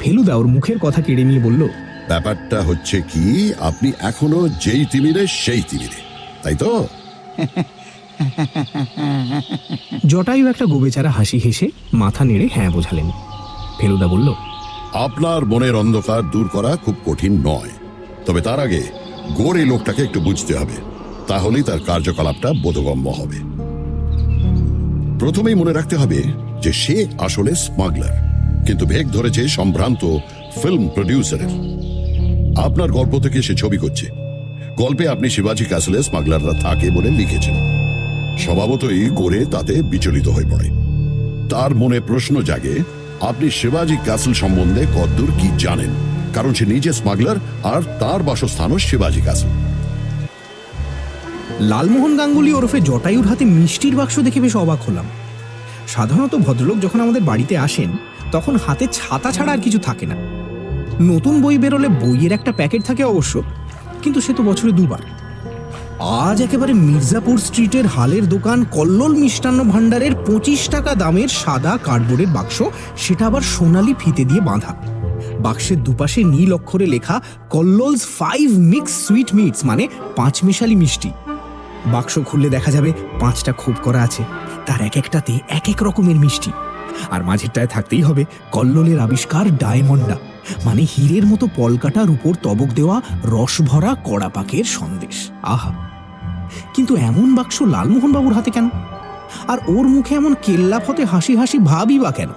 ফেলুদা ওর মুখের কথা কেড়ে নিয়ে বলল, ব্যাপারটা হচ্ছে কি, আপনি এখনো যেই তিমিরে সেই তিমিরে, তাই তো? জটায়ু একটা গোবেচারা হাসি হেসে মাথা নেড়ে হ্যাঁ বোঝালেন। ফেলুদা বলল, আপনার মনের অন্ধকার দূর করা খুব কঠিন নয়, তবে তার আগে গোড়ে লোকটাকে একটু বুঝতে হবে, তাহলেই তার কার্যকলাপটা বোধগম্য হবে। প্রথমেই মনে রাখতে হবে যে সে আসলে স্মাগলার, কিন্তু ভেগ ধরেছে সম্ভ্রান্ত ফিল্ম প্রডিউসারের। আপনার গল্প থেকে সে ছবি করছে। গল্পে আপনি শিবাজি ক্যাসেলে স্মাগলাররা থাকে বলে লিখেছেন। স্বভাবতই গোরে তাতে বিচলিত হয়ে পড়ে। তার মনে প্রশ্ন জাগে, আপনি শিবাজি ক্যাসেল সম্বন্ধে কতদূর কি জানেন, কারণ সে নিজে স্মাগলার আর তার বাসস্থানও শিবাজি ক্যাসেল। লালমোহন গাঙ্গুলি ওরফে জটায়ুর হাতে মিষ্টির বাক্স দেখে বেশ অবাক হলাম। সাধারণত ভদ্রলোক যখন আমাদের বাড়িতে আসেন তখন হাতে ছাতা ছাড়া আর কিছু থাকে না। নতুন বই বেরোলে বইয়ের একটা প্যাকেট থাকে অবশ্য, কিন্তু সে তো বছরে দুবার। আজ একেবারে মির্জাপুর স্ট্রিটের হালের দোকান কল্লোল মিষ্টান্ন ভাণ্ডারের 25 টাকা দামের সাদা কার্ডবোর্ডের বাক্স, সেটা আবার সোনালি ফিতে দিয়ে বাঁধা। বাক্সের দুপাশে নীল অক্ষরে লেখা কল্লোলস 5 মিক্স সুইট মিটস, মানে 5 মিশালি মিষ্টি। বাক্স খুললে দেখা যাবে 5টা খোপ করা আছে, তার এক একটাতে এক এক রকমের মিষ্টি। আর মাঝেরটায় থাকতেই হবে কল্লোলের আবিষ্কার ডায়মন্ডা, মানে হীরের মতো পলকাটার উপর তবক দেওয়া রস ভরা কড়া পাকের সন্দেশ। আহা! কিন্তু এমন বাক্স লালমোহন বাবুর হাতে কেন? আর ওর মুখে এমন কেল্লা ফতে হাসি হাসি ভাবই বা কেন?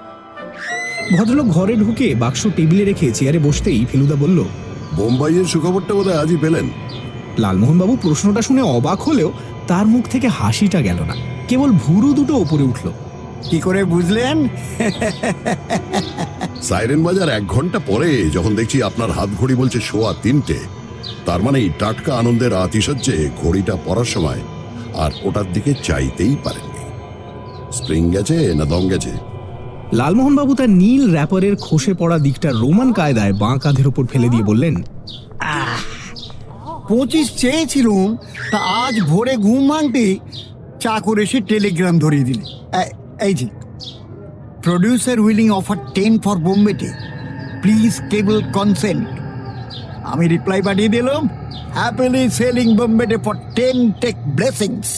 ভদ্রলোক ঘরে ঢুকে বাক্স টেবিলে রেখে চেয়ারে বসতেই ফেলুদা বলল, বোম্বাইয়ের সুখবরটা বোধহয় আজই পেলেন। লালমোহন বাবু প্রশ্নটা শুনে অবাক হলেও তার মুখ থেকে হাসিটা গেল না, কেবল ভুরু দুটো ওপরে উঠল। কি করে বুঝলেন? সাইরেন বাজার 1 ঘন্টা পরে যখন দেখছি আপনার হাত ঘড়ি বলছে 3:15, তার মানে টাটকা আনন্দের আতিশয্যে ঘড়িটা পড়ার সময় আর ওটার দিকে চাইতেই পারেননি। স্প্রিং গেছে না দম গেছে? লালমোহন বাবু তার নীল র্যাপারের খসে পড়া দিকটা রোমান কায়দায় বাঁ কাঁধের ওপর ফেলে দিয়ে বললেন, 25 চেয়েছিলুম, তা আজ ভোরে ঘুম ভাঙতে চা করে সে টেলিগ্রাম ধরিয়ে দিলে। এই যে, প্রডিউসার উইলিং অফার 10 ফর বোম্বেতে, প্লিজ কেবল কনসেন্ট। আমি রিপ্লাই পাঠিয়ে দিলাম, হ্যাপিলি সেলিং বোম্বেতে ফর 10 টেক ব্লেসিংস।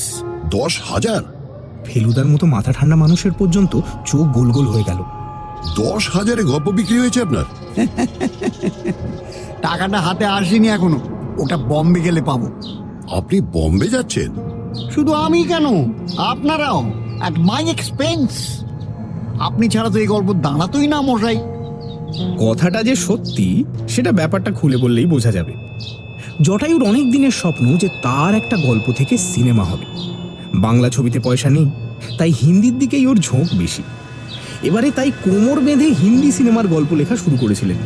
10,000? ফেলুদার মতো মাথা ঠান্ডা মানুষের পর্যন্ত চোখ গোল গোল হয়ে গেল। 10,000-এ গল্প বিক্রি হয়েছে আপনার? টাকাটা হাতে আসেনি এখনো, ওটা বম্বে গেলে পাবো। আপনি বম্বে যাচ্ছেন? শুধু আমি কেন, আপনারাও, অ্যাট মাই এক্সপেন্স। আপনি ছাড়া তো এই গল্প দাঁড়াতোই না মশাই। কথাটা যে সত্যি সেটা ব্যাপারটা খুলে বললেই বোঝা যাবে। জটায়ুর অনেক দিনের স্বপ্ন যে তার একটা গল্প থেকে সিনেমা হবে। বাংলা ছবিতে পয়সা নেই, তাই হিন্দির দিকেই ওর ঝোঁক বেশি। এবারে তাই কোমর বেঁধে হিন্দি সিনেমার গল্প লেখা শুরু করেছিলেন।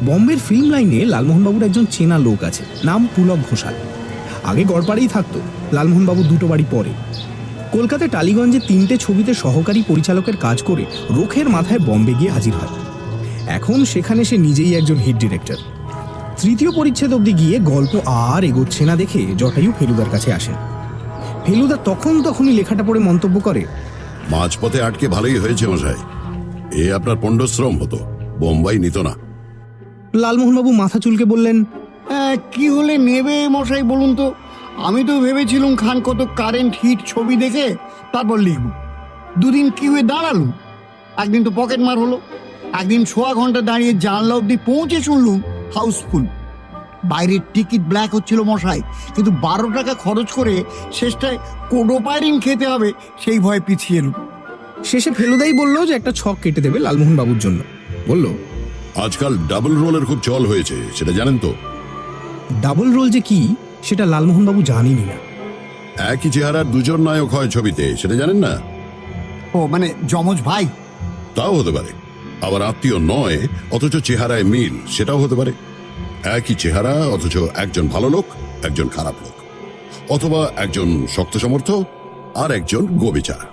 বম্বের ফিল্ম লাইনে লালমোহনবাবুর একজন চেনা লোক আছে, নাম পুলক ঘোষাল। আগে গড়পাড়েই থাকতো, লালমোহনবাবু 2টো বাড়ি পরে। কলকাতায় টালিগঞ্জে 3টে ছবিতে সহকারী পরিচালকের কাজ করে রোখের মাথায় বম্বে গিয়ে হাজির হয়। এখন সেখানে সে নিজেই একজন হিট ডিরেক্টর। 3য় পরিচ্ছেদ অবধি গিয়ে গল্প আর এগোচ্ছে না দেখে জটায়ু ফেলুদার কাছে আসেন। ফেলুদা তখনই লেখাটা পড়ে মন্তব্য করে, মাঝপথে আটকে ভালোই হয়েছে মশাই, এ আপনার পণ্ডশ্রম হতো, বোম্বাই নিত না। লালমোহনবাবু মাথা চুলকে বললেন, কি হলে নেবে মশাই বলুন তো? আমি তো ভেবেছিলুম খান কত কারেন্ট হিট ছবি দেখে তারপর লিখব। 2 দিন কি হয়ে দাঁড়ালুম, একদিন তো পকেট মার হলো, একদিন 1.25 ঘন্টা দাঁড়িয়ে জানলা অব্দি পৌঁছে শুনলুম হাউসফুল। বাইরের টিকিট ব্ল্যাক হচ্ছিল মশাই, কিন্তু 12 টাকা খরচ করে শেষটায় কোডোপাইরিন খেতে হবে সেই ভয়ে পিছিয়ে এলুম। শেষে ফেলুদাই বলল যে একটা ছক কেটে দেবে লালমোহনবাবুর জন্য। বলল, আজকাল ডাবল রোলের খুব চল হয়েছে, সেটা জানেন তো? ডাবল রোল যে কি সেটা লালমোহনবাবু জানেনই না। একই চেহারার 2জন নায়ক হয় ছবিতে, সেটা জানেন না? ও মানে যমজ ভাই? তাও হতে পারে, আবার আত্মীয় নয় অথচ চেহারায় মিল, সেটাও হতে পারে। একই চেহারা অথচ একজন ভালো লোক, একজন খারাপ লোক, অথবা একজন শক্ত সমর্থ আর একজন গোবেচারা।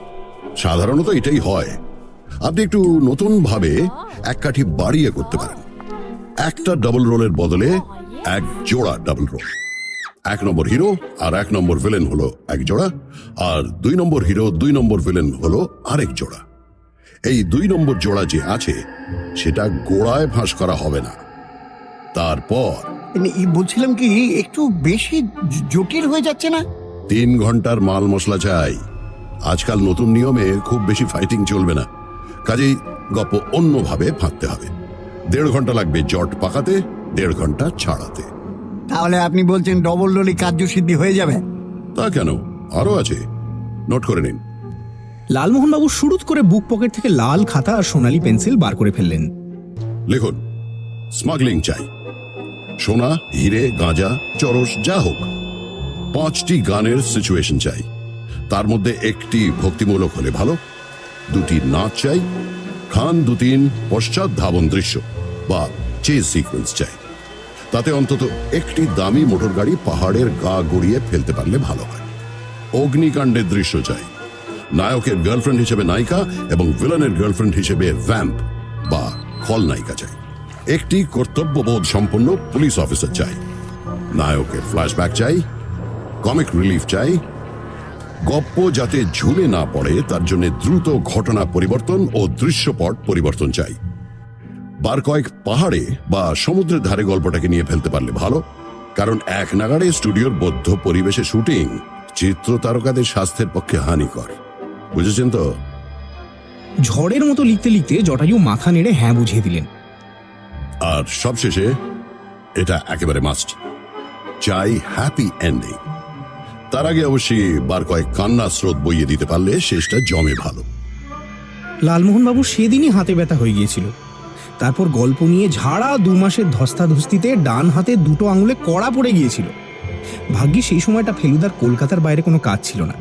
সাধারণত এটাই হয়। আপনি একটু নতুন ভাবে এক কাঠি বাড়িয়ে করতে পারেন। একটা ডাবল রোলের বদলে 1 জোড়া ডাবল রোল। 1 নম্বর হিরো আর 1 নম্বর ভিলেন হলো 1 জোড়া, আর 2 নম্বর হিরো 2 নম্বর ভিলেন হলো আরেক জোড়া। এই 2 নম্বর জোড়া যে আছে সেটা গোড়ায় ফাঁস করা হবে না। তারপর বলছিলাম কি, একটু বেশি জটিল হয়ে যাচ্ছে না? 3 ঘন্টার মাল মশলা চাই। আজকাল নতুন নিয়মে খুব বেশি ফাইটিং চলবে না, কাজেই গপ্প অন্যভাবে ফাঁকতে হবে। 1.5 ঘন্টা লাগবে জট পাকাতে, 1.5 ঘন্টা ছাড়াতে। তাহলে আপনি বলছেন ডবল ডলি কার্যসিদ্ধি হয়ে যাবে? তা কেন, আরো আছে, নোট করে নিন। লালমোহনবাবু শুরুত করে বুক পকেট থেকে লাল খাতা আর সোনালী পেন্সিল বার করে ফেললেন। লিখুন, স্মাগলিং চাই। সোনা, হিরে, গাঁজা, চরস যা হোক। 5টি গানের সিচুয়েশন চাই। তার মধ্যে একটি ভক্তিমূলক হলে ভালো। 2টি নাচ চাই। খান 2-3 পশ্চাৎ ধাবন দৃশ্য বা চেজ সিকোয়েন্স চাই। তাতে অন্তত একটি দামি মোটর গাড়ি পাহাড়ের গা গড়িয়ে ফেলতে পারলে ভালো হয়। অগ্নিকাণ্ডের দৃশ্য চাই। নায়কের গার্লফ্রেন্ড হিসেবে নায়িকা এবং ভিলেনের গার্লফ্রেন্ড হিসেবে ভ্যাম্প বা খলনায়িকা চাই। একটি কর্তব্যবোধ সম্পন্ন পুলিশ অফিসার চাই। নায়কের ফ্ল্যাশব্যাক চাই। কমিক রিলিফ চাই। গপ্প যাতে ঝুলে না পড়ে তার জন্য দ্রুত ঘটনা পরিবর্তন ও দৃশ্যপট পরিবর্তন চাই। বার কয়েক পাহাড়ে বা সমুদ্রের ধারে গল্পটাকে নিয়ে ফেলতে পারলে ভালো, কারণ এক নাগাড়ে স্টুডিওর বদ্ধ পরিবেশে শুটিং চিত্র তারকাদের স্বাস্থ্যের পক্ষে হানিকর। বুঝেছেন তো? ঝড়ের মতো লিখতে লিখতে জটায়ু মাথা নেড়ে হ্যাঁ বুঝিয়ে দিলেন। আর সবশেষে এটা একেবারে মাস্ট চাই, হ্যাপি এন্ডিং। তার আগে অবশ্যই বার কয়েক কান্না স্রোত বইয়ে দিতে পারলে শেষটা জমে ভালো। লালমোহনবাবু সেদিনই হাতে ব্যথা হয়ে গিয়েছিল। তারপর গল্প নিয়ে ঝাড়া 2 মাসের ধস্তাধস্তিতে ডান হাতে 2টো আঙুলে কড়া পড়ে গিয়েছিল। ভাগ্যে সেই সময়টা ফেলুদার কলকাতার বাইরে কোনো কাজ ছিল না।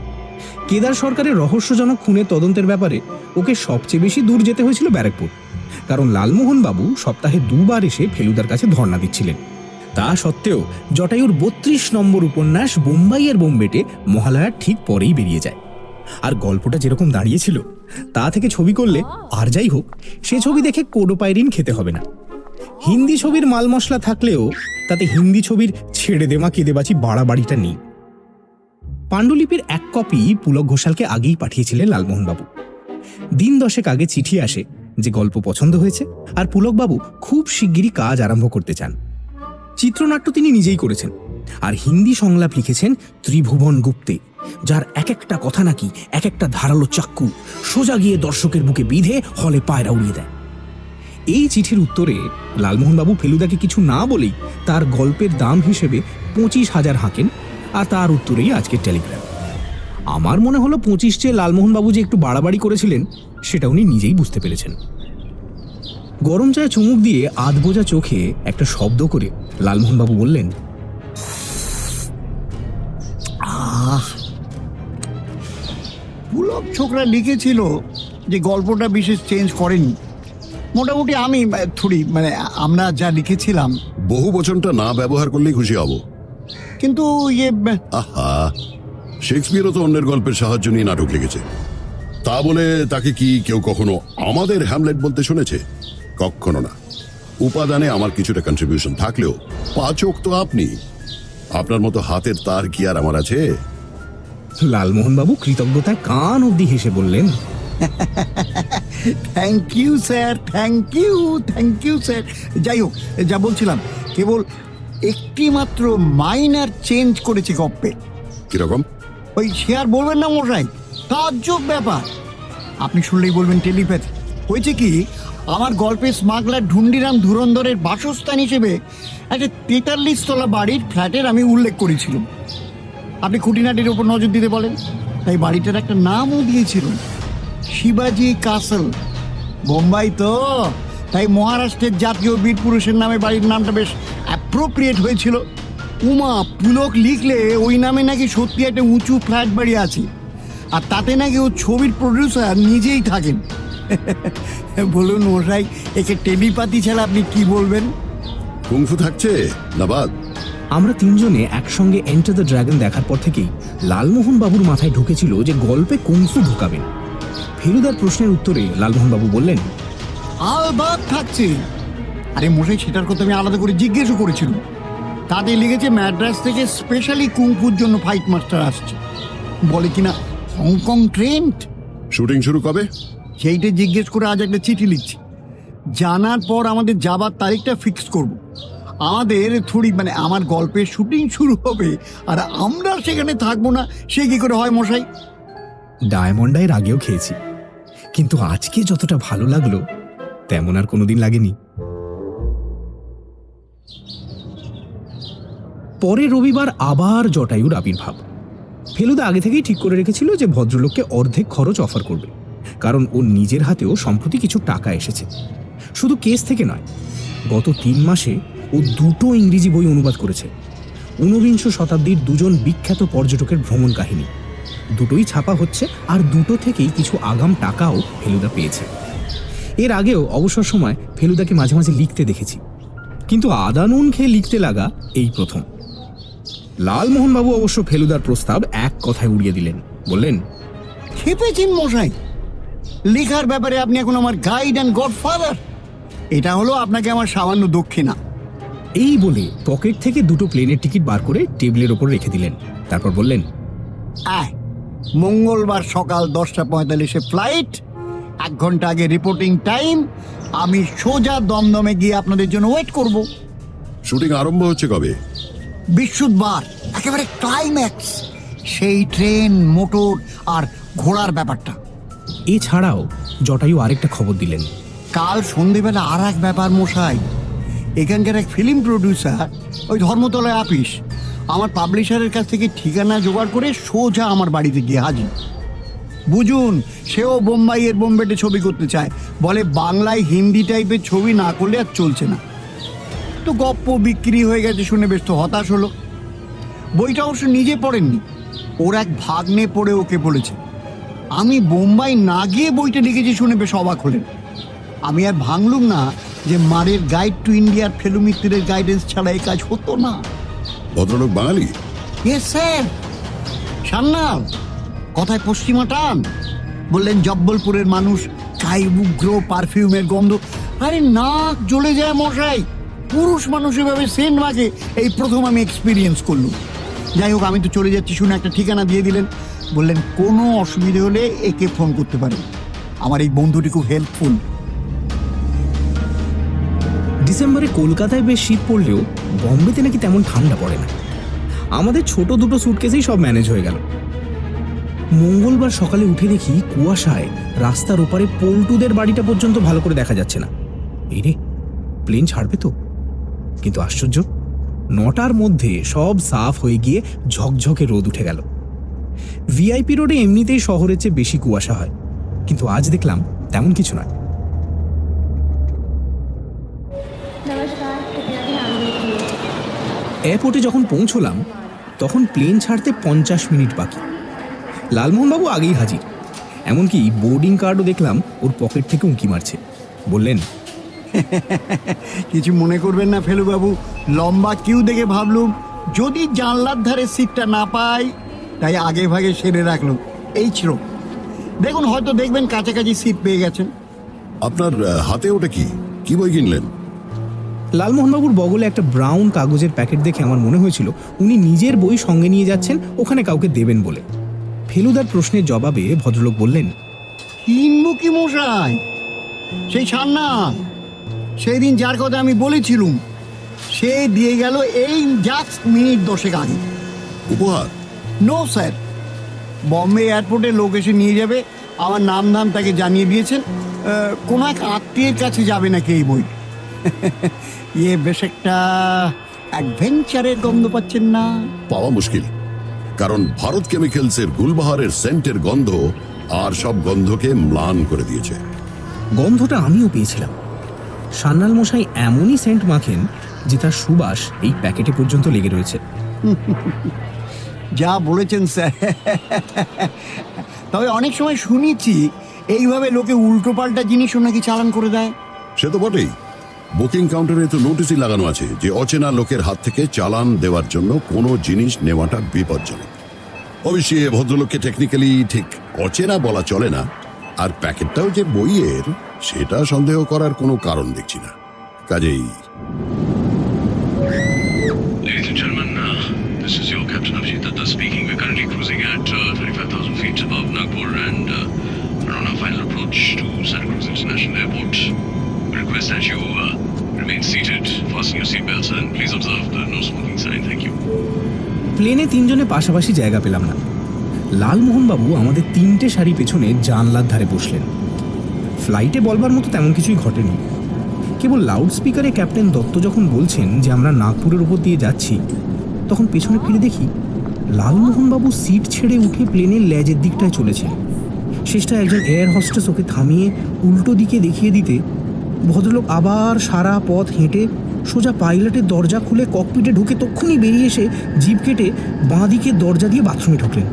কেদার সরকারের রহস্যজনক খুনের তদন্তের ব্যাপারে ওকে সবচেয়ে বেশি দূর যেতে হয়েছিল ব্যারাকপুর, কারণ লালমোহনবাবু সপ্তাহে 2 বার এসে ফেলুদার কাছে ধর্ণা দিচ্ছিলেন। তা সত্ত্বেও জটায়ুর 32 নম্বর উপন্যাস বোম্বাইয়ের বোম্বেটে মহালয়ার ঠিক পরেই বেরিয়ে যায়। আর গল্পটা যেরকম দাঁড়িয়েছিল তা থেকে ছবি করলে, আর যাই হোক, সে ছবি দেখে কোডোপাইরিন খেতে হবে না। হিন্দি ছবির মাল মশলা থাকলেও তাতে হিন্দি ছবির ছেড়ে দেমা কেঁদেবাচি বাড়াবাড়িটা নেই। পাণ্ডুলিপির 1 কপি পুলক ঘোষালকে আগেই পাঠিয়েছিলেন লালমোহনবাবু। দিন 10 আগে চিঠি আসে যে গল্প পছন্দ হয়েছে আর পুলকবাবু খুব শিগগিরই কাজ আরম্ভ করতে চান। চিত্রনাট্য তিনি নিজেই করেছেন আর হিন্দি সংলাপ লিখেছেন ত্রিভুবন গুপ্তে, যার এক একটা কথা নাকি এক একটা ধারালো চাক্কু সোজা গিয়ে দর্শকের বুকে বিঁধে হলে পায়রা উড়িয়ে দেয়। এই চিঠির উত্তরে লালমোহনবাবু ফেলুদাকে কিছু না বলেই তার গল্পের দাম হিসেবে 25,000 হাঁকেন, আর তার উত্তরেই আজকের টেলিগ্রাম। আমার মনে হলো 25 চেয়ে লালমোহনবাবু যে একটু বাড়াবাড়ি করেছিলেন সেটা উনি নিজেই বুঝতে পেরেছেন। গরম চায়ে চুমুক দিয়ে আধবোজা চোখে একটা শব্দ করে লালমোহনবাবু বললেন, পুলক ছোকরা লিখেছিল যে গল্পটা বিশেষ চেঞ্জ করেনি। মোটামুটি আমি আমরা যা লিখেছিলাম। বহু বচনটা না ব্যবহার করলেই খুশি হব। কিন্তু আহা, শেক্সপিয়ারও তো অন্যের গল্পের সাহায্য নিয়ে নাটক লিখেছে। তা বলে তাকে কি কেউ কখনো আমাদের হ্যামলেট বলতে শুনেছে? কখনো না। উপাদানে আমার কিছুটা কন্ট্রিবিউশন থাকলেও পাচক তো আপনি। আপনার মতো হাতের তার কি আর আমার আছে? লালমোহনবাবু কৃতজ্ঞতায় কান অবধি হেসে বললেন, thank you sir, thank you, thank you sir. যাই হোক, যা বলছিলাম, কেবল একটি মাত্র মাইনার চেঞ্জ করেছি গপ্পে। কিরকম? ওই সে আর বলবেন না মশাই, তাজ্জব ব্যাপার। আপনি শুনলেই বলবেন টেলিপ্যাথি। হয়েছে কি, আমার গল্পে স্মাগলার ঢুন্ডিরাম ধুরন্ধরের বাসস্থান হিসেবে একটা 43 তলা বাড়ির ফ্ল্যাটের আমি উল্লেখ করেছিলাম। আপনি খুঁটিনাটির ওপর নজর দিতে বলেন, তাই বাড়িটার একটা নামও দিয়েছিলাম, শিবাজি কাসল। বোম্বাই তো, তাই মহারাষ্ট্রের জাতীয় বীর পুরুষের নামে বাড়ির নামটা বেশ অ্যাপ্রোপ্রিয়েট হয়েছিল। উমা, পুলক লিখলে ওই নামে নাকি সত্যি একটা উঁচু ফ্ল্যাট বাড়ি আছে, আর তাতে নাকি ও ছবির প্রডিউসার নিজেই থাকেন। বলুন মশাই, একে টেলিপাতি ছাড়া আপনি কি বলবেন? কুংফু থাকছে না বাদ? আমরা 3 জনে একসঙ্গে এন্টার দ্য ড্রাগন দেখার পর থেকেই লালমোহনবাবুর মাথায় ঢুকেছিল যে গল্পে কুংফু ঢুকাবেন। ফেলুদার প্রশ্নের উত্তরে লালমোহনবাবু বললেন, আলবাত থাকছে। আরে মশাই, সেটার কথা আমি আলাদা করে জিজ্ঞেসও করেছিলাম। তাতে লিখেছে ম্যাড্রাস থেকে স্পেশালি কুংফুর জন্য ফাইট মাস্টার আসছে। বলে কিনা হংকং ট্রেন্ড। শুটিং শুরু কবে? সেইটা জিজ্ঞেস করে আজ একটা চিঠি লিখছি। জানার পর আমাদের যাবার তারিখটা ফিক্স করব। আমাদের থোড়ি মানে আমার গল্পের শুটিং শুরু হবে, আর আমরা সেখানে থাকবো না, সে কি করে হয় মশাই? ডায়মন্ড এর আগেও খেয়েছি, কিন্তু আজকে যতটা ভালো লাগলো তেমন আর কোনোদিন লাগেনি। পরে রবিবার আবার জটায়ুর আবির্ভাব। ফেলুদা আগে থেকেই ঠিক করে রেখেছিল যে ভদ্রলোককে অর্ধেক খরচ অফার করবে, কারণ ওর নিজের হাতেও সম্প্রতি কিছু টাকা এসেছে। শুধু কেস থেকে নয়, গত 3 মাসে ও 2টো ইংরেজি বই অনুবাদ করেছে। 19 শতাব্দীর 2জন বিখ্যাত পর্যটকের ভ্রমণ কাহিনী, দুটোই ছাপা হচ্ছে, আর দুটো থেকেই কিছু আগাম টাকাও ফেলুদা পেয়েছে। এর আগেও অবসর সময় ফেলুদাকে মাঝে মাঝে লিখতে দেখেছি, কিন্তু আদা নুন খেয়ে লিখতে লাগা এই প্রথম। লালমোহনবাবু অবশ্য ফেলুদার প্রস্তাব এক কথায় উড়িয়ে দিলেন, বললেন, খেপেছেন মশাই, লেখার ব্যাপারে আপনি এখন আমার গাইড অ্যান্ড গডফাদার। এটা হলো আপনাকে আমার সামান্য দক্ষিণা। এই বলে পকেট থেকে 2টো প্লেনের টিকিট বার করে টেবিলের ওপর রেখে দিলেন। তারপর বললেন, আয়, মঙ্গলবার সকাল 10:45 ফ্লাইট, 1 ঘন্টা আগে রিপোর্টিং টাইম। আমি সোজা দমদমে গিয়ে আপনাদের জন্য ওয়েট করব। শুটিং আরম্ভ হচ্ছে কবে? বৃহস্পতিবার, একেবারে ক্লাইম্যাক্স। সেই ট্রেন, মোটর আর ঘোড়ার ব্যাপারটা। এছাড়াও জটায়ু আরেকটা খবর দিলেন। কাল সন্ধেবেলা আর এক ব্যাপার মশাই। এখানকার এক ফিল্ম প্রডিউসার, ওই ধর্মতলায় আপিস, আমার পাবলিশারের কাছ থেকে ঠিকানা জোগাড় করে সোজা আমার বাড়িতে গিয়ে হাজির। বুঝুন, সেও বোম্বাইয়ের বোম্বেতে ছবি করতে চায়, বলে বাংলায় হিন্দি টাইপের ছবি না করলে আর চলছে না। তো গপ্প বিক্রি হয়ে গেছে শুনে বেশ তো হতাশ হলো। বইটা অবশ্য নিজে পড়েননি, ওর এক ভাগ্নে পড়ে ওকে বলেছে। আমি বোম্বাই না গিয়ে বইটা লিখেছি শুনে বেশ অবাক হলেন। আমি আর ভাঙলুম না যে মারের গাইড টু ইন্ডিয়ার ফেলু মিত্রের গাইডেন্স ছাড়া এই কাজ হতো না। ভদ্রলোক বাঙালি? Yes sir. সান্নাল, কথায় পশ্চিমা টান। বললেন জব্বলপুরের মানুষ, গায়ে উগ্র পারফিউমের গন্ধ। আরে নাক জ্বলে যায় মশাই, পুরুষ মানুষ এভাবে সেন্ট মাখে এই প্রথম আমি এক্সপিরিয়েন্স করলুম। যাই হোক, আমি তো চলে যাচ্ছি শুনে একটা ঠিকানা দিয়ে দিলেন। বললেন কোনো অসুবিধে হলে একে ফোন করতে পারেন, আমার এই বন্ধুটি খুব হেল্পফুল। ডিসেম্বরে কলকাতায় বেশ শীত পড়লেও বম্বেতে নাকি তেমন ঠান্ডা পড়ে না। আমাদের ছোট 2টো সুটকেসেই সব ম্যানেজ হয়ে গেল। মঙ্গলবার সকালে উঠে দেখি কুয়াশায় রাস্তার ওপারে পল্টুদের বাড়িটা পর্যন্ত ভালো করে দেখা যাচ্ছে না। এই রে, প্লেন ছাড়বে তো? কিন্তু আশ্চর্য, 9টার মধ্যে সব সাফ হয়ে গিয়ে ঝকঝকে রোদ উঠে গেল। ভিআইপি রোডে এমনিতেই শহরের চেয়ে বেশি কুয়াশা হয়, কিন্তু আজ দেখলাম তেমন কিছু নয়। এয়ারপোর্টে যখন পৌঁছলাম তখন প্লেন ছাড়তে 50 মিনিট বাকি। লালমোহনবাবু আগেই হাজির, এমনকি বোর্ডিং কার্ডও দেখলাম ওর পকেট থেকে উঁকি মারছে। বললেন, কিছু মনে করবেন না ফেলুবাবু, লম্বা কিউ দেখে ভাবলুম যদি জানলার ধারে সিটটা না পাই, তাই আগে ভাগে সেরে রাখলুম। এই ছিল, দেখুন হয়তো দেখবেন কাছাকাছি সিট পেয়ে গেছেন। আপনার হাতে ওটা কি? কি বই কিনলেন? লালমোহনবাবুর বগলে একটা ব্রাউন কাগজের প্যাকেট দেখে আমার মনে হয়েছিল উনি নিজের বই সঙ্গে নিয়ে যাচ্ছেন ওখানে কাউকে দেবেন বলে। ফেলুদার প্রশ্নের জবাবে ভদ্রলোক বললেন, কিনবো কি মশাই? সেই সান্না, সেই দিন যার কথা আমি বলেছিলুম, সে দিয়ে গেল এই জাস্ট মিনিট 10 আগে। উপহার? নো স্যার, বম্বে এয়ারপোর্টে লোক এসে নিয়ে যাবে, আমার নাম ধাম তাকে জানিয়ে দিয়েছেন। কোনো এক আত্মীয়ের কাছে যাবে নাকি এই বই। ইয়ে বেশ একটা অ্যাডভেঞ্চারের গন্ধ পাচ্ছেন না? পাওয়া মুশকিল, কারণ ভারত কেমিক্যালসের গুলবাহারের সেন্টের গন্ধ আর সব গন্ধকে ম্লান করে দিয়েছে। গন্ধটা আমিও পেয়েছিলাম। সান্নাল মশাই এমনই সেন্ট মাখেন যে তার সুবাস এই প্যাকেটে পর্যন্ত লেগে রয়েছে। যা বলেছেন স্যার। তবে অনেক সময় শুনেছি এইভাবে লোকে উল্টোপাল্টা জিনিসও নাকি চালান করে দেয়। সে তো বটেই, বুকিং কাউন্টারে তো নোটিশই লাগানো আছে যে অচেনা লোকের হাত থেকে চালান দেওয়ার জন্য কোনো জিনিস নেওয়াটা বিপজ্জনক। অবশ্যই ভদ্রলোককে টেকনিক্যালি ঠিক অচেনা বলা চলে না, আর প্যাকেটটাও যে বইয়ের সেটা সন্দেহ করার কোনো কারণ দেখছি না। কাজেই Ladies and gentlemen, this is your Captain Abhijit Datta speaking. We're currently cruising at 25,000 feet above Nagpur and are on our final approach to Santa Cruz International Airport. We request that you remain seated, fasten your seatbelts, and please observe the no smoking sign. Thank you. প্লেনে তিনজনে পাশাপাশি জায়গা পেলাম না। লালমোহনবাবু আমাদের তিনটে সারি পেছনে জানলার ধারে বসলেন। ফ্লাইটে বলবার মতো তেমন কিছুই ঘটেনি। কেবল লাউড স্পিকারে ক্যাপ্টেন দত্ত যখন বলছেন যে আমরা নাগপুরের উপর দিয়ে যাচ্ছি, তখন পেছনে ফিরে দেখি লালমোহনবাবু সিট ছেড়ে উঠে প্লেনের লেজের দিকটায় চলেছেন। শেষটা একজন এয়ার হোস্টেস ওকে থামিয়ে উল্টো দিকে দেখিয়ে দিতে ভদ্রলোক আবার সারা পথ হেঁটে সোজা পাইলটের দরজা খুলে ককপিটে ঢুকে তক্ষুনি বেরিয়ে এসে জিপ কেটে বাঁ দিকের দরজা দিয়ে বাথরুমে ঢুকলেন।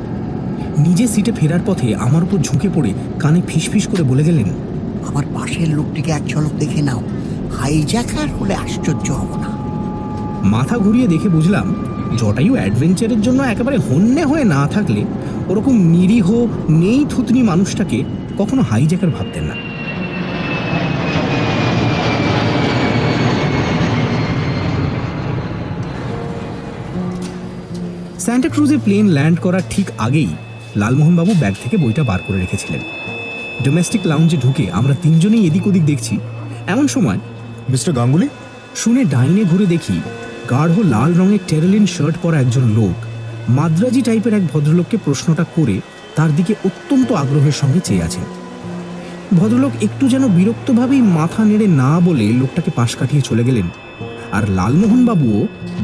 নিজে সিটে ফেরার পথে আমার উপর ঝুঁকে পড়ে কানে ফিসফিস করে বলে গেলেন, আমার পাশের লোকটিকে এক ঝলক দেখে নাও, হাইজ্যাকার হলে আশ্চর্য হব না। মাথা ঘুরিয়ে দেখে বুঝলাম জটায়ু অ্যাডভেঞ্চারের জন্য একেবারে হন্যে হয়ে না থাকলে ওরকম নিরীহ নেই থুতনি মানুষটাকে কখনো হাইজ্যাকার ভাবতেন না। সান্টা ক্রুজে প্লেন ল্যান্ড করার ঠিক আগেই লালমোহনবাবু ব্যাগ থেকে বইটা বার করে রেখেছিলেন। ডোমেস্টিক লাউঞ্জে ঢুকে আমরা তিনজনেই এদিক ওদিক দেখছি। এমন সময় মিস্টার গাঙ্গুলি, শুনে ডাইনে ঘুরে দেখি গাঢ় লাল রঙের টেরেলিন শার্ট পরা একজন লোক মাদ্রাজি টাইপের এক ভদ্রলোককে প্রশ্নটা করে তার দিকে অত্যন্ত আগ্রহের সঙ্গে চেয়ে আছেন। ভদ্রলোক একটু যেন বিরক্তভাবেই মাথা নেড়ে না বলে লোকটাকে পাশ কাটিয়ে চলে গেলেন, আর লালমোহনবাবুও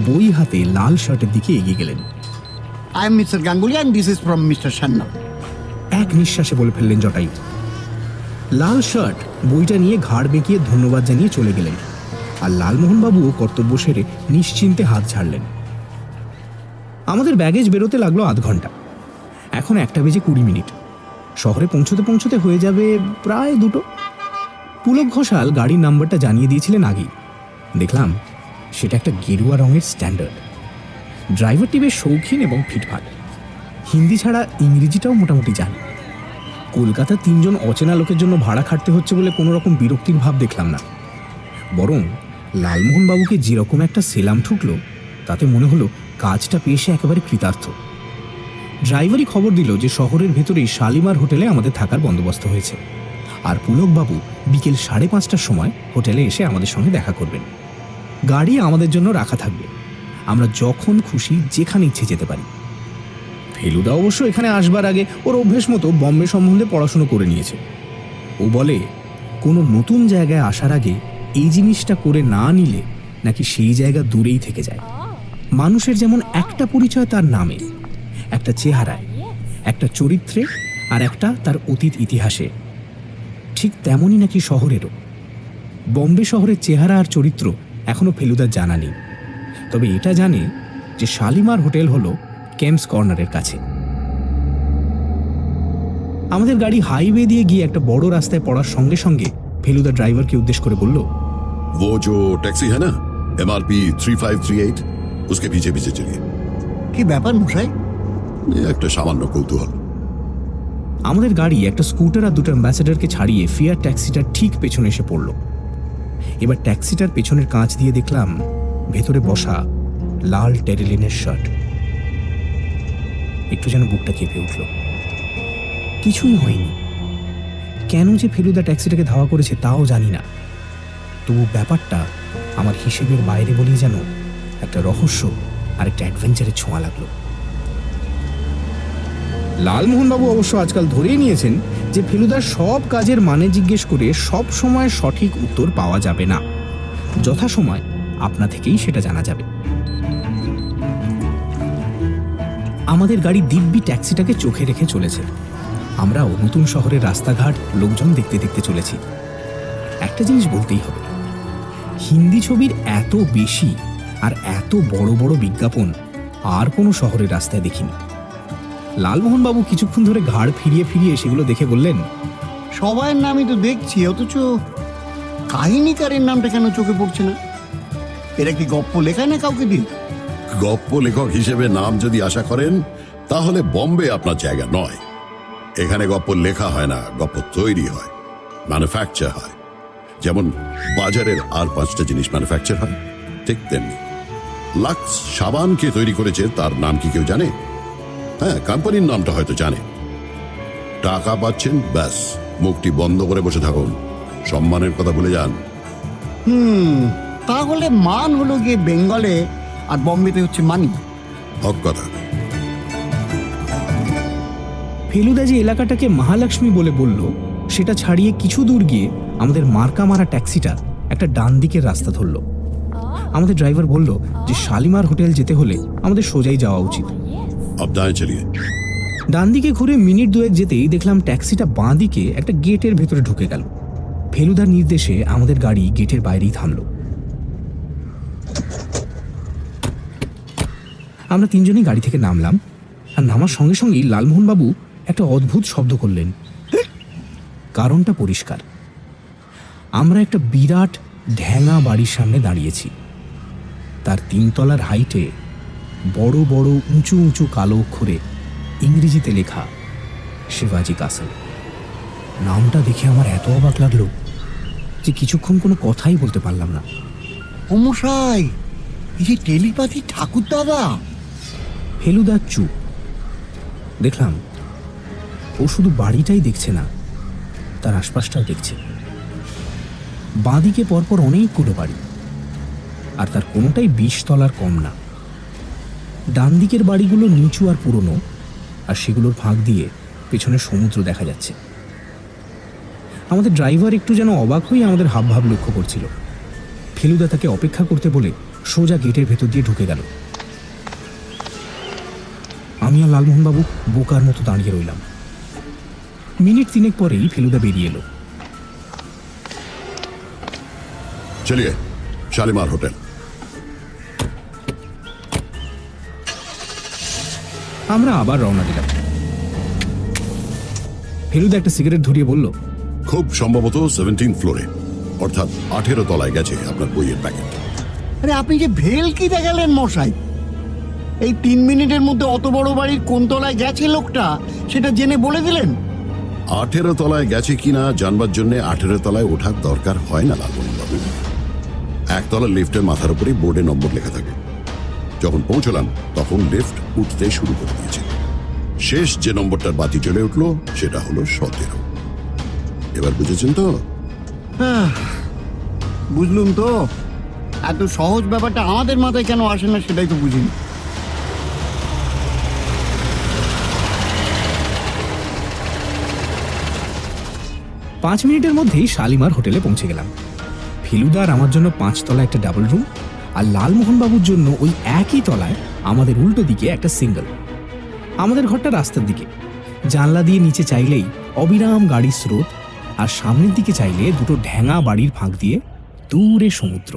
বই হাতে লাল শার্টের দিকে এগিয়ে গেলেন। I am mister Ganguly and this is from mister Sanna. এক নিঃশ্বাসে বলে ফেললেন জটায়ু। লাল শার্ট বইটা নিয়ে ঘাড় বেঁকিয়ে ধন্যবাদ জানিয়ে চলে গেলেন, আর লালমোহনবাবুও কর্তব্য সেরে নিশ্চিন্তে হাত ঝাড়লেন। আমাদের ব্যাগেজ বেরোতে লাগলো আধ ঘন্টা। এখন 1:20 শহরে পৌঁছতে পৌঁছতে হয়ে যাবে প্রায় 2টো। পুলক ঘোষাল গাড়ির নাম্বারটা জানিয়ে দিয়েছিলেন আগেই। দেখলাম সেটা একটা গেরুয়া রঙের স্ট্যান্ডার্ড। ড্রাইভারটি বেশ শৌখিন এবং ফিটফাট। হিন্দি ছাড়া ইংরেজিটাও মোটামুটি জানে। কলকাতা 3 জন অচেনা লোকের জন্য ভাড়া খাটতে হচ্ছে বলে কোনো রকম বিরক্তির ভাব দেখলাম না, বরং লালমোহনবাবুকে যেরকম একটা সেলাম ঠুকলো তাতে মনে হলো কাজটা পেয়ে সে একেবারে কৃতার্থ। ড্রাইভারই খবর দিল যে শহরের ভেতরেই শালিমার হোটেলে আমাদের থাকার বন্দোবস্ত হয়েছে, আর পুলকবাবু বিকেল 5:30টার সময় হোটেলে এসে আমাদের সঙ্গে দেখা করবেন। গাড়ি আমাদের জন্য রাখা থাকবে, আমরা যখন খুশি যেখানে ইচ্ছে যেতে পারি। ফেলুদা অবশ্য এখানে আসবার আগে ওর অভ্যেস মতো বম্বে সম্বন্ধে পড়াশুনো করে নিয়েছে। ও বলে কোনো নতুন জায়গায় আসার আগে এই জিনিসটা করে না নিলে নাকি সেই জায়গা দূরেই থেকে যায়। মানুষের যেমন একটা পরিচয় তার নামে, একটা চেহারায়, একটা চরিত্রে, আর একটা তার অতীত ইতিহাসে, ঠিক তেমনই নাকি শহরেরও। বম্বে শহরের চেহারা আর চরিত্র এখনো ফেলুদার জানা নেই, তবে এটা জানে যে শালিমার হোটেল হলো কেমস কর্নারের কাছে। আমাদের গাড়ি হাইওয়ে দিয়ে গিয়ে একটা বড় রাস্তায় পড়ার সঙ্গে সঙ্গে ফেলুদা ড্রাইভারকে উদ্দেশ্য করে বলল, वो जो टैक्सी है ना MRP 3538 उसके पीछे पीछे चलिए। কি ব্যাপার মশাই? ये একটা সামান্য কৌতূহল। আমাদের গাড়ি একটা স্কুটার আর 2টো অ্যাম্বাসেডারকে ছাড়িয়ে ফিয়ার ট্যাক্সিটার ঠিক পেছনে এসে পড়ল। এবার ট্যাক্সিটার পেছনের কাঁচ দিয়ে দেখলাম ভেতরে বসা লাল টেরেলিনের শার্ট। একটু যেন বুকটা কেঁপে উঠল। কিছুই হয়নি। কেন যে ফেলুদা ট্যাক্সিটাকে ধাওয়া করেছে তাও জানি না, তবু ব্যাপারটা আমার হিসেবের বাইরে বলেই যেন একটা রহস্য আর একটা অ্যাডভেঞ্চারের ছোঁয়া লাগলো। লালমোহনবাবু অবশ্য আজকাল ধরেই নিয়েছেন যে ফেলুদার সব কাজের মানে জিজ্ঞেস করে সব সময় সঠিক উত্তর পাওয়া যাবে না, যথাসময় আপনা থেকেই সেটা জানা যাবে। আমাদের গাড়ি দিব্যি ট্যাক্সিটাকে চোখে রেখে চলেছে। আমরাও নতুন শহরের রাস্তাঘাট লোকজন দেখতে দেখতে চলেছি। একটা জিনিস বলতেই হবে, হিন্দি ছবির এত বেশি আর এত বড় বড় বিজ্ঞাপন আর কোনো শহরের রাস্তায় দেখিনি। লালমোহনবাবু কিছুক্ষণ ধরে ঘাড় ফিরিয়ে ফিরিয়ে সেগুলো দেখে বললেন, সবাইয়ের নামই তো দেখছি, অথচ কাহিনীকারের নামটা কেন চোখে পড়ছে না? এরা কি গপ্প লেখায় না কাউকে দিয়ে? গপ্প লেখক হিসেবে নাম যদি আশা করেন তাহলে বম্বে আপনার জায়গা নয়। এখানে গপ্প লেখা হয় না, গপ্প তৈরি হয়, ম্যানুফ্যাকচার হয়। যেমন বাজারের আর 5টা জিনিস ম্যানুফ্যাকচার হয়, ঠিক তেমনি লাক্স সাবান কে তৈরি করেছে তার নাম কি কেউ জানে? হ্যাঁ, কোম্পানির নামটা হয়তো জানে। টাকা পাচ্ছেন, ব্যাস মুখটি বন্ধ করে বসে থাকুন, সম্মানের কথা ভুলে যান। তাহলে মান হলো গিয়ে বেঙ্গলে, আর বম্বেতে হচ্ছে মানি। হক কথা। ফেলুদা যে এলাকাটাকে মহালক্ষ্মী বলে বলল, সেটা ছাড়িয়ে কিছু দূর গিয়ে আমাদের মার্কা মারা ট্যাক্সিটা একটা ডান দিকের রাস্তা ধরল। আমাদের ড্রাইভার বলল যে শালিমার হোটেল যেতে হলে আমাদের সোজাই যাওয়া উচিত। আব দাঁড়িয়ে চালিয়ে। ডান দিকে ঘুরে মিনিট দুয়েক যেতেই দেখলাম ট্যাক্সিটা বাঁ দিকে একটা গেটের ভেতরে ঢুকে গেল। ফেলুদার নির্দেশে আমাদের গাড়ি গেটের বাইরেই থামল। আমরা তিনজনই গাড়ি থেকে নামলাম, আর নামার সঙ্গে সঙ্গেই লালমোহনবাবু একটা অদ্ভুত শব্দ করলেন। কারণটা পরিষ্কার, আমরা একটা বিরাট ঢ্যাঙা বাড়ির সামনে দাঁড়িয়েছি। তার 3 তলার হাইটে বড় বড় উঁচু উঁচু কালো অক্ষরে ইংরেজিতে লেখা শিবাজি কাসল। নামটা দেখে আমার এত অবাক লাগলো যে কিছুক্ষণ কোনো কথাই বলতে পারলাম না। ও মশাই, এই যে টেলিপাথি ঠাকুর দাদা। ফেলুদা চুপ। দেখলাম ও শুধু বাড়িটাই দেখছে না, তার আশপাশটাও দেখছে। বাঁদিকে পরপর অনেকগুলো বাড়ি, আর তার কোনোটাই 20 তলার কম না। ডান দিকের বাড়িগুলো নিচু আর পুরনো, আর সেগুলোর ফাঁক দিয়ে পেছনে সমুদ্র দেখা যাচ্ছে। আমাদের ড্রাইভার একটু যেন অবাক হয়ে আমাদের হাবভাব লক্ষ্য করছিল। ফেলুদা তাকে অপেক্ষা করতে বলে সোজা গেটের ভেতর দিয়ে ঢুকে গেল। আমি আর লালমোহনবাবু বোকার মতো দাঁড়িয়ে রইলাম। মিনিট 3 পরেই ফেলুদা বেরিয়ে এলো। চলিয়ে শালিমার হোটেল। আমরা আবার রওনা দিলাম। ফেলুদা একটা সিগারেট ধরিয়ে বলল, খুব সম্ভবত 17 ফ্লোরে, অর্থাৎ 18 তলায় গেছে আপনার বইয়ের প্যাকেট। আরে আপনি যে ভেল কি দেখালেন মশাই? এই 3 মিনিটের মধ্যে অত বড় বাড়ির কোন তলায় গেছে লোকটা সেটা জেনে বলে দিলেন। 18 তলায় গেছে কিনা জানবার জন্য 18 তলায় ওঠার দরকার হয় না লালমোহনবাবু। 1 তলার লিফটের মাথার উপরে বোর্ডে নম্বর লেখা থাকে। যখন পৌঁছলাম তখন লিফট উঠতে শুরু করে দিয়েছে। শেষ যে নম্বরটার বাতি জ্বলে উঠলো সেটা হলো 17। এবার বুঝেছেন তো? বুঝলুম তো, এত সহজ ব্যাপারটা আমাদের মাথায় কেন আসে না সেটাই তো বুঝিনি। পাঁচ মিনিটের মধ্যেই শালিমার হোটেলে পৌঁছে গেলাম। ফেলুদার আমার জন্য 5 তলা একটা ডাবল রুম, আর লালমোহনবাবুর জন্য ওই একই তলায় আমাদের উল্টো দিকে একটা সিঙ্গেল। আমাদের ঘরটা রাস্তার দিকে, জানলা দিয়ে নিচে চাইলেই অবিরাম গাড়ির স্রোত, আর সামনের দিকে চাইলে দুটো ঢ্যাঙা বাড়ির ফাঁক দিয়ে দূরে সমুদ্র।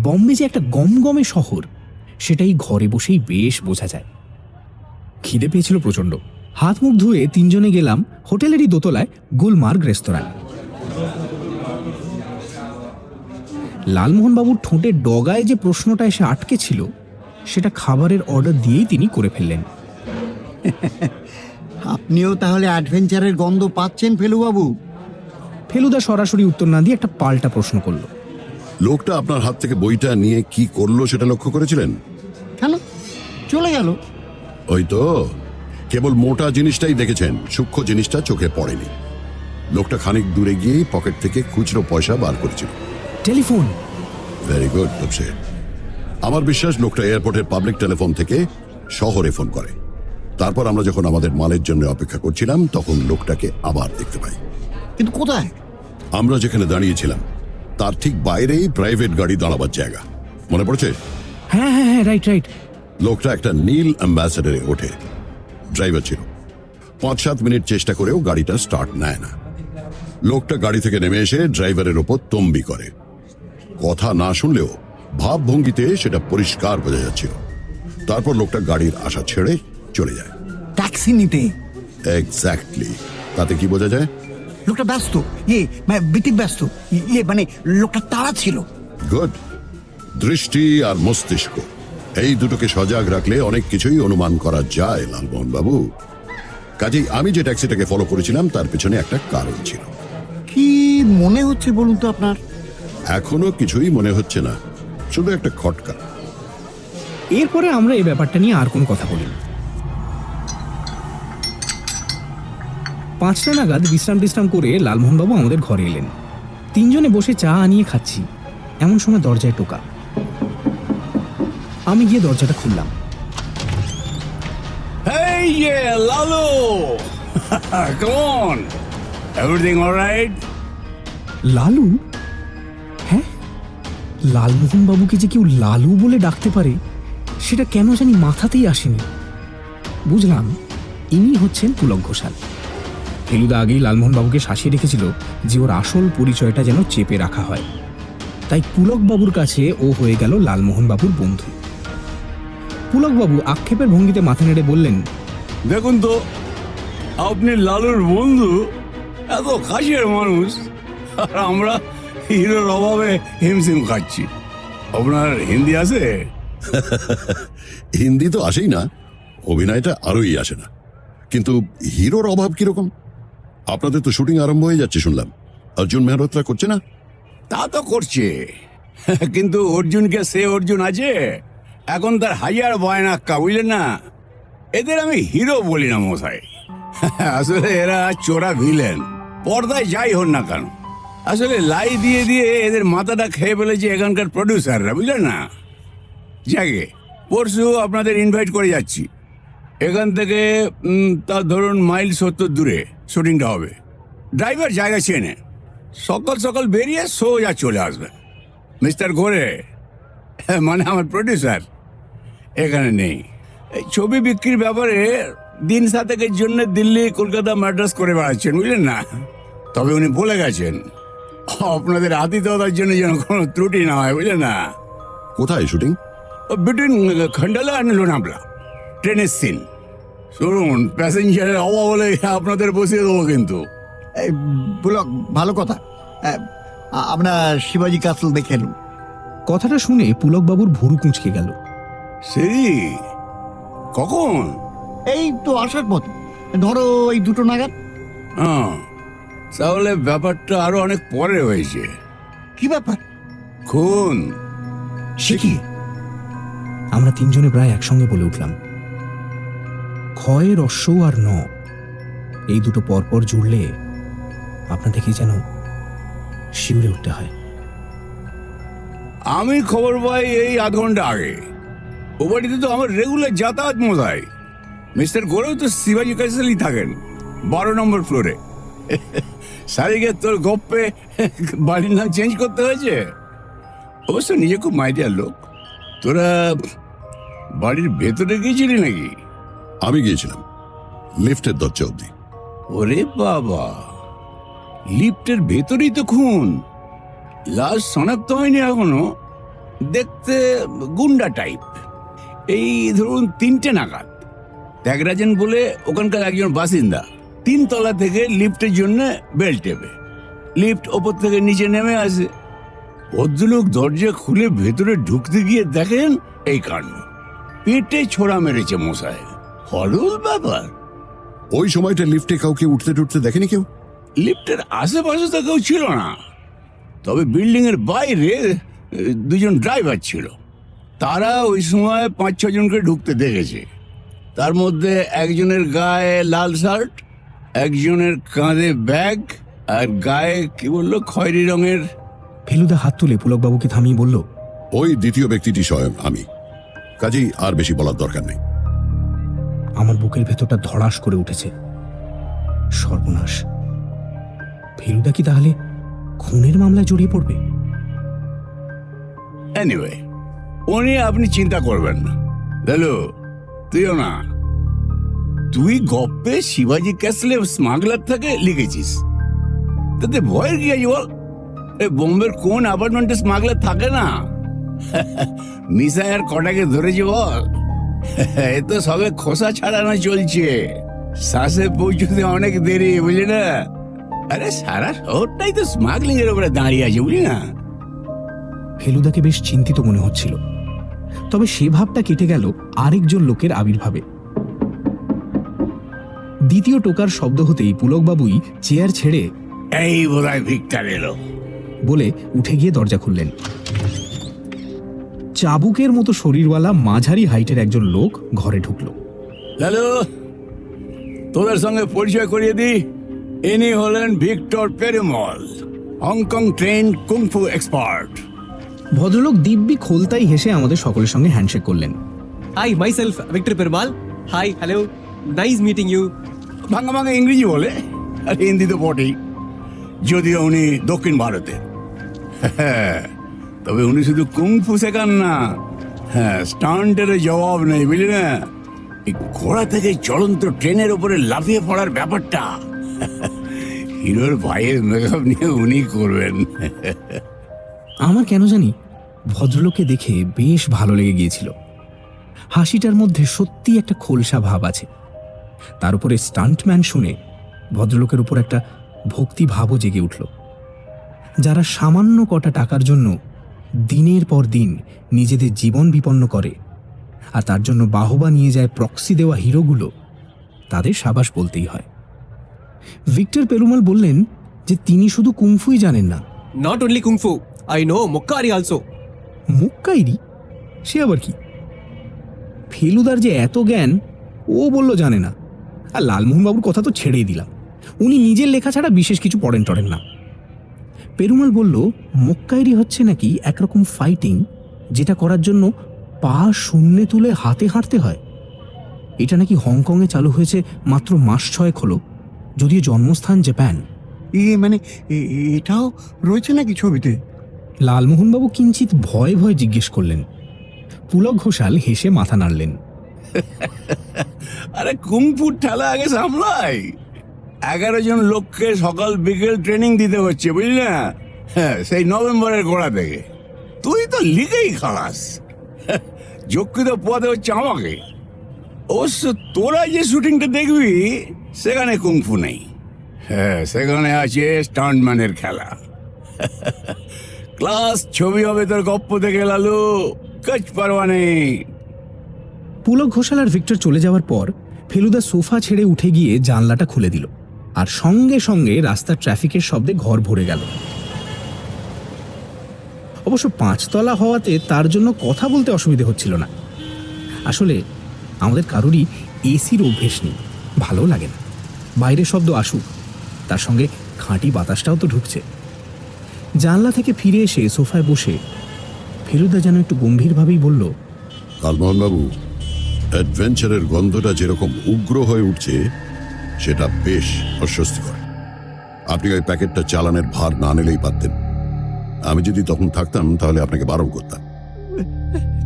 বম্বে যে একটা গমগমে শহর সেটাই ঘরে বসেই বেশ বোঝা যায়। খিদে পেয়েছিল প্রচণ্ড। হাত মুখ ধুয়ে তিনজনে গেলাম হোটেলেরই দোতলায় গুলমার্গ রেস্তোরাঁ। লালমোহনবাবুর ঠোঁটে ডগায় যে প্রশ্নটা এসে আটকে ছিল সেটা খাবারের অর্ডার দিয়েই তিনি করে ফেললেন। আপনিও তাহলে অ্যাডভেঞ্চারের গন্ধ পাচ্ছেন ফেলুবাবু? ফেলুদা সরাসরি উত্তর না দিয়ে একটা পাল্টা প্রশ্ন করল। লোকটা আপনার হাত থেকে বইটা নিয়ে কি করলো সেটা লক্ষ্য করেছিলেন? কেন? চলে গেল। ওই তো, কেবল মোটা জিনিসটাই দেখেছেন, সূক্ষ্ম জিনিসটা চোখে পড়েনি। লোকটা খানিক দূরে গিয়েই পকেট থেকে খুচরো পয়সা বার করেছিল। টেলিফোন। Very good Topshe. আমার বিশ্বাস লোকটা এয়ারপোর্টের পাবলিক টেলিফোন থেকে শহরে ফোন করে। তারপর আমরা যখন আমাদের মালের জন্য অপেক্ষা করছিলাম তখন লোকটাকে আবার দেখতে পাই। কিন্তু কোথায়? আমরা যেখানে দাঁড়িয়েছিলাম তার ঠিক বাইরেই প্রাইভেট গাড়ি দাঁড়াবার জায়গা, মনে পড়ছে? হ্যাঁ হ্যাঁ হ্যাঁ, রাইট রাইট। লোকটা একটা নীল অ্যাম্বাসেডারে ওঠে, ড্রাইভার ছিল। 5-7 মিনিট চেষ্টা করেও গাড়িটা স্টার্ট নেয় না। লোকটা গাড়ি থেকে নেমে এসে ড্রাইভারের ওপর তম্বি করে। কথা না শুনলেও ভাবভঙ্গিতে সেটা পরিষ্কার বোঝা যাচ্ছিল। তারপর লোকটা গাড়ির আশা ছেড়ে চলে যায়। ট্যাক্সি নিতে? এক্স্যাক্টলি। তাতে কি বোঝা যায়? লোকটা ব্যস্ত, বিতি ব্যস্ত, মানে লোকটা তাড়া ছিল। গুড। দৃষ্টি আর মস্তিষ্ক এই দুটোকে সজাগ রাখলে অনেক কিছুই অনুমান করা যায় লালমোহন বাবু। কাজেই আমি যে ট্যাক্সিটাকে ফলো করেছিলাম তার পেছনে একটা কারণ ছিল। কি মনে হচ্ছে বলুন তো আপনার? এখনো কিছুই মনে হচ্ছে না, শুধু একটা খটকা। এরপরে আমরা এই ব্যাপারটা নিয়ে আর কোনো কথা বলিনি। 5টা নাগাদ বিশ্রাম করে লালমোহনবাবু আমাদের ঘরে এলেন। তিনজনে বসে চা আনিয়ে খাচ্ছি, এমন সময় দরজায় টোকা। আমি গিয়ে দরজাটা খুললাম। Hey, yeah, Lalu! Come on! Everything all right? Lalu? হ্যাঁ, লালমোহন বাবুকে যে কেউ লালু বলে ডাকতে পারে সেটা কেন জানি মাথাতেই আসেনি। বুঝলাম ইনি হচ্ছেন পুলক ঘোষাল। ফেলুদা আগেই লালমোহন বাবুকে শাসিয়ে রেখেছিল যে ওর আসল পরিচয়টা যেন চেপে রাখা হয়, তাই পুলক বাবুর কাছে ও হয়ে গেল লালমোহন বাবুর বন্ধু। পুলক বাবু আক্ষেপের ভঙ্গিতে মাথা নেড়ে বললেন, দেখুন তো, আপনি লালুর বন্ধু, এত কাছের মানুষ, আর আমরা হিরোর অভাবে হিমশিম খাচ্ছি। আপনার হিন্দি আছে? হিন্দি তো আসেই না, অভিনয়টা আরোই আসে না, কিন্তু হিরোর অভাব কিরকম? আপনাদের তো শুটিং আরম্ভ হয়ে যাচ্ছে শুনলাম। অর্জুন মেহরতরা করছে না? তা তো করছে, কিন্তু অর্জুনকে সে অর্জুন আছে, এখন তার হাজার বায়নাক্কা, বুঝলেন না? এদের আমি হিরো বলি না মশাই, আসলে এরা চোরা ভিলেন, পর্দায় যাই হন না কেন। আসলে লাই দিয়ে দিয়ে এদের মাথাটা খেয়ে ফেলেছে এখানকার প্রডিউসাররা, বুঝলেন না? যাকে পরশু আপনাদের ইনভাইট করে যাচ্ছি, এখান থেকে তা ধরুন মাইল 70 দূরে শুটিংটা হবে। ড্রাইভার জায়গা চেনে, সকাল সকাল বেরিয়ে সোজা চলে আসবেন। মিস্টার গোরে, মানে আমার প্রডিউসার, এখানে নেই। এই ছবি বিক্রির ব্যাপারে দিন 7 জন্য দিল্লি, কলকাতা, মাদ্রাস করে বেড়াচ্ছেন, বুঝলেন না? তবে উনি বলে গেছেন আপনাদের আতিথ্যতার জন্য যেন কোনো ত্রুটি না হয়, বুঝলেন না? কোথায় শুটিং? বিটুইন খন্ডালা অ্যান্ড লোনাবলা, ট্রেনের সিন। শুনুন, প্যাসেঞ্জারের অভাব হলে আপনাদের বসিয়ে দেবো কিন্তু। এই পুলক, ভালো কথা। আমরা শিবাজি ক্যাসল দেখে এলুম। কথাটা শুনে পুলক বাবুর ভুরু কুঁচকে গেল। সেই কখন? এই তো আসার পথে, ধরো এই 2টো নাগাদ। হ্যাঁ, তাহলে ব্যাপারটা আরো অনেক পরে হয়েছে। কি ব্যাপার? খুন। সে কি? আমরা তিনজনে প্রায় একসঙ্গে বলে উঠলাম। ক্ষয়ের অশ্ব আর ন, এই দুটো পরপর জুড়লে আপনাদেরকে যেন শিউরে উঠতে হয়। আমি খবর পাই এই আধ ঘন্টা আগে। ও বাড়িতে তো আমার রেগুলার যাতায়াত মশাই। মিস্টার গোরেও তো শিবাজি ক্যাসেলই থাকেন, 12 নম্বর ফ্লোরে। সারিকে তোর গপ্পে বাড়ির নাম চেঞ্জ করতে হয়েছে। অবশ্য নিজে খুব মাইডিয়ার লোক। তোরা বাড়ির ভেতরে গিয়েছিলি নাকি? আমি গিয়েছিলাম লিফটের দরজা অব্দি। ওরে বাবা, লিফটের ভেতরেই তো খুন। লাশ শনাক্ত হয়নি এখনো, দেখতে গুন্ডা টাইপ। এই ধরুন 3টে নাগাদ ত্যাগরাজেন বলে ওখানকার একজন বাসিন্দা 3 তলা থেকে লিফটের জন্য বেল টেপে, লিফট ওপর থেকে নিচে নেমে আসে। ভদ্রলোক দরজা খুলে ভেতরে ঢুকতে গিয়ে দেখেন এই কাণ্ড, পেটে ছোড়া মেরেছে মশাই। হরল ব্যাপার। ওই সময়টা লিফটে কাউকে উঠতে টুটতে দেখেনি কেউ? লিফটের আশেপাশে তো কেউ ছিল না, তবে বিল্ডিং এর বাইরে 2জন ড্রাইভার ছিল। তারা ওই সময় 5-6 জনকে ঢুকতে দেখেছে। তার মধ্যে একজনের গায়ে লাল শার্ট, একজনের কাঁধে ব্যাগ, আর গায়ে কি বললো খয়েরি রঙের। ফেলুদা হাত তুলে পুলক বাবুকে থামিয়ে বলল, ওই দ্বিতীয় ব্যক্তিটি স্বয়ং আমি। কাজেই আর বেশি বলার দরকার নেই। আমার বুকের ভেতরটা ধড়াস করে উঠেছে। সর্বনাশ, ফেলুদা কি তাহলে খুনের মামলায় জড়িয়ে পড়বে? এনিওয়ে, ও নিয়ে আপনি চিন্তা করবেন না। হ্যালো, তুইও না। তুই গপ্পে শিবাজি ক্যাসলে স্মাগলার থেকে লিখেছিস, তাতে ভয়ের কি আছে বল? এই বোম্বের কোন অ্যাপার্টমেন্টে স্মাগলার থাকে না? মিসাইয়ার কটাকে ধরেছে বল? এ তো সবে খোসা ছাড়ানো চলছে, শ্বাসে পৌঁছতে অনেক দেরি, বুঝলি না? আরে সারা শহরটাই তো স্মাগলিং এর উপরে দাঁড়িয়ে আছে, বুঝলি না? ফেলুদাকে বেশ চিন্তিত মনে হচ্ছিল, তবে সে ভাবটা কেটে গেল আরেকজন লোকের আবির্ভাবে। দ্বিতীয় টোকার শব্দ হতেই পুলকবাবুই চেয়ার ছেড়ে এই বোধহয় ভিক্টর এলো বলে উঠে গিয়ে দরজা খুললেন। চাবুকের মতো শরীরওয়ালা মাঝারি হাইটের একজন লোক ঘরে ঢুকলো। হ্যালো, তোদের সঙ্গে পরিচয় করিয়ে দি, ইনি হলেন Victor Perumal, Hong Kong train kung fu expert. ভদ্রলোক দিব্যি খোলতাই হেসে আমাদের সকলের সঙ্গে হ্যান্ডশেক করলেন। Hi, myself Victor Perumal. Hi, hello. Nice meeting you. ভাঙা ভাঙা ইংরেজি বলে, আর হিন্দি তো বটেই, যদিও উনি দক্ষিণ ভারতে। তবে উনি শুধু কুংফু শেখান না, হ্যাঁ, স্টান্টের জবাব নেই, বুঝলি না? এই ঘোড়া থেকে চলন্ত ট্রেনের উপরে লাফিয়ে পড়ার ব্যাপারটা হিরোর ভাইয়ের মেকআপ নিয়ে উনি করবেন। আমার কেন জানি ভদ্রলোককে দেখে বেশ ভালো লেগে গিয়েছিল। হাসিটার মধ্যে সত্যি একটা খোলসা ভাব আছে। তার উপরে স্টান্টম্যান শুনে ভদ্রলোকের উপর একটা ভক্তি ভাবও জেগে উঠল। যারা সামান্য কটা টাকার জন্য দিনের পর দিন নিজেদের জীবন বিপন্ন করে আর তার জন্য বাহবা নিয়ে যায় প্রক্সি দেওয়া হিরোগুলো, তাদের সাবাস বলতেই হয়। ভিক্টর পেরুমাল বললেন যে তিনি শুধু কুংফুই জানেন না, Not only Kung Fu, I know Mokkari also. মুক্কাইরি সে আবার কি? ফেলুদার যে এত জ্ঞান ও বলল জানে না, আর লালমোহনবাবুর কথা তো ছেড়েই দিলাম, উনি নিজের লেখা ছাড়া বিশেষ কিছু পড়েন টড়েন না। পেরুমাল বলল মুক্কাইরি হচ্ছে নাকি একরকম ফাইটিং, যেটা করার জন্য পা শূন্যে তুলে হাতে হাঁটতে হয়। এটা নাকি হংকংয়ে চালু হয়েছে মাত্র মাস 6 হলো, যদিও জন্মস্থান জাপান। মানে এটাও রয়েছে নাকি ছবিতে? লালমোহনবাবু কিঞ্চিত ভয় ভয় জিজ্ঞেস করলেন। পুলক ঘোষাল হেসে মাথা নাড়লেন। আরে কুংফুর ঠেলা আগে সামলাই, 11 জন লোককে সকাল বিকেল ট্রেনিং দিতে হচ্ছে, বুঝলি না? হ্যাঁ, সেই নভেম্বরের গোড়া থেকে। তুই তো লিগেই খালাস, যকৃত পদে হচ্ছে আমাকে। অবশ্য তোরা যে শুটিংটা দেখবি সেখানে কুংফু নেই, হ্যাঁ, সেখানে আছে স্টান্টম্যানের খেলা। ক্লাস ছবি হবে তোর গপ্প থেকে, লালু কাজ পারওয়া নেই। পুলক ঘোষাল আর ভিক্টর চলে যাওয়ার পর ফেলুদা সোফা ছেড়ে উঠে গিয়ে জানলাটা খুলে দিল, আর সঙ্গে সঙ্গে রাস্তার ট্রাফিকের শব্দে ঘর ভরে গেল। অবশ্য 5 তলা হওয়াতে তার জন্য কথা বলতে অসুবিধে হচ্ছিল না। আসলে আমাদের কারোরই এসির অভ্যেস নেই, ভালো লাগে না। বাইরের শব্দ আসুক, তার সঙ্গে খাঁটি বাতাসটাও তো ঢুকছে। জানলা থেকে ফিরে এসে সোফায় বসে ফেলুদা যেন একটু গম্ভীরভাবেই বলল, লালমোহনবাবু, অ্যাডভেঞ্চারের গন্ধটা যেরকম উগ্র হয়ে উঠছে সেটা বেশ অস্বস্তিকর। আপনি ওই প্যাকেটটা চালানের ভার না নিলেই পারতেন। আমি যদি তখন থাকতাম তাহলে আপনাকে বারণ করতাম।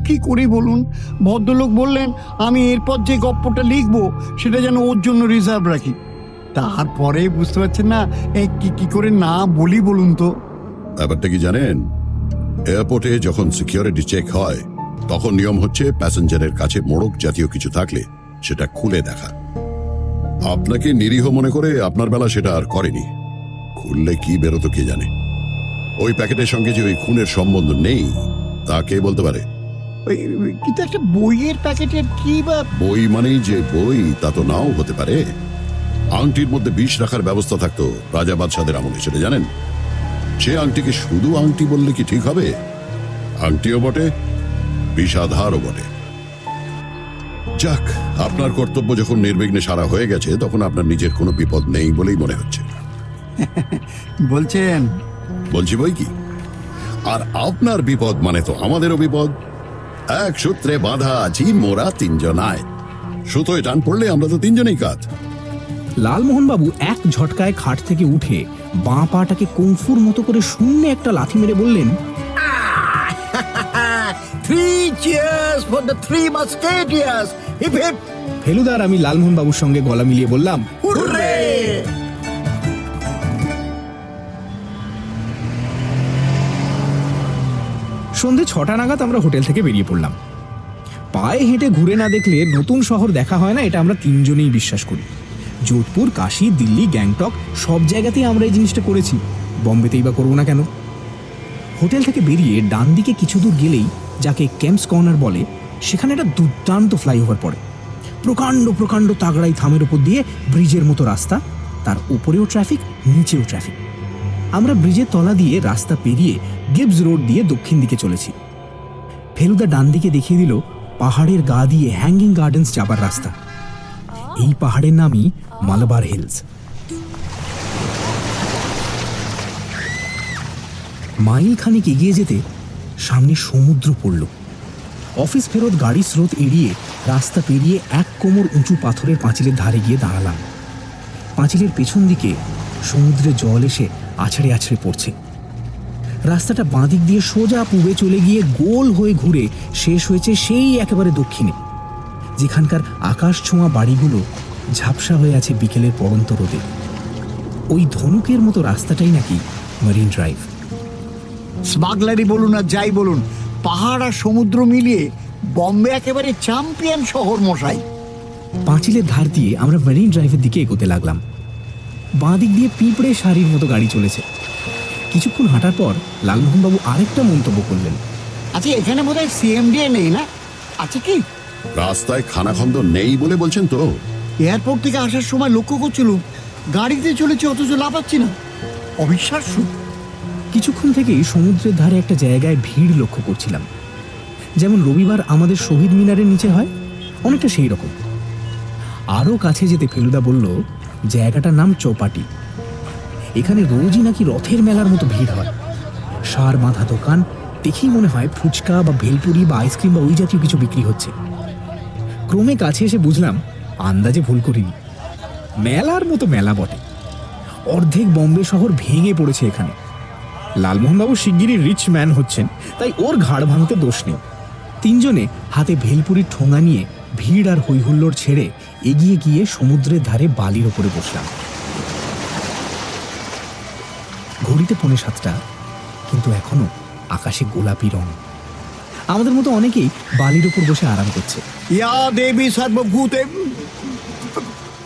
কি করি বলুন? ভদ্রলোক বললেন আমি এরপর যে গপ্পটা লিখবো সেটা যেন ওর জন্য রিজার্ভ রাখি। তারপরে বুঝতে পারছেন না কি করে না বলি বলুন তো? ব্যাপারটা কি জানেন? এয়ারপোর্টে যখন সিকিউরিটি চেক হয় তখন নিয়ম হচ্ছে প্যাসেঞ্জারের কাছে মোড়ক জাতীয় কিছু থাকলে সেটা খুলে দেখা। আপনাকে নিরীহ মনে করে আপনার বেলা সেটা আর করেনি। খুললে কি বেরোতো কে জানে। ওই প্যাকেটের সঙ্গে যে ওই খুনের সম্বন্ধ নেই তা কে বলতে পারে? কিন্তু একটা বইয়ের প্যাকেটের কি বা? বই মানেই যে বই তা তো নাও হতে পারে। আংটির মধ্যে বিষ রাখার ব্যবস্থা থাকতো রাজা বাদশাদের আমলে, সেটা জানেন? সে আংটিকে শুধু আংটি বললে কি ঠিক হবে? আংটিও বটে, বিষাধারও বটে। যাক, আপনার কর্তব্য যখন নির্বিঘ্নে সারা হয়ে গেছে তখন আপনার নিজের কোনো বিপদ নেই বলেই মনে হচ্ছে। বলছেন? বলছি বই কি। আর আপনার বিপদ মানে তো আমাদেরও বিপদ। এক সূত্রে বাঁধা আছি মোরা 3 জনায়। সুতোয় টান পড়লে আমরা তো 3 জনেই কাত। লালমোহনবাবু এক ঝটকায় খাট থেকে উঠে বাঁ পাটাকে কুংফুর মতো করে শূন্যে একটা লাথি মেরে বললেন, 3 cheers for the 3 musketeers! Hip hip! ফেলুদার আমি লালমোহনবাবুর সঙ্গে গলা মিলিয়ে বললাম, হুররে! সন্ধে 6টা নাগাদ আমরা হোটেল থেকে বেরিয়ে পড়লাম। পায়ে হেঁটে ঘুরে না দেখলে নতুন শহর দেখা হয় না, এটা আমরা 3 জনেই বিশ্বাস করি। যোধপুর, কাশী, দিল্লি, গ্যাংটক সব জায়গাতেই আমরা এই জিনিসটা করেছি, বম্বেতেই বা করবো না কেন? হোটেল থেকে বেরিয়ে ডান দিকে কিছু দূর গেলেই যাকে ক্যাম্পস কর্নার বলে, সেখানে একটা দুর্দান্ত ফ্লাইওভার পড়ে। প্রকাণ্ড প্রকাণ্ড তাগড়াই থামের উপর দিয়ে ব্রিজের মতো রাস্তা, তার উপরেও ট্রাফিক, নিচেও ট্রাফিক। আমরা ব্রিজের তলা দিয়ে রাস্তা পেরিয়ে গিবস রোড দিয়ে দক্ষিণ দিকে চলেছি। ফেলুদা ডান দিকে দেখিয়ে দিল পাহাড়ের গা দিয়ে হ্যাঙ্গিং গার্ডেন্স যাবার রাস্তা। এই পাহাড়ের নামই মালাবার হিলস। মাইল খানিক এগিয়ে যেতে সামনে সমুদ্র পড়ল। অফিস ফেরত গাড়ির স্রোত এড়িয়ে রাস্তা পেরিয়ে এক কোমর উঁচু পাথরের পাঁচিলের ধারে গিয়ে দাঁড়ালাম। পাঁচিলের পেছন দিকে সমুদ্রে জল এসে আছড়ে আছড়ে পড়ছে। রাস্তাটা বাঁদিক দিয়ে সোজা পূবে চলে গিয়ে গোল হয়ে ঘুরে শেষ হয়েছে সেই একেবারে দক্ষিণে, যেখানকার আকাশ ছোঁয়া বাড়িগুলো ঝাপসা হয়ে আছে বিকেলের পড়ন্ত রোদে। ওই ধনুকের মতো রাস্তাটাই নাকি মেরিন ড্রাইভ। স্মাগলারি বলুন আর যাই বলুন, পাহাড় আর সমুদ্র মিলিয়ে বম্বে একেবারে চ্যাম্পিয়ন শহর মশাই। পাঁচিলের ধার দিয়ে আমরা মেরিন ড্রাইভের দিকে এগোতে লাগলাম। বাঁ দিক দিয়ে পিঁপড়ে সারির মতো গাড়ি চলেছে। কিছুক্ষণ হাঁটার পর লালমোহনবাবু আরেকটা মন্তব্য করলেন। আচ্ছা, এখানে বোধহয় সিএমডিএ নেই না? আছে কি? রাস্তায় খানাখন্দ নেই বলে বলছেন তো? এয়ারপোর্ট থেকে আসার সময় লক্ষ্য করছিল গাড়িতে চলেছে অথচ লাফাচ্ছি না। অবিশ্বাস্য। কিছুক্ষণ থেকেই সমুদ্রের ধারে একটা জায়গায় ভিড় লক্ষ্য করছিলাম, যেমন রবিবার আমাদের শহীদ মিনারের নিচে হয়, অনেকটা সেই রকম। আরও কাছে যেতে ফেলুদা বলল জায়গাটার নাম চৌপাটি। এখানে রোজই নাকি রথের মেলার মতো ভিড় হয়। সার বাঁধা দোকান, দেখেই মনে হয় ফুচকা বা ভেলপুরি বা আইসক্রিম বা ওই জাতীয় কিছু বিক্রি হচ্ছে। ক্রমে কাছে এসে বুঝলাম আন্দাজে ভুল করিনি, মেলার মতো মেলা বটে। অর্ধেক বম্বে শহর ভেঙে পড়েছে এখানে। লালমোহনবাবু শিগগিরই রিচ ম্যান হচ্ছেন, তাই ওর ঘাড় ভাঙতে দোষ নেই। তিনজনে হাতে ভেলপুরির ঠোঙা নিয়ে ভিড় আর হৈহুল্লোড় ছেড়ে এগিয়ে গিয়ে সমুদ্রের ধারে বালির ওপরে বসলাম। ঘড়িতে 6:45, কিন্তু এখনো আকাশে গোলাপি রং। আমাদের মতো অনেকেই বালির ওপর বসে আরাম করছে। ইয়া দেবী সর্বভূতে।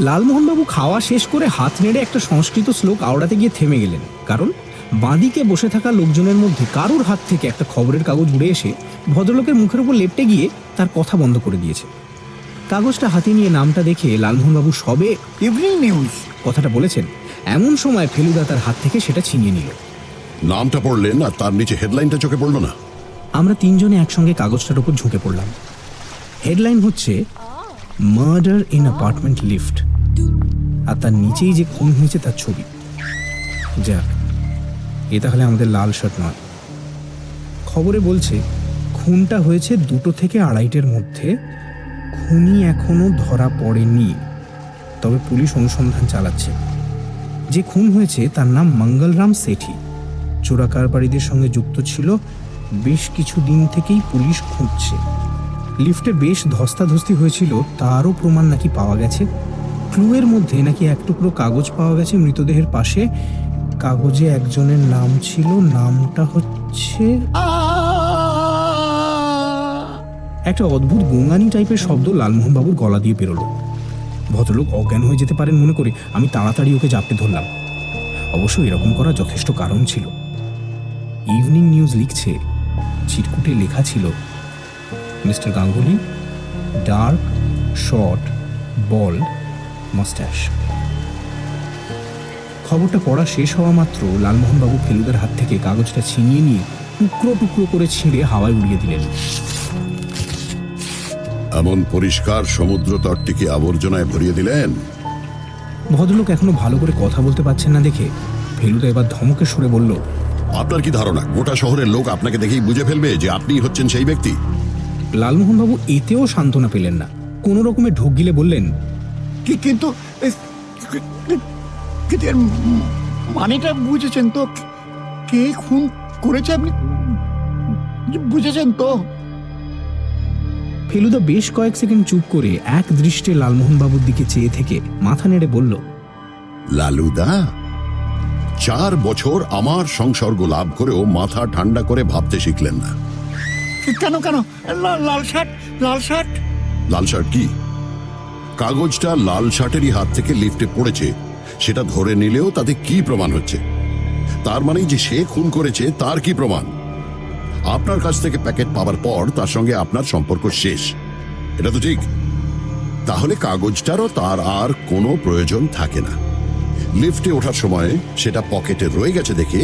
লালমোহনবাবু খাওয়া শেষ করে হাত নেড়ে একটা সংস্কৃত শ্লোক আওড়াতে গিয়ে থেমে গেলেন, কারণ বাঁদিকে বসে থাকা লোকজনের মধ্যে কারোর হাত থেকে একটা খবরের কাগজ উড়ে এসে ভদ্রলোকের মুখের উপর লেপটে গিয়ে তার কথা বন্ধ করে দিয়েছে। কাগজটা হাতে নিয়ে নামটা দেখে লালমোহনবাবু সবে ইভিনিং নিউজ কথাটা বলেছেন, এমন সময় ফেলুদা তার হাত থেকে সেটা ছিনিয়ে নিল। নামটা পড়লেন আর তার নিচে হেডলাইনটা চোখে পড়লো না? আমরা তিনজনে একসঙ্গে কাগজটার উপর ঝুঁকে পড়লাম। হেডলাইন হচ্ছে মার্ডার ইন অ্যাপার্টমেন্ট লিফট, আর তার নিচেই যে খুন হয়েছে তার ছবি। যাক, এ তাহলে আমাদের লাল শার্ট নয়। খবরে বলছে খুনটা হয়েছে 2টো থেকে 2:30-এর মধ্যে। খুনি এখনো ধরা পড়েনি, তবে পুলিশ অনুসন্ধান চালাচ্ছে। যে খুন হয়েছে তার নাম মঙ্গলরাম সেঠি, চোরা কারবারিদের সঙ্গে যুক্ত ছিল। বেশ কিছু দিন থেকেই পুলিশ খুঁজছে। লিফটে বেশ ধস্তাধস্তি হয়েছিল, তারও প্রমাণ নাকি পাওয়া গেছে। ক্লুয়ের মধ্যে নাকি এক টুকরো কাগজ পাওয়া গেছে মৃতদেহের পাশে। কাগজে একজনের নাম ছিল, নামটা হচ্ছে একটা অদ্ভুত গোঙানি টাইপের শব্দ লালমোহনবাবুর গলা দিয়ে বেরোলো। ভদ্রলোক অজ্ঞান হয়ে যেতে পারেন মনে করে আমি তাড়াতাড়ি ওকে জাপটে ধরলাম। অবশ্য এরকম করার যথেষ্ট কারণ ছিল। ইভিনিং নিউজ লিখছে, চিরকুটে লেখা ছিল মিস্টার গাঙ্গুলি, ডার্ক, শর্ট, বল্ড, মাস্টাশ। খবরটা পড়া শেষ হওয়া মাত্র লালমোহনবাবু ফেলুদার হাত থেকে কাগজটা ছিনিয়ে নিয়ে টুকরো টুকরো করে ছিঁড়ে হাওয়ায় উড়িয়ে দিলেন। এমন পরিষ্কার সমুদ্র তটটিকে আবর্জনায় ভরিয়ে দিলেন? ভদ্রলোক এখনো ভালো করে কথা বলতে পারছেন না দেখে ফেলুদা এবার ধমকে সরে বলল, আপনার কি ধারণা গোটা শহরের লোক আপনাকে দেখেই বুঝে ফেলবে যে আপনি হচ্ছেন সেই ব্যক্তি? লালমোহনবাবু এতেও সান্ত্বনা পেলেন না, কোনো রকমে ঢোক গিলে বললেন, কিন্তু এর মানেটা বুঝেছেন তো? কে খুন করেছে আপনি বুঝেছেন তো? ফেলুদা বেশ কয়েক সেকেন্ড চুপ করে এক দৃষ্টে লালমোহনবাবুর দিকে চেয়ে থেকে মাথা নেড়ে বলল, লালুদা, 4 বছর আমার সংসর্গ লাভ করেও মাথা ঠান্ডা করে ভাবতে শিখলেন না? কেন কেন? লাল শার্ট, লাল শার্ট। লাল শার্ট কি? কাগজটা লাল শার্টেরই হাত থেকে লিফটে পড়েছে, সেটা ধরে নিলেও তাতে কি প্রমাণ হচ্ছে? তার মানে যে সে খুন করেছে তার কি প্রমাণ? আপনার কাছ থেকে প্যাকেট পাওয়ার পর তার সঙ্গে আপনার সম্পর্ক শেষ, এটা তো ঠিক। তাহলে কাগজটারও তার আর কোনো প্রয়োজন থাকে না। লিফটে ওঠার সময় সেটা পকেটে রয়ে গেছে দেখে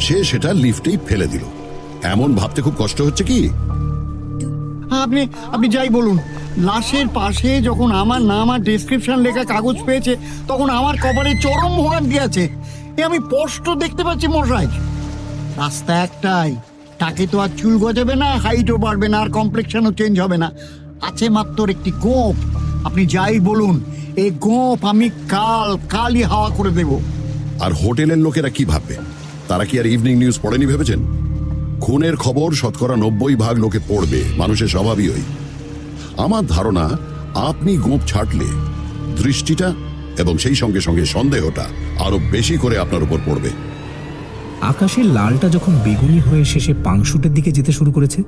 সে সেটা লিফটেই ফেলে দিল। এমন ভাবতে খুব কষ্ট হচ্ছে কি? আপনি যাই বলুন, লাশের পাশে যখন আমার নাম আর ডেসক্রিপশন লেখা কাগজ পেয়েছে তখন আমার কপালে চরম ভোগান্তি আছে। এ আমি স্পষ্ট দেখতে পাচ্ছি মশাই। রাস্তা একটাই, তাকে তো আর চুল গজাবে না, হাইটও বাড়বে না, আর কমপ্লেক্সনও চেঞ্জ হবে না। আছে মাত্র একটি গোঁপ। আপনি যাই বলুন, এই গোঁপ আমি কালই হাওয়া করে দেব। আর হোটেলের লোকেরা কি ভাববে? তারা কি আর ইভিনিং নিউজ পড়েনি ভেবেছেন? খুনের খবর শতকরা 90% লোকে পড়বে, মানুষের স্বভাবই ওই। আমার ধারণা আপনি গোঁপ ছাড়লে দৃষ্টিটা এবং সেই সঙ্গে সঙ্গে সন্দেহটা আরো বেশি করে আপনার উপর পড়বে। আকাশের লালটা যখন বেগুনি হয়ে শেষে পাংশুটের দিকে যেতে শুরু করেছে,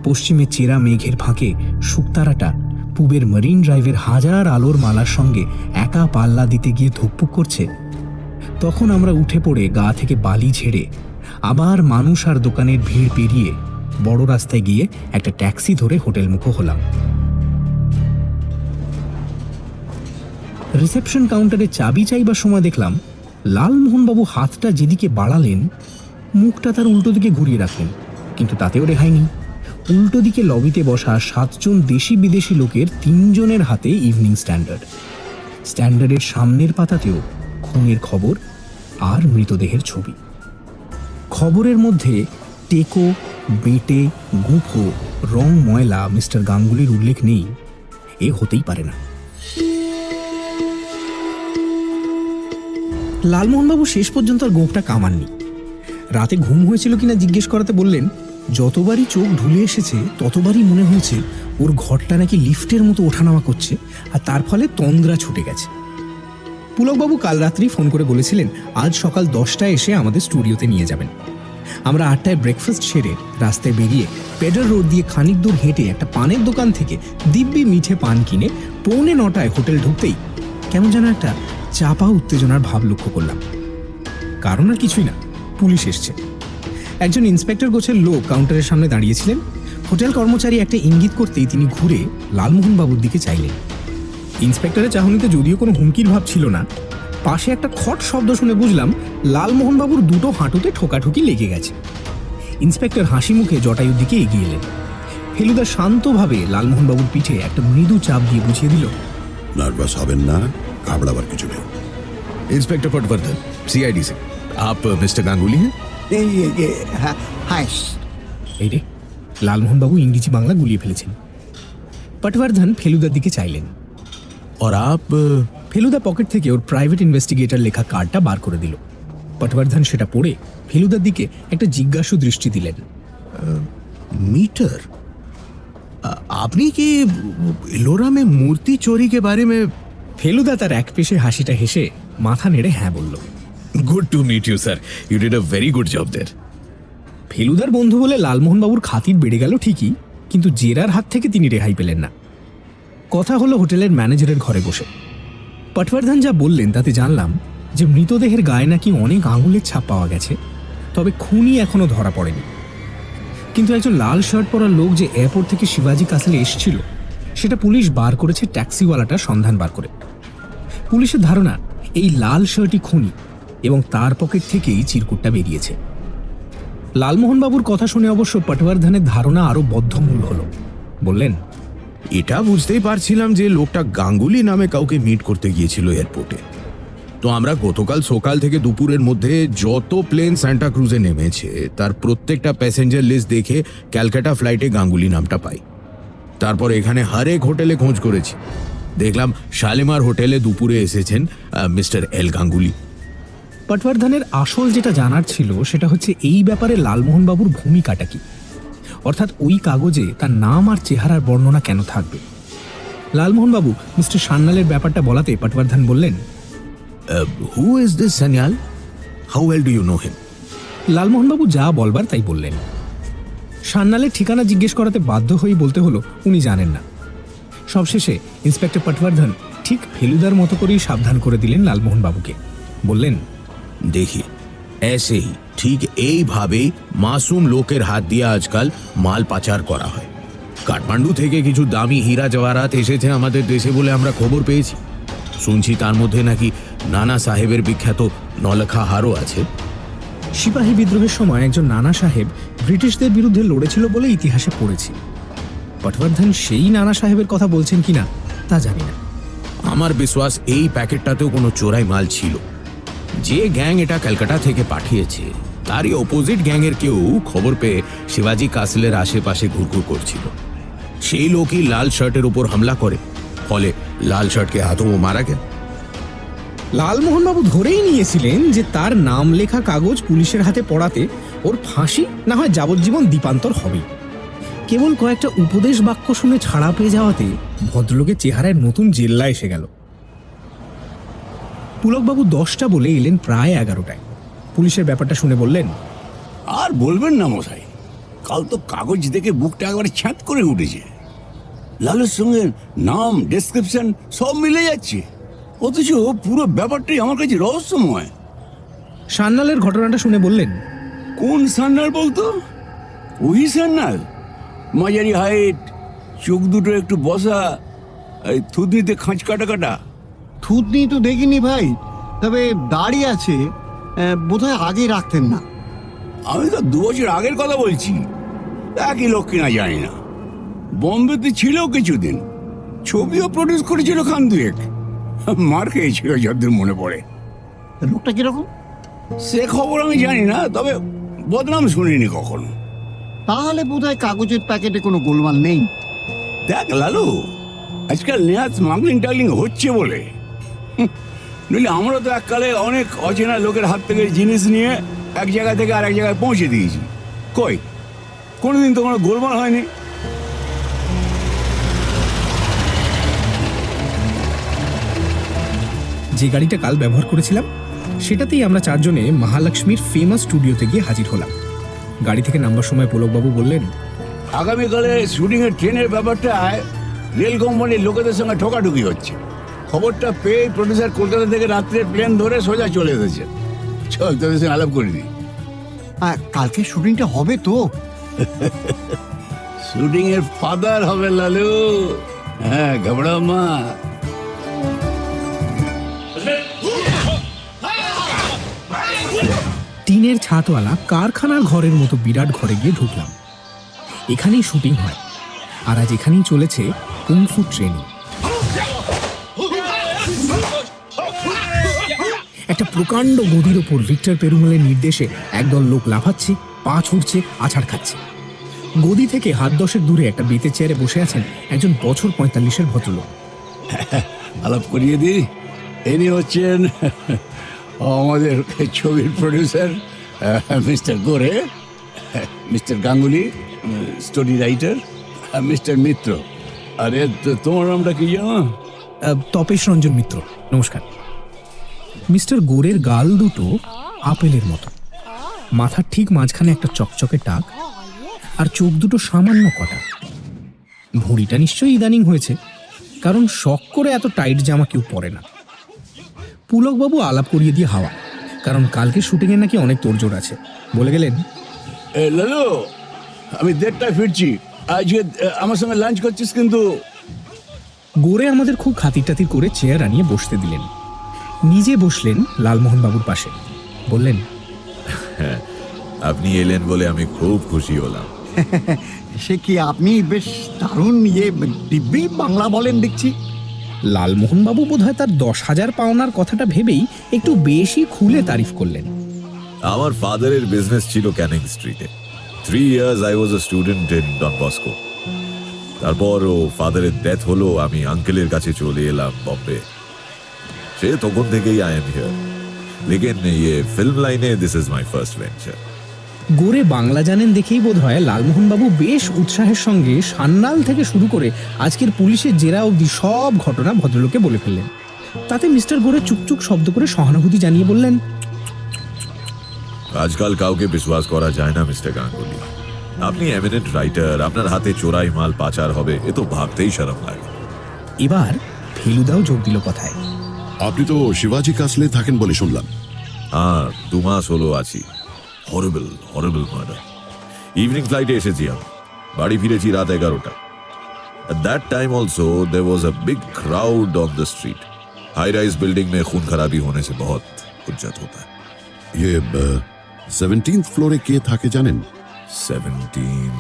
পশ্চিমে চেরা মেঘের ফাঁকে শুকতারাটা পূবের মেরিন ড্রাইভের হাজার আলোর মালার সঙ্গে একা পাল্লা দিতে গিয়ে ধুকপুক করছে, তখন আমরা উঠে পড়ে গা থেকে বালি ঝেড়ে আবার মানুষ আর দোকানের ভিড় পেরিয়ে বড় রাস্তায় গিয়ে একটা ট্যাক্সি ধরে হোটেলমুখো হলাম। রিসেপশন কাউন্টারে চাবি চাইবার সময় দেখলাম লালমোহনবাবু হাতটা যেদিকে বাড়ালেন, মুখটা তার উল্টো দিকে ঘুরিয়ে রাখলেন, কিন্তু তাতেও রেহাই নেই। উল্টো দিকে লবিতে বসা 7 জন দেশি বিদেশি লোকের 3 জনের হাতে ইভিনিং স্ট্যান্ডার্ড। স্ট্যান্ডার্ডের সামনের পাতাতেও খুনের খবর আর মৃতদেহের ছবি। খবরের মধ্যে টেকো, বেটে, গুঁফো, রং ময়লা মিস্টার গাঙ্গুলির উল্লেখ নেই। এ হতেই পারে না। লালমোহনবাবু শেষ পর্যন্ত আর গোঁফটা কামাননি। রাতে ঘুম হয়েছিল কিনা জিজ্ঞেস করাতে বললেন, যতবারই চোখ ঢুলে এসেছে ততবারই মনে হয়েছে ওর ঘরটা নাকি লিফটের মতো ওঠানামা করছে, আর তার ফলে তন্দ্রা ছুটে গেছে। পুলকবাবু কাল রাত্রি ফোন করে বলেছিলেন আজ সকাল 10টায় এসে আমাদের স্টুডিওতে নিয়ে যাবেন। আমরা 8টায় ব্রেকফাস্ট সেরে রাস্তায় বেরিয়ে পেডার রোড দিয়ে খানিক দূর হেঁটে একটা পানের দোকান থেকে দিব্যি মিঠে পান কিনে 8:45 হোটেল ঢুকতেই কেমন যেন একটা চাপা উত্তেজনার ভাব লক্ষ্য করলাম। কারণ আর কিছুই না, পুলিশ এসছে। একজন ইন্সপেক্টর গোছের লোক কাউন্টারের সামনে দাঁড়িয়েছিলেন। হোটেল কর্মচারী একটা ইঙ্গিত করতেই তিনি ঘুরে লালমোহনবাবুর দিকে চাইলেন। ইন্সপেক্টরের চাহনিতে যদিও কোনো হুমকির ভাব ছিল না, পাশে একটা খট শব্দ শুনে বুঝলাম লালমোহনবাবুর দুটো হাঁটুতে ঠোকাঠুকি লেগে গেছে। ইন্সপেক্টর হাসি মুখে জটায়ুর দিকে এগিয়ে এলেন। ফেলুদা শান্তভাবে লালমোহনবাবুর পিঠে একটা মৃদু চাপ দিয়ে বুঝিয়ে দিল, নার্ভাস হবেন না, ঘাবড়াবার কিছু নেই। इंस्पेक्टर पटवर्धन, सीआईडी से। आप मिस्टर गांगुली हैं? হ্যাঁ, এই রে, লালমোহনবাবু ইংরেজি বাংলা গুলিয়ে ফেলেছেন। পটবর্ধন ফেলুদার দিকে চাইলেন। और आप ফেলুদা পকেট থেকে ওর প্রাইভেট ইনভেস্টিগেটর লেখা কার্ডটা বার করে দিল। পটবর্ধন সেটা পড়ে ফেলুদার দিকে একটা জিজ্ঞাসু দৃষ্টি দিলেন। मीटर, आपने की इलोरा में मूर्ति चोरी के बारे में? ফেলুদা তার এক পেশে হাসিটা হেসে মাথা নেড়ে হ্যাঁ বলল। Good to meet you sir, you did a very good job there. ফেলুদার বন্ধু বলে লালমোহনবাবুর খাতির বেড়ে গেল ঠিকই, কিন্তু জেরার হাত থেকে তিনি রেহাই পেলেন না। কথা হলো হোটেলের ম্যানেজারের ঘরে বসে। পটবর্ধন যা বললেন তাতে জানলাম যে মৃতদেহের গায়ে নাকি অনেক আঙুলের ছাপ পাওয়া গেছে, তবে খুনি এখনো ধরা পড়েনি। কিন্তু একজন লাল শার্ট পরা লোক যে এয়ারপোর্ট থেকে শিবাজি কাসলে এসেছিল সেটা পুলিশ বার করেছে ট্যাক্সিওয়ালাটার সন্ধান বার করে। পুলিশের ধারণা এই লাল শার্টই খুনি এবং তার পকেট থেকেই চিরকুটটা বেরিয়েছে। লালমোহনবাবুর কথা শুনে অবশ্য পটবর্ধনের ধারণা আরো বদ্ধমূল হলো। বললেন, এটা বুঝতেই পারছিলাম যে লোকটা গাঙ্গুলি নামে কাউকে মিট করতে গিয়েছিল এয়ারপোর্টে। তো আমরা গতকাল সকাল থেকে দুপুরের মধ্যে যত প্লেন সান্টা ক্রুজে নেমেছে তার প্রত্যেকটা প্যাসেঞ্জার লিস্ট দেখে ক্যালকাটা ফ্লাইটে গাঙ্গুলি নামটা পাই। তারপর এখানে হরেক হোটেলে খোঁজ করেছি, দেখলাম শালিমার হোটেলে দুপুরে এসেছেন মিস্টার এল গাঙ্গুলি। পটবর্ধনের আসল যেটা জানার ছিল সেটা হচ্ছে এই ব্যাপারে লালমোহনবাবুর ভূমিকাটা কি, অর্থাৎ ওই কাগজে তার নাম আর চেহারার বর্ণনা কেন থাকবে। লালমোহনবাবু মিস্টার সান্যালের ব্যাপারটা বলাতে পটবর্ধন বললেন, who is this Sanyal? How well do you know him? লালমোহনবাবু যা বলবার তাই বললেন। সান্যালের ঠিকানা জিজ্ঞেস করাতে বাধ্য হয়েই বলতে হলো উনি জানেন না। সবশেষে ইন্সপেক্টর পটবর্ধন ঠিক ফেলুদার মতো করেই সাবধান করে দিলেন লালমোহনবাবুকে। বললেন, देखिए ऐसे ही ठीक এইভাবেই মাসুম লোকের হাত দিয়ে আজকাল মাল পাচার করা হয়। কাঠমান্ডু থেকে কিছু দামি হীরা জওয়ারাত এসেছে আমাদের দেশে বলে আমরা খবর পেয়েছি। শুনছি তার মধ্যে নাকি নানা সাহেবের বিখ্যাত নলখা হারও আছে। সিপাহী বিদ্রোহের সময় একজন নানা সাহেব ব্রিটিশদের বিরুদ্ধে লড়েছিল বলে ইতিহাসে পড়েছি। পটবর্ধন সেই নানা সাহেবের কথা বলছেন কিনা তা জানি না। আমার বিশ্বাস এই প্যাকেটটাতেও কোনো চোরাই মাল ছিল। যে গ্যাং এটা ক্যালকাটা থেকে পাঠিয়েছে তারই অপোজিট গ্যাংয়ের কেউ খবর পেয়ে শিবাজি কাসলের আশেপাশে ঘুরঘুর করছিল। সেই লোকই লাল শার্টের উপর হামলা করে, ফলে লাল শার্টকে হাতও মারা গেল। লালমোহনবাবু ধরেই নিয়েছিলেন যে তার নাম লেখা কাগজ পুলিশের হাতে পড়াতে ওর ফাঁসি না হয় যাবজ্জীবন দ্বীপান্তর হবেই। কেবল কয়েকটা উপদেশ বাক্য শুনে ছাড়া পেয়ে যাওয়াতে ভদ্রলোকের চেহারায় নতুন জেল্লা এসে গেল। পুলকবাবু 10টা বলে এলেন প্রায় 11টায়। পুলিশের ব্যাপারটা শুনে বললেন, আর বলবেন না মশাই, কাল তো কাগজ দেখে বুকটা একবারে ছ্যাঁত করে উঠেছে। লালের সঙ্গে নাম, ডেসক্রিপশন সব মিলে যাচ্ছে, অথচ পুরো ব্যাপারটাই আমার কাছে রহস্যময়। সান্যালের ঘটনাটা শুনে বললেন, কোন সান্নাল বলতো? ওই সান্নাল, মাঝারি হাইট, চোখ দুটো একটু বসা, এই থুতনিতে খাঁচ কাটা কাটা। থুতনি তো দেখিনি ভাই, তবে দাড়ি আছে, বোধহয় আগে রাখতেন না। আমি তো 2 বছর আগের কথা বলছি, একই লোক কিনা জানি না। বোম্বেতে ছিল কিছুদিন, ছবিও প্রডিউস করেছিল খান দুয়েক, মার খেয়েছিল যতদূর মনে পড়ে। লোকটা কিরকম? সে খবর আমি জানি না, তবে বদনাম শুনিনি কখনো। তাহলে বোধহয় কাগজের প্যাকেটে কোনো গোলমাল নেই। দেখ লালু, আজকাল নেহাত স্মাগলিং টাগলিং হচ্ছে বলে, নইলে আমরা তো এককালে অনেক অচেনা লোকের হাত থেকে জিনিস নিয়ে এক জায়গা থেকে আরেক জায়গায় পৌঁছে দিয়েছি। কই কোনোদিন তো কোনো গোলমাল হয়নি। যে গাড়িটা কাল ব্যবহার করেছিলাম সেটাতেই আমরা 4 জনে মহালক্ষ্মীর ফেমাস স্টুডিওতে গিয়ে হাজির হলাম। গাড়ি থেকে নামবার সময় পুলকবাবু বললেন, আগামীকালে শুটিং এর ট্রেনের ব্যাপারটায় রেল কোম্পানির লোকেদের সঙ্গে ঠোকাঠুকি হচ্ছে। খবরটা পেয়ে প্রডিউসার কলকাতা থেকে রাত্রে প্লেন ধরে সোজা চলে এসেছে। চল তোদের সঙ্গে আলাপ করে দিই। কালকে শুটিংটা হবে তো? শুটিং এর ফাদার হবে লালু, হ্যাঁ ঘবড়াও মা। টিনের ছাদওয়ালা কারখানার ঘরের মতো বিরাট ঘরে গিয়ে ঢুকলাম। এখানেই শুটিং হয়, আর আজ এখানেই চলেছে কুংফু ট্রেনিং। একটা প্রকাণ্ড গদির ওপর ভিক্টর পেরুমলের নির্দেশে একদল লোক লাফাচ্ছে, পা ছুটছে, আছাড় খাচ্ছে। গদি থেকে হাত 10 দূরে একটা বেতের চেয়ারে বসে আছেন একজন বছর 45-এর ভদ্রলোক। আলাপ করিয়ে দিই, ইনি হচ্ছেন আমাদের ছবির producer mister Gore, mister Ganguly story writer, mister Mitra. আরে তোমার নামটা কি জানো? তপেশ রঞ্জন মিত্র। নমস্কার। মিস্টার গোরের গাল দুটো আপেলের মতো, মাথার ঠিক মাঝখানে একটা চকচকে টাক, আর চোখ দুটো সামান্য কটা। ভুঁড়িটা নিশ্চয়ই ইদানিং হয়েছে, কারণ শখ করে এত টাইট জামা কেউ পরে না। পুলকবাবু আলাপ করিয়ে দিয়ে হাওয়া, কারণ কালকে শুটিংয়ে নাকি অনেক তোড়জোড় আছে। বলে গেলেন, লালু আমি 1:30টায় ফিরছি, আজকে আমার সঙ্গে লাঞ্চ করছিস কিন্তু। গোরে আমাদের খুব খাতির টাতির করে চেয়ার আনিয়ে বসতে দিলেন। নিজে বসলেন লালমোহন বাবুর পাশে। বললেন, আপনি এলেন বলে আমি খুব খুশি হলাম। সে কি, আপনি বেশ দারুণ দিব্যি বাংলা বলেন দেখছি। লালমোহন বাবু বোধহয় তার 10,000 পাওনার কথাটা ভেবেই একটু বেশি খুলে তারিফ করলেন। আমার ফাদারের বিজনেস ছিল ক্যানিং স্ট্রিটে। 3 years I was a student in Don Bosco. তারপর ও ফাদারের ডেথ হলো, আমি আঙ্কেলের কাছে চলে এলাম বম্বে। সে তখন থেকেই আই এম হিয়ার, লেকিন ইয়ে ফিল্ম লাইনে this is my first venture. Gore Bangla জানেন দেখেই বোধহয় লালমোহন বাবু বেশ উৎসাহের সঙ্গে সান্নাল থেকে শুরু করে আজকের পুলিশের জেরা অবধি সব ঘটনা ভদ্রলোকে বলে ফেললেন। তাতে মিস্টার গোরে চুকচুক শব্দ করে সহানুভূতি জানিয়ে বললেন, আজকাল কাউকে বিশ্বাস করা যায় না মিস্টার গাঙ্গুলি। আপনি এমিনেন্ট রাইটার, আপনার হাতে চোরাই মাল পাচার হবে এ তো ভাবতেই শরম লাগে। এবার ফেলুদাও যোগ দিল কথায়। আপনি তো শিবাজি কাসলে থাকেন বলে শুনলাম। হ্যাঁ, 2 মাস হলো আছি। হরিবল হরিবল মার্ডার। ইভিনিং ফ্লাইটে এসেছি আমি, বাড়ি ফিরেছি রাত 11টা। At that time also there was a big crowd on the street. High rise building में खून खराबी होने से बहुत हुज्जत होता है। ये 17th ফ্লোরে কে থাকে জানেন? 17th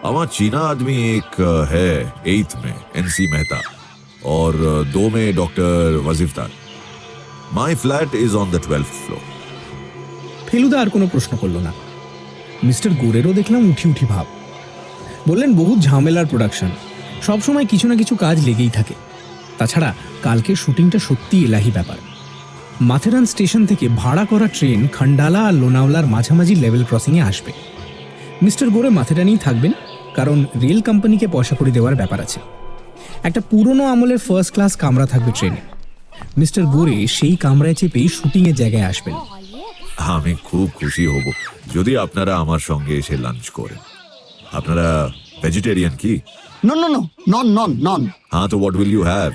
हमारा चीना आदमी एक है 8th में NC मेहता और 2 में doctor Wajifdar. My flat is on the 12th floor. Feluda আর কোনো প্রশ্ন করল না। মিস্টার গোরেরও দেখলাম উঠি উঠি ভাব। বললেন, বহু ঝামেলার প্রোডাকশন, সবসময় কিছু না কিছু কাজ লেগেই থাকে। তাছাড়া কালকের শুটিংটা সত্যি এলাহি ব্যাপার। মাথেরান স্টেশন থেকে ভাড়া করা ট্রেন খান্ডালা আর লোনাওলার মাঝামাঝি লেভেল ক্রসিংয়ে আসবে। মিস্টার গোরে মাথেরানেই থাকবেন, কারণ রেল কোম্পানিকে পয়সা করে দেওয়ার ব্যাপার আছে। একটা পুরনো আমলের ফার্স্ট ক্লাস কামরা থাকবে ট্রেনে। মিস্টার গোরে সেই কামরায় চেপেই শুটিংয়ের জায়গায় আসবেন। আমি খুব খুশি হব যদি আপনারা আমার সঙ্গে এসে লাঞ্চ করেন। আপনারা ভেজিটেরিয়ান কি? No no no, non non non. হ্যাঁ, তো what will you have,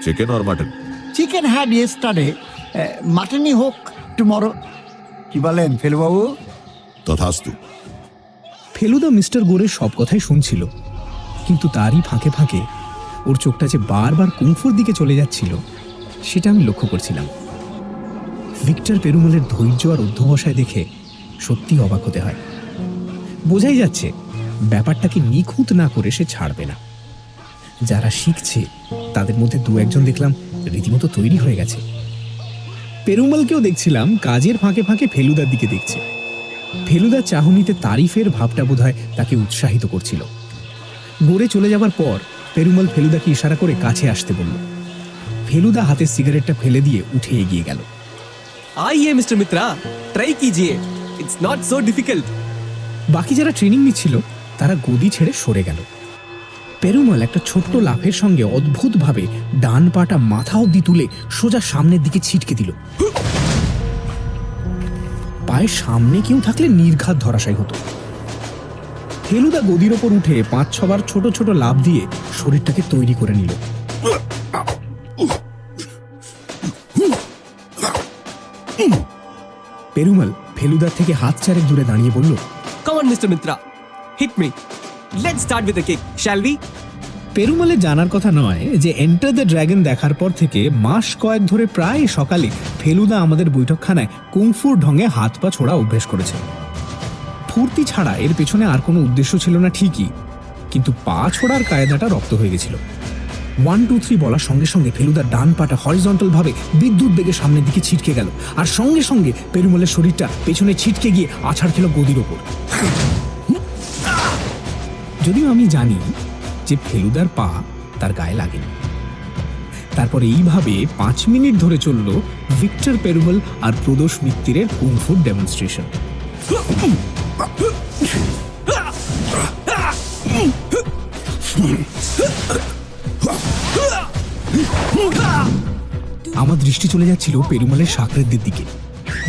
chicken or mutton? Chicken had yesterday, মাটনই হোক টুমরো। কি বলেন ফেলুবাবু? তথাস্তু। ফেলুদা মিস্টার গোরের সব কথাই শুনছিল, কিন্তু তারই ফাঁকে ফাঁকে ওর চোখটা যে বারবার কুংফুর দিকে চলে যাচ্ছিল সেটা আমি লক্ষ্য করছিলাম। ভিক্টর পেরুমলের ধৈর্য আর অধ্যবসায় দেখে সত্যি অবাক হতে হয়। বোঝাই যাচ্ছে ব্যাপারটাকে নিখুঁত না করে সে ছাড়বে না। যারা শিখছে তাদের মধ্যে দু একজন দেখলাম রীতিমতো তৈরি হয়ে গেছে। পেরুমলকেও দেখছিলাম কাজের ফাঁকে ফাঁকে ফেলুদার দিকে দেখছে। ফেলুদার চাহনিতে তারিফের ভাবটা বোধহয় তাকে উৎসাহিত করছিল। গোরে চলে যাবার পর পেরুমল ফেলুদাকে ইশারা করে কাছে আসতে বলল। ফেলুদা হাতের সিগারেটটা ফেলে দিয়ে উঠে এগিয়ে গেল। आइए मिस्टर मित्रा, ट्राई कीजिए, इट्स नॉट सो डिफिकल्ट। বাকি যারা ট্রেনিং নিচ্ছিল তারা গদি ছেড়ে সরে গেল। পেরুমল একটা ছোট্ট লাফের সঙ্গে অদ্ভুতভাবে ডান পাটা মাথা অব্দি তুলে সোজা সামনের দিকে ছিটকে দিল। পায়ের সামনে কেউ থাকলে নির্ঘাত ধরাশায়ী হতো। ফেলুদা গদির ওপর উঠে 5-6 বার ছোট ছোট লাফ দিয়ে শরীরটাকে তৈরি করে নিল। পেরুমল ফেলুদার থেকে হাত চারেক দূরে দাঁড়িয়ে বলল, Come on mister Mitra, hit me. Let's start with a kick, shall we? পেরুমলের জানার কথা নয় যে এন্টার দ্য ড্রাগন দেখার পর থেকে মাস কয়েক ধরে প্রায় সকালে ফেলুদা আমাদের বৈঠকখানায় কুংফুর ঢঙে হাত পা ছোড়া অভ্যেস করেছে। ফুর্তি ছাড়া এর পেছনে আর কোনো উদ্দেশ্য ছিল না ঠিকই, কিন্তু পা ছোড়ার কায়দাটা রপ্ত হয়ে গেছিল। 1, 2, 3 বলার সঙ্গে সঙ্গে ফেলুদার ডান পাটা হরিজন্টাল ভাবে বিদ্যুৎ বেগে সামনের দিকে ছিটকে গেল, আর সঙ্গে সঙ্গে পেরুমলের শরীরটা পেছনে ছিটকে গিয়ে আছাড় খেল গদির ওপর। যদিও আমি জানি যে ফেলুদার পা তার গায়ে লাগেনি। তারপর এইভাবে 5 মিনিট ধরে চলল ভিক্টর পেরুমল আর প্রদোষ মিত্তিরের কুংফুর ডেমনস্ট্রেশন। আমার দৃষ্টি চলে যাচ্ছিল পেরুমলের সাকরেদদের দিকে।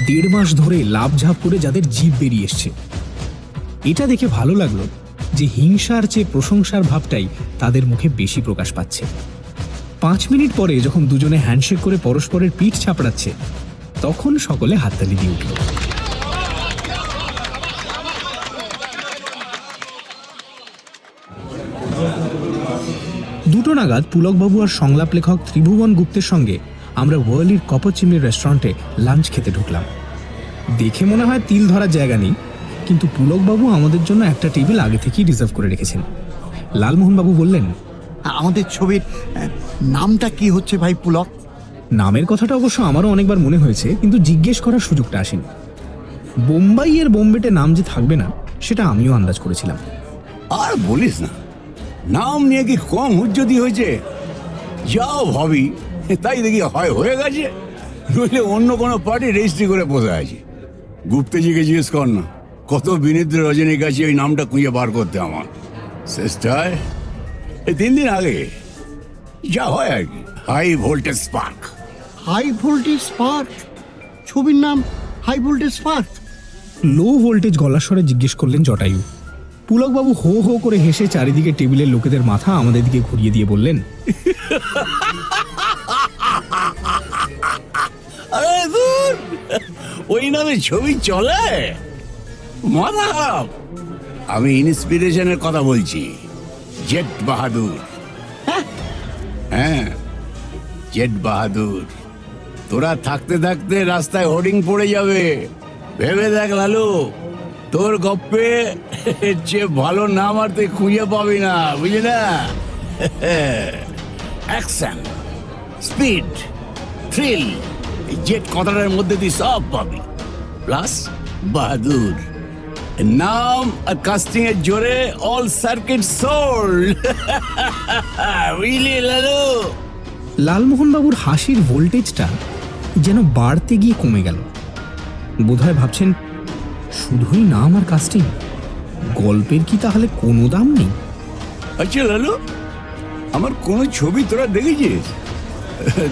1.5 মাস ধরে লাভঝাপ করে যাদের জিভ বেরিয়ে এসছে। এটা দেখে ভালো লাগলো যে হিংসার চেয়ে প্রশংসার ভাবটাই তাদের মুখে বেশি প্রকাশ পাচ্ছে। 5 মিনিট পরে যখন দুজনে হ্যান্ডশেক করে পরস্পরের পিঠ চাপড়াচ্ছে, তখন সকলে হাততালি দিয়ে উঠল। দুটো নাগাদ পুলকবাবু আর সংলাপ লেখক ত্রিভুবন গুপ্তের সঙ্গে আমরা ওয়ার্লির কপর চিমনির রেস্টুরেন্টে লাঞ্চ খেতে ঢুকলাম। দেখে মনে হয় তিল ধরার জায়গা নেই, কিন্তু পুলকবাবু আমাদের জন্য একটা টেবিল আগে থেকেই রিজার্ভ করে রেখেছেন। লালমোহনবাবু বললেন, আমাদের ছবির নামটা কি হচ্ছে ভাই পুলক? নামের কথাটা অবশ্য আমারও অনেকবার মনে হয়েছে, কিন্তু জিজ্ঞেস করার সুযোগটা আসেনি। বোম্বাইয়ের বোম্বেটে নাম যে থাকবে না সেটা আমিও আন্দাজ করেছিলাম। আর বলিস না, নাম নিয়ে কি কম হুজ্জতি হয়েছে? যাও ভাবি, তাই দেখি হয় হয়ে গেছে, নইলে অন্য কোনো পার্টি রেজিস্ট্রি করে বসে আছে। গুপ্তেজিকে জিজ্ঞেস কর না, কত বিনিদ্র রজনীর কাছে ওই নামটা খুঁজে বার করতে আমার চেষ্টায় এই 3 দিন আগে যা হয় আর কি, high voltage spark. High voltage spark? ছবির নাম high voltage spark? Low voltage গলার স্বরে জিজ্ঞেস করলেন জটায়ু। পুলকবাবু হো হো করে হেসে চারিদিকে টেবিলের লোকেদের মাথা আমাদের দিকে ঘুরিয়ে দিয়ে বললেন, আরে দূর, ওই নামে ছবি চলে? মাথা খারাপ। আমি ইন্সপিরেশনের কথা বলছি, জেট বাহাদুর। হ্যাঁ, জেট বাহাদুর। তোরা থাকতে থাকতে রাস্তায় হোর্ডিং পড়ে যাবে, ভেবে দেখ লালু। তোর গপ্পে এর চেয়ে ভালো নাম আর তুই খুঁজে পাবি না, বুঝলি না? অ্যাকশন, স্পিড, থ্রিল, জেট কথাটার মধ্যে তুই সব পাবি, প্লাস বাহাদুর নাম আর কাস্টিং এর জোরে অল সার্কিট সোল্ড। বুঝলি লালু? লালমোহনবাবুর হাসির ভোল্টেজটা যেন বাড়তে গিয়ে কমে গেল। বোধহয় ভাবছেন, শুধুই নাম আর কাস্টিং, গল্পের কি তাহলে কোনো দাম নেই? আচ্ছা লালু, আমার কোন ছবি তোরা দেখেছিস?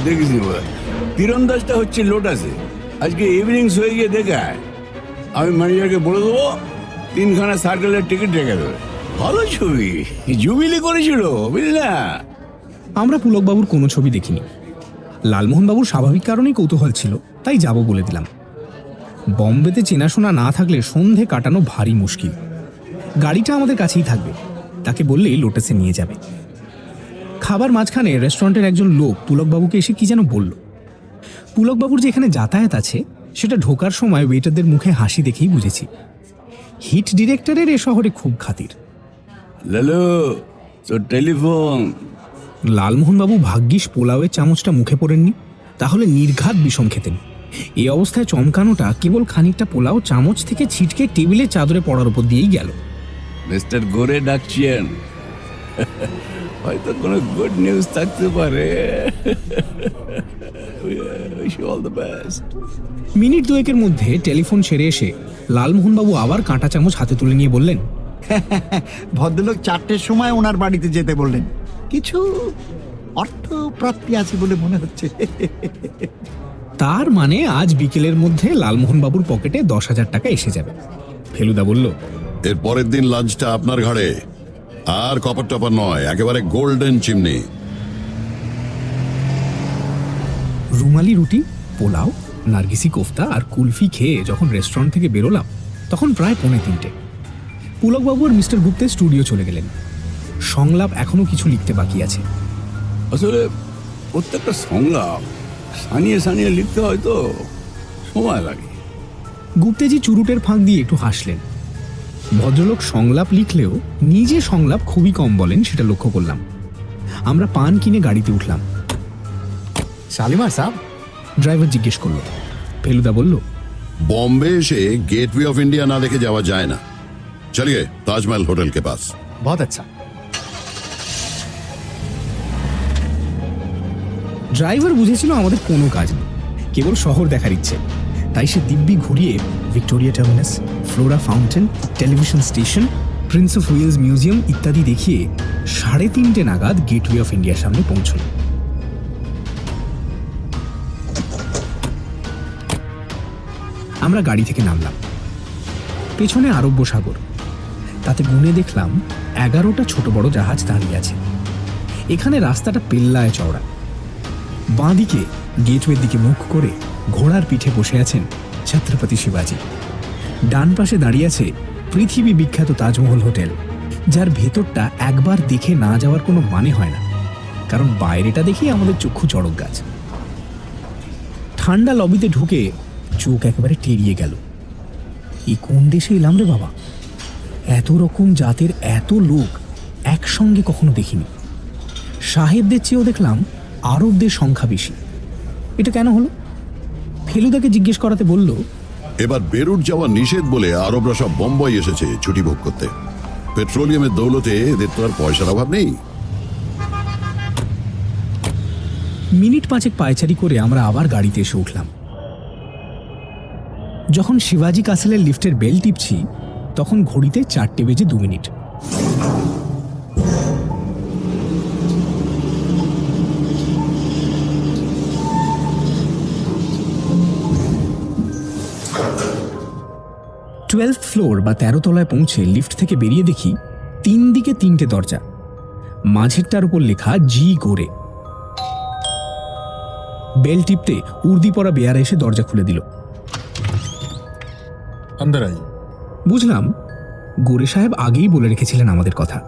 দেখিস তীরন্দাজটা হচ্ছে লোটাসে, আজকে ইভিনিংস হয়ে গিয়ে দেখায়। আমি ম্যানেজারকে বলে দেবো 3খানা সার্কেলের টিকিট রেখে দেবে। ভালো ছবি, জুবিলি করেছিল, বুঝলি না? আমরা পুলকবাবুর কোনো ছবি দেখিনি। লালমোহনবাবুর স্বাভাবিক কারণেই কৌতূহল ছিল, তাই যাব বলে দিলাম। বম্বেতে চেনাশোনা না থাকলে সন্ধে কাটানো ভারী মুশকিল। গাড়িটা আমাদের কাছেই থাকবে, তাকে বললেই লোটাসে নিয়ে যাবে। খাবার মাঝখানে রেস্টুরেন্টের একজন লোক পুলকবাবুকে এসে কি যেন বলল। পুলকবাবুর যে এখানে যাতায়াত আছে সেটা ঢোকার সময় ওয়েটারদের মুখে হাসি দেখেই বুঝেছি। হিট ডিরেক্টরের এ শহরে খুব খাতির। লালু, তোর টেলিফোন। লালমোহনবাবু ভাগ্যিস পোলাওয়ের চামচটা মুখে পড়েননি, তাহলে নির্ঘাত বিষম খেতেন। এই অবস্থায় চমকানোটা কেবল খানিকটা পোলাও চামচ থেকে ছিটকে টেবিলে চাদরে পড়ার উপর দিয়েই গেল। মিস্টার গোরে ডাকছেন, হয়তো কোনো গুড নিউজ থাকতে পারে। All the best. মিনিট দুয়েকের মধ্যে টেলিফোন সেরে এসে লালমোহনবাবু আবার কাঁটা চামচ হাতে তুলে নিয়ে বললেন, ভদ্রলোক 4টের সময় ওনার বাড়িতে যেতে বললেন। কিছু অর্থ প্রাপ্তি আছে বলে মনে হচ্ছে। তার মানে আজ বিকেলের মধ্যে লালমোহনবাবুর পকেটে 10,000 টাকা এসে যাবে। ফেলুদা বলল, এর পরের দিন লাঞ্চটা আপনার ঘাড়ে, আর কপার টপার নয়, একেবারে গোল্ডেন চিমনি। রুমালি রুটি, পোলাও, নার্গিসি কোফতা আর কুলফি খেয়ে যখন রেস্টুরেন্ট থেকে বেরোলাম তখন প্রায় 2:45। পুলকবাবু আর মিস্টার গুপ্তের স্টুডিও চলে গেলেন। সংলাপ এখনো কিছু লিখতে বাকি আছে। আসলে প্রত্যেকটা সংলাপ সানিয়ে সানিয়ে লিখতে হয় তো সময় লাগে। গুপ্তেজি চুরুটের ফাঁক দিয়ে একটু হাসলেন। ভদ্রলোক সংলাপ লিখলেও নিজে সংলাপ খুবই কম বলেন, সেটা লক্ষ্য করলাম। আমরা পান কিনে গাড়িতে উঠলাম। শালিমার সাহেব? ড্রাইভার জিজ্ঞেস করলো। ফেলুদা বলল, बॉम्बे से गेटवे ऑफ इंडिया ना देखे जावा जाए ना। चलिए ताजमहल होटल के पास। बहुत अच्छा। ড্রাইভার বুঝেছিল আমাদের কোনো কাজ নেই, কেবল শহর দেখার ইচ্ছে। তাই সে দিব্যি ঘুরিয়ে Victoria Terminus, Flora Fountain, television station, Prince of Wales museum ইত্যাদি দেখিয়ে 3:30 নাগাদ গেটওয়ে অফ ইন্ডিয়ার সামনে পৌঁছল। আমরা গাড়ি থেকে নামলাম। পেছনে আরব্য সাগর, তাতে গুনে দেখলাম 11টা ছোট বড় জাহাজ দাঁড়িয়ে আছে। এখানে রাস্তাটা পেল্লায় চওড়া। বাঁদিকে গেটওয়ের দিকে মুখ করে ঘোড়ার পিঠে বসে আছেন ছত্রপতি শিবাজি। ডান পাশে দাঁড়িয়ে আছে পৃথিবী বিখ্যাত তাজমহল হোটেল, যার ভেতরটা একবার দেখে না যাওয়ার কোনো মানে হয় না, কারণ বাইরেটা দেখেই আমাদের চক্ষু চড়ক গাছ। ঠান্ডা লবিতে ঢুকে চোখ একেবারে টেরিয়ে গেল। এই কোন দেশে এলাম রে বাবা! এত রকম জাতের এত লোক একসঙ্গে কখনো দেখিনি। সাহেবদের চেয়েও দেখলাম আরবদের সংখ্যা বেশি। এটা কেন হলো? ফেলুদাকে জিজ্ঞেস করাতে বলল, এবার বেরুট যাওয়া নিষেধ বলে আরবরা সব বোম্বাই এসেছে ছুটি ভোগ করতে। পেট্রোলিয়ামের দৌলতে এদের তো আর পয়সার অভাব নেই। মিনিট 5 পায়চারি করে আমরা আবার গাড়িতে এসে উঠলাম। যখন শিবাজি কাসেলের লিফটের বেল টিপছি তখন ঘড়িতে 4:02। 12th ফ্লোর বা 13 তলায় পৌঁছে লিফট থেকে বেরিয়ে দেখি 3 দিকে 3টে দরজা, মাঝেরটার উপর লেখা জি গোরে। বেল টিপতে উর্দি পরা বেয়ারা এসে দরজা খুলে দিল। अंदर आइए। বুঝলাম গোরে সাহেব আগেই বলে রেখেছিলেন আমাদের কথা।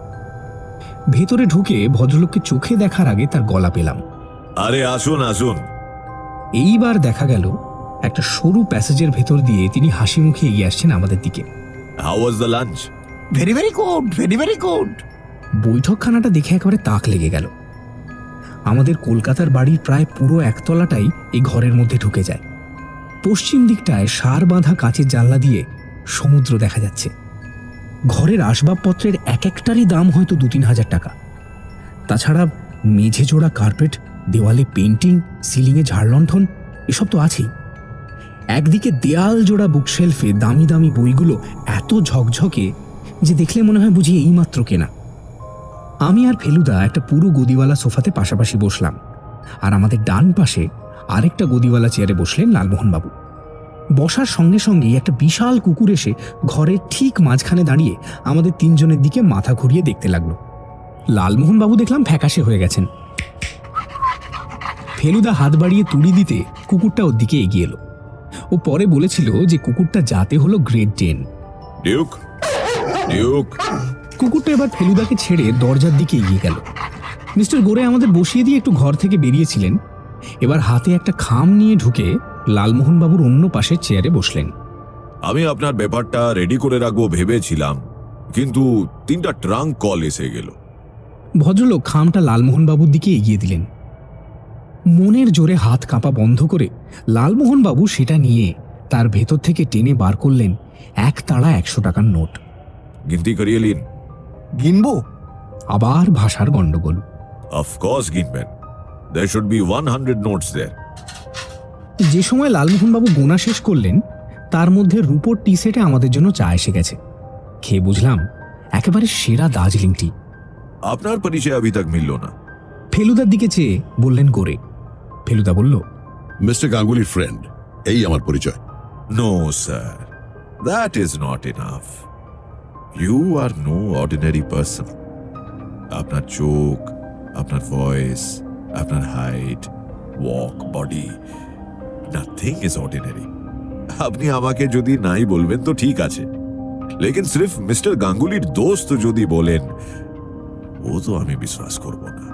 ভেতরে ঢুকে ভদ্রলোককে চোখে দেখার আগে তার গলা পেলাম। আরে আসুন আসুন। এইবার দেখা গেল একটা সরু প্যাসেজের ভেতর দিয়ে তিনি হাসি মুখে এগিয়ে আসছেন আমাদের দিকে। How was the lunch? Very very good, very very good. বৈঠকখানাটা দেখে একেবারে তাক লেগে গেল। আমাদের কলকাতার বাড়ির প্রায় পুরো একতলাটাই এই ঘরের মধ্যে ঢুকে যায়। পশ্চিম দিকটায় সার বাঁধা কাঁচের জানলা দিয়ে সমুদ্র দেখা যাচ্ছে। ঘরের আসবাবপত্রের এক একটারই দাম হয়তো 2-3 হাজার টাকা। তাছাড়া মেঝে জোড়া কার্পেট, দেওয়ালে পেন্টিং, সিলিংয়ে ঝাড়লণ্ঠন এসব তো আছেই। একদিকে দেয়াল জোড়া বুকশেলফে দামি দামি বইগুলো এত ঝকঝকে যে দেখলে মনে হয় বুঝি এইমাত্র কেনা। আমি আর ফেলুদা একটা পুরো গদিওয়ালা সোফাতে পাশাপাশি বসলাম, আর আমাদের ডান পাশে আরেকটা গদিওয়ালা চেয়ারে বসলেন লালমোহনবাবু। বসার সঙ্গে সঙ্গেই একটা বিশাল কুকুর এসে ঘরের ঠিক মাঝখানে দাঁড়িয়ে আমাদের তিনজনের দিকে মাথা ঘুরিয়ে দেখতে লাগলো। লালমোহনবাবু দেখলাম ফ্যাকাশে হয়ে গেছেন। ফেলুদা হাত বাড়িয়ে তুড়ি দিতে কুকুরটা ওর দিকে এগিয়ে এলো। ও পরে বলেছিল যে কুকুরটা জাতে হলো গ্রেট ডেন। Duke, Duke. কুকুরটা এবার ফেলুদাকে ছেড়ে দরজার দিকে এগিয়ে গেল। মিস্টার গোরে আমাদের বসিয়ে দিয়ে একটু ঘর থেকে বেরিয়েছিলেন। এবার হাতে একটা খাম নিয়ে ঢুকে লালমোহনবাবুর অন্য পাশের চেয়ারে বসলেন। আমি আপনার ব্যাপারটা রেডি করে রাখবো ভেবেছিলাম, কিন্তু 3টা ট্রাঙ্ক কল এসে গেল। ভদ্রলোক খামটা লালমোহনবাবুর দিকে এগিয়ে দিলেন। মনের জোরে হাত কাঁপা বন্ধ করে লালমোহনবাবু সেটা নিয়ে তার ভেতর থেকে টেনে বার করলেন এক তাড়া 100 টাকার নোট। গিনতি করিয়ে নিন। গিনবো? আবার ভাষার গন্ডগোল। Of course গিনবেন। There should be 100 notes there. যে সময় লালমোহনবাবু গোনা শেষ করলেন তার মধ্যে রূপোর টি সেটে আমাদের জন্য চা এসে গেছে। খেয়ে বুঝলাম একেবারে সেরা দার্জিলিং টি। আপনার পরিচয় अभी तक মিলল না। ফেলুদার দিকে চেয়ে বললেন গোরে। ফেলুদা বলল, মিস্টার গাঙ্গুলির ফ্রেন্ড, এই আমার পরিচয়। No, sir. That is not enough. You are no ordinary person. আপনার চোখ, আপনার ভয়েস, আপনার height, walk, body, nothing is ordinary. আপনি আমাকে যদি নাই বলবেন তো ঠিক আছে, লেকিন সির্ফ মিস্টার গাঙ্গুলির দোস্ত যদি বলেন ও তো আমি বিশ্বাস করব না।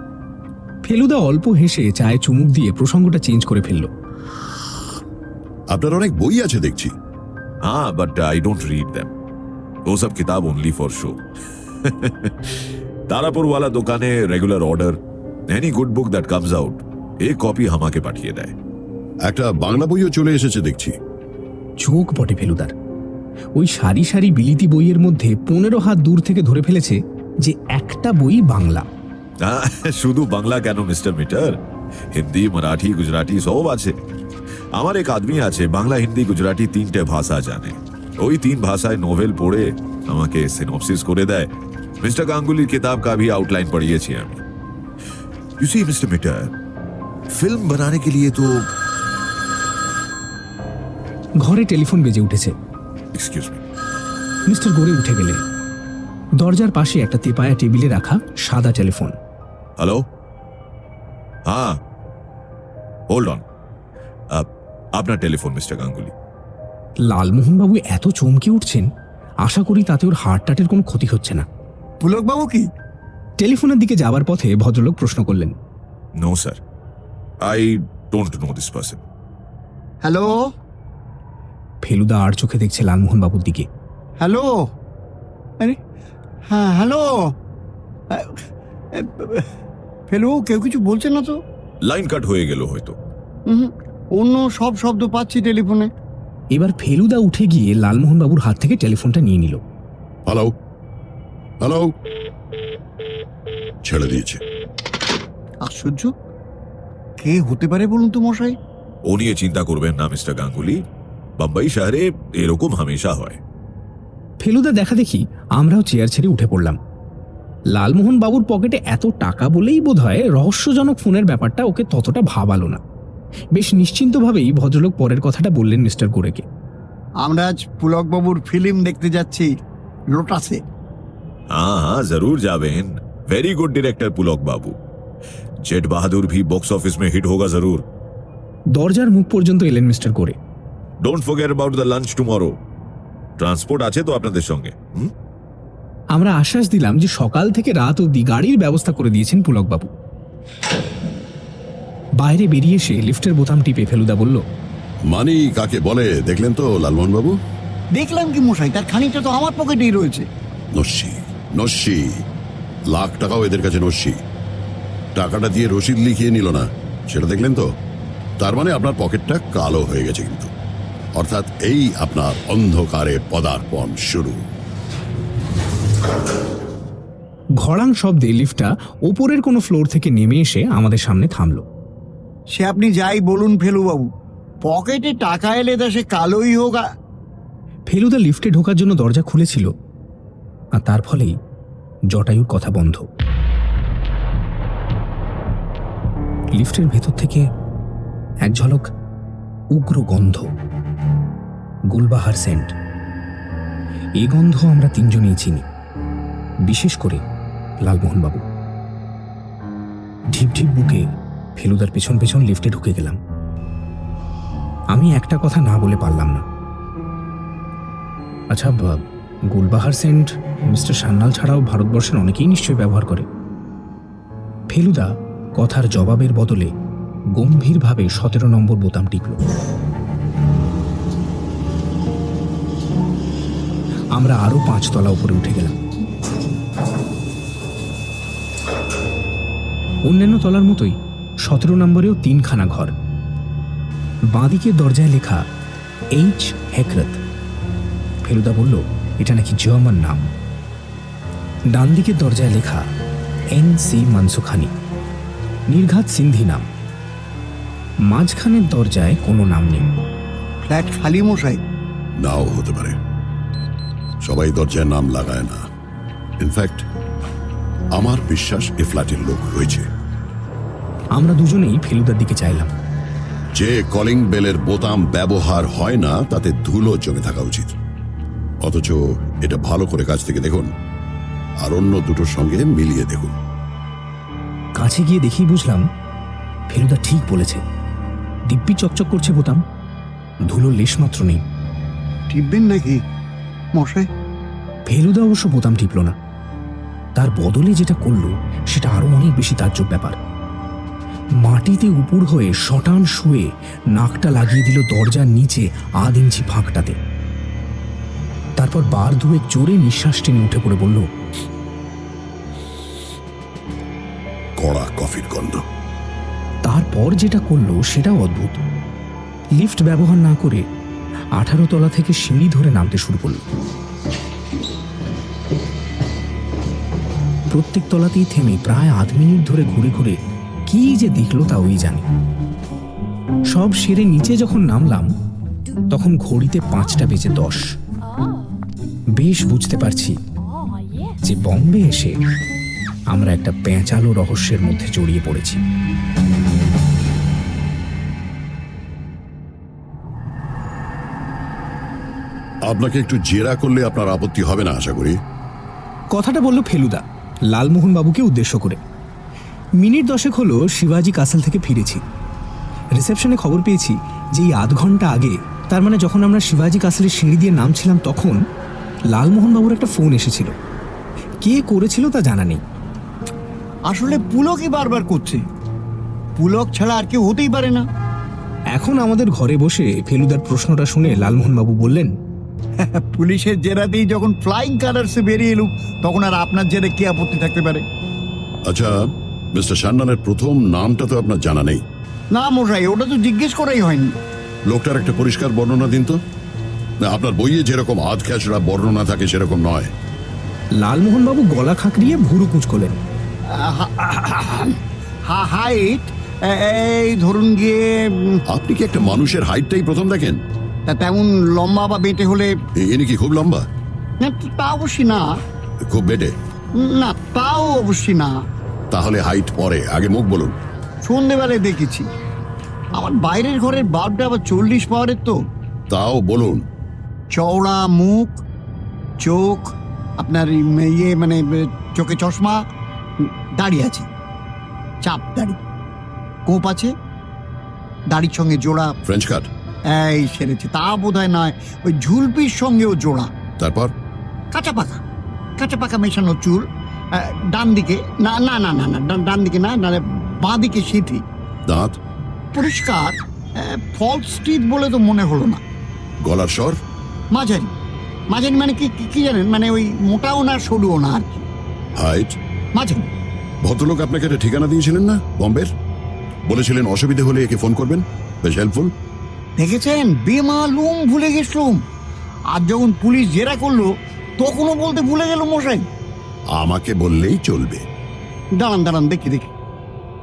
ফেলুদা অল্প হেসে চায়ে চুমুক দিয়ে প্রসঙ্গটা চেঞ্জ করে ফেলল। আপনার অনেক বই আছে দেখছি। हाँ, but I don't read them. वो सब किताब only for show. तारापुर वाला दुकाने regular order, any good book that comes out, एक कॉपी हमाके पाठिए देय। একটা বাংলা বইও চলে এসেছে দেখছি। চোখ বটে ফেলুদার। ওই সারি সারি বিলিতি বইয়ের মধ্যে 15 হাত দূর থেকে ধরে ফেলেছে যে একটা বই বাংলা। শুধু বাংলা কেন মিস্টার মিটার, হিন্দি, মারাঠি, গুজরাটি সব আছে। আমার এক আদমি আছে বাংলা, হিন্দি, গুজরাটি 3টে ভাষা জানে। ওই 3 ভাষায় নোভেল পড়ে আমাকে সিনopsis করে দেয়। মিস্টার গাঙ্গুলির কিতাব का भी आउटलाइन पढ़िएছি আমি। You see mister Mitter, film बनाने के लिए तो ঘরে টেলিফোন বেজে উঠেছে। Excuse me. মিস্টার গোরে উঠে গেলেন। দরজার পাশে একটা তেপায়া টেবিলে রাখা সাদা টেলিফোন। हेलो, हाँ, होल्ड ऑन। আপনার টেলিফোন মিস্টার গাঙ্গুলি। লালমোহনবাবু এত চমকে উঠছেন, আশা করি তাতে ওর হার্ট-টাটের কোনো ক্ষতি হচ্ছে না। পুলকবাবু কি? টেলিফোনের দিকে যাবার পথে ভদ্রলোক প্রশ্ন করলেন, no sir, I don't know this person. Hello Feluda আর চোখে দেখছে লালমোহনবাবুর দিকে। হ্যালো, আরে হ্যাঁ হ্যালো। ফেলু, কেউ কিছু বলছে না তো? লাইন কাট হয়ে গেল হয়তো। অন্য সব শব্দ পাচ্ছি টেলিফোনে। এবার ফেলুদা উঠে গিয়ে লালমোহনবাবুর হাত থেকে টেলিফোনটা নিয়ে নিল। হ্যালো, হ্যালো, ছেড়ে দিয়েছে। আশ্চর্য, কে হতে পারে বলুন তো মশাই? ও নিয়ে চিন্তা করবেন না মিস্টার গাঙ্গুলি, বম্বাই শহরে এরকম হামেশা হয়। ফেলুদা দেখা দেখি আমরাও চেয়ার ছেড়ে উঠে পড়লাম। লালমোহনবাবুর পকেটে এত টাকা বলেই বোধহয় রহস্যজনক ফোনের ব্যাপারটা ওকে ততটা ভাবালো না। বেশ নিশ্চিন্তভাবেই ভদ্রলোক পরের কথাটা বললেন মিস্টার গোরেকে। আমরা আজ পুলকবাবুর ফিল্ম দেখতে যাচ্ছি লোটাসে। हाँ हाँ जरूर जावेन, वेरी गुड डायरेक्टर पुलक बाबू। जेट बहादुर भी बॉक्स ऑफिस में हिट होगा जरूर। দরজার মুখ পর্যন্ত এলেন mister Gore. Don't forget about the lunch tomorrow. Transport আছে তো আপনাদের সঙ্গে? আমরা আশ্বাস দিলাম যে সকাল থেকে রাত অবধি গাড়ির ব্যবস্থা করে দিয়েছেন পুলকবাবু। বাইরে বেরিয়ে এসে লিফটের বোতাম টিপে ফেলুদা বলল, মানি কাকে বলে দেখলেন তো লালমোহন বাবু? দেখলাম কি মশাই, তার খানিকটা তো আমার পকেটেই রয়েছে। নস্যি, নস্যি, লাখ টাকাও এদের কাছে নস্যি। টাকাটা দিয়ে রসিদ লিখিয়ে নিল না, সেটা দেখলেন তো? তার মানে আপনার পকেটটা কালো হয়ে গেছে কিন্তু। অর্থাৎ এই আপনার অন্ধকারে পদার্পণ শুরু। ঘড়াং শব্দে লিফটটা ওপরের কোনো ফ্লোর থেকে নেমে এসে আমাদের সামনে থামলো। সে আপনি যাই বলুন ফেলুবাবু, পকেটে টাকা এলে তা সে কালোই হোক। ফেলুদা লিফটে ঢোকার জন্য দরজা খুলেছিল, আর তার ফলেই জটায়ুর কথা বন্ধ। লিফটের ভেতর থেকে এক ঝলক উগ্র গন্ধ, গুলবাহার সেন্ট। এই গন্ধ আমরা তিনজনেই চিনি, বিশেষ করে লালমোহনবাবু। ঢিপ ঢিপ বুকে ফেলুদার পেছন পেছন লিফটে ঢুকে গেলাম। আমি একটা কথা না বলে পারলাম না। আচ্ছা, গুলবাহার সেন্ট মিস্টার সান্যাল ছাড়াও ভারতবর্ষের অনেকেই নিশ্চয়ই ব্যবহার করে। ফেলুদা কথার জবাবের বদলে গম্ভীরভাবে 17 নম্বর বোতাম টিপল। আমরা আরো 5 তলা উপরে উঠে গেলাম। অন্যান্য তলার মতোই 17 নম্বরেও 3খানা ঘর। বাঁদিকের দরজায় লেখা এইচ হেকরত। ফেলুদা বলল এটা নাকি জার্মান নাম। ডান দিকের দরজায় লেখা NC মানসুখানি, নির্ঘাত সিন্ধি নাম। মাঝখানের দরজায় কোনো নাম নেই। ফ্ল্যাট খালি মশাই? নাও হতে পারে, সবাই দরজায় নাম লাগায় না। ইনফ্যাক্ট আমার বিশ্বাস এ ফ্ল্যাটের লোক রয়েছে। আমরা দুজনেই ফেলুদার দিকে চাইলাম। যে কলিং বেলের বোতাম ব্যবহার হয় না তাতে ধুলো জমে থাকা উচিত, অথচ এটা ভালো করে কাছ থেকে দেখুন আর অন্য দুটোর সঙ্গে মিলিয়ে দেখুন। কাছে গিয়ে দেখেই বুঝলাম ফেলুদা ঠিক বলেছে। দিব্যি চকচক করছে বোতাম, ধুলো লেশমাত্র নেই। টিপবেন নাকি মশাই? ফেলুদা অবশ্য বোতাম টিপল না। তার বদলে যেটা করলো সেটা আরো অনেক বেশি তাজ্জব ব্যাপার। মাটিতে উপুড় হয়ে শটান শুয়ে নাকটা লাগিয়ে দিল দরজার নিচে 1/2 ইঞ্চি ফাঁকটাতে। তারপর বার দুয়েক জোরে নিঃশ্বাস টেনে উঠে পড়ে বলল, কড়া কফির গন্ধ। তারপর যেটা করলো সেটাও অদ্ভুত। লিফট ব্যবহার না করে 18 তলা থেকে সিঁড়ি ধরে নামতে শুরু করলো। প্রত্যেক তলাতেই থেমে প্রায় 1/2 মিনিট ধরে ঘুরে ঘুরে কি যে দেখলো তা ওই জানে। সব সেরে নিচে যখন নামলাম তখন ঘড়িতে 5টা বেজে 10। বেশ বুঝতে পারছি যে বম্বে এসে আমরা একটা পেঁচালো রহস্যের মধ্যে জড়িয়ে পড়েছি। আপনাকে একটু জেরা করলে আপনার আপত্তি হবে না আশা করি। কথাটা বলল ফেলুদা লালমোহন বাবুকে উদ্দেশ্য করে। মিনিট 10 হলো শিবাজি কাসেল থেকে ফিরেছি। রিসেপশনে খবর পেয়েছি যে এই 1/2 ঘন্টা আগে, তার মানে যখন আমরা শিবাজি কাসেলের সিঁড়ি দিয়ে নামছিলাম তখন লালমোহন বাবুর একটা ফোন এসেছিল। কে করেছিল তা জানা নেই। আসলে পুলকই বারবার করছে। পুলক ছাড়া আর কেউ হতেই পারে না। এখন আমাদের ঘরে বসে ফেলুদার প্রশ্নটা শুনে লালমোহন বাবু বললেন, পুলিশের জেরাতেই যখন ফ্লাইং কালার্সে বেরিয়ে এলুম তখন আর আপনার জেরে কি আপত্তি থাকতে পারে? আচ্ছা, মিস্টার সান্যালের প্রথম নামটা তো আপনার জানা নেই? না মশাই, ওটা তো জিজ্ঞেস করাই হয়নি। লোকটার একটা পরিষ্কার বর্ণনা দিন তো। না, আপনার বইয়ে যেরকম আধ খ্যাচড়া বর্ণনা থাকে সেরকম নয়। লালমোহন বাবু গলা খাঁকড়িয়ে ভুরু কুঁচকলেন। হাইট এই ধরুন গিয়ে আপনি কি একটা মানুষের হাইটটাই প্রথম দেখেন? তেমন লম্বা বা বেটে হলে? ইনি কি খুব লম্বা? না, তা অবশ্যই না। খুব বেটে? না, তাও অবশ্যই না। তাহলে হাইট পরে, আগে মুখ বলুন। সন্ধেবেলায় দেখেছি। আমার বাইরের ঘরের বাল্বটা আবার 40 পাওয়ারের তো। তাও বলুন। চওড়া মুখ, চোখ আপনার ইয়ে মানে চোখে চশমা, দাড়ি আছে, চাপ দাড়ি, কোপ আছে, দাড়ির সঙ্গে জোড়া ফ্রেঞ্চ কাট? এই সেরেছে, তা বোধহয় নয়, ওই ঝুলপির সঙ্গেও জোড়া। তারপর? কাঁচা পাকা মেশানো চুল। ডান দিকে না না না না না ডান দিকে না, বাঁ দিকে সিঁথি। দাঁত পরিষ্কার, ফলস টিথ বলে তো মনে হলো না। গলার স্বর? মাঝারি মানে কি জানেন, মানে ওই মোটাও না সরুও না আর কি। হাইট? মাঝারি ভদ্রলোক আপনাকে একটা ঠিকানা দিয়েছিলেন না বম্বের? বলেছিলেন অসুবিধে হলে একে ফোন করবেন, বেশ হেল্পফুল। দেখেছেন, বেমালুম ভুলে গেছিলাম। আর যখন পুলিশ জেরা করলো তখনও বলতে ভুলে গেল মশাই। আমাকে বললেই চলবে। দাঁড়ান দাঁড়ান, দেখি দেখি।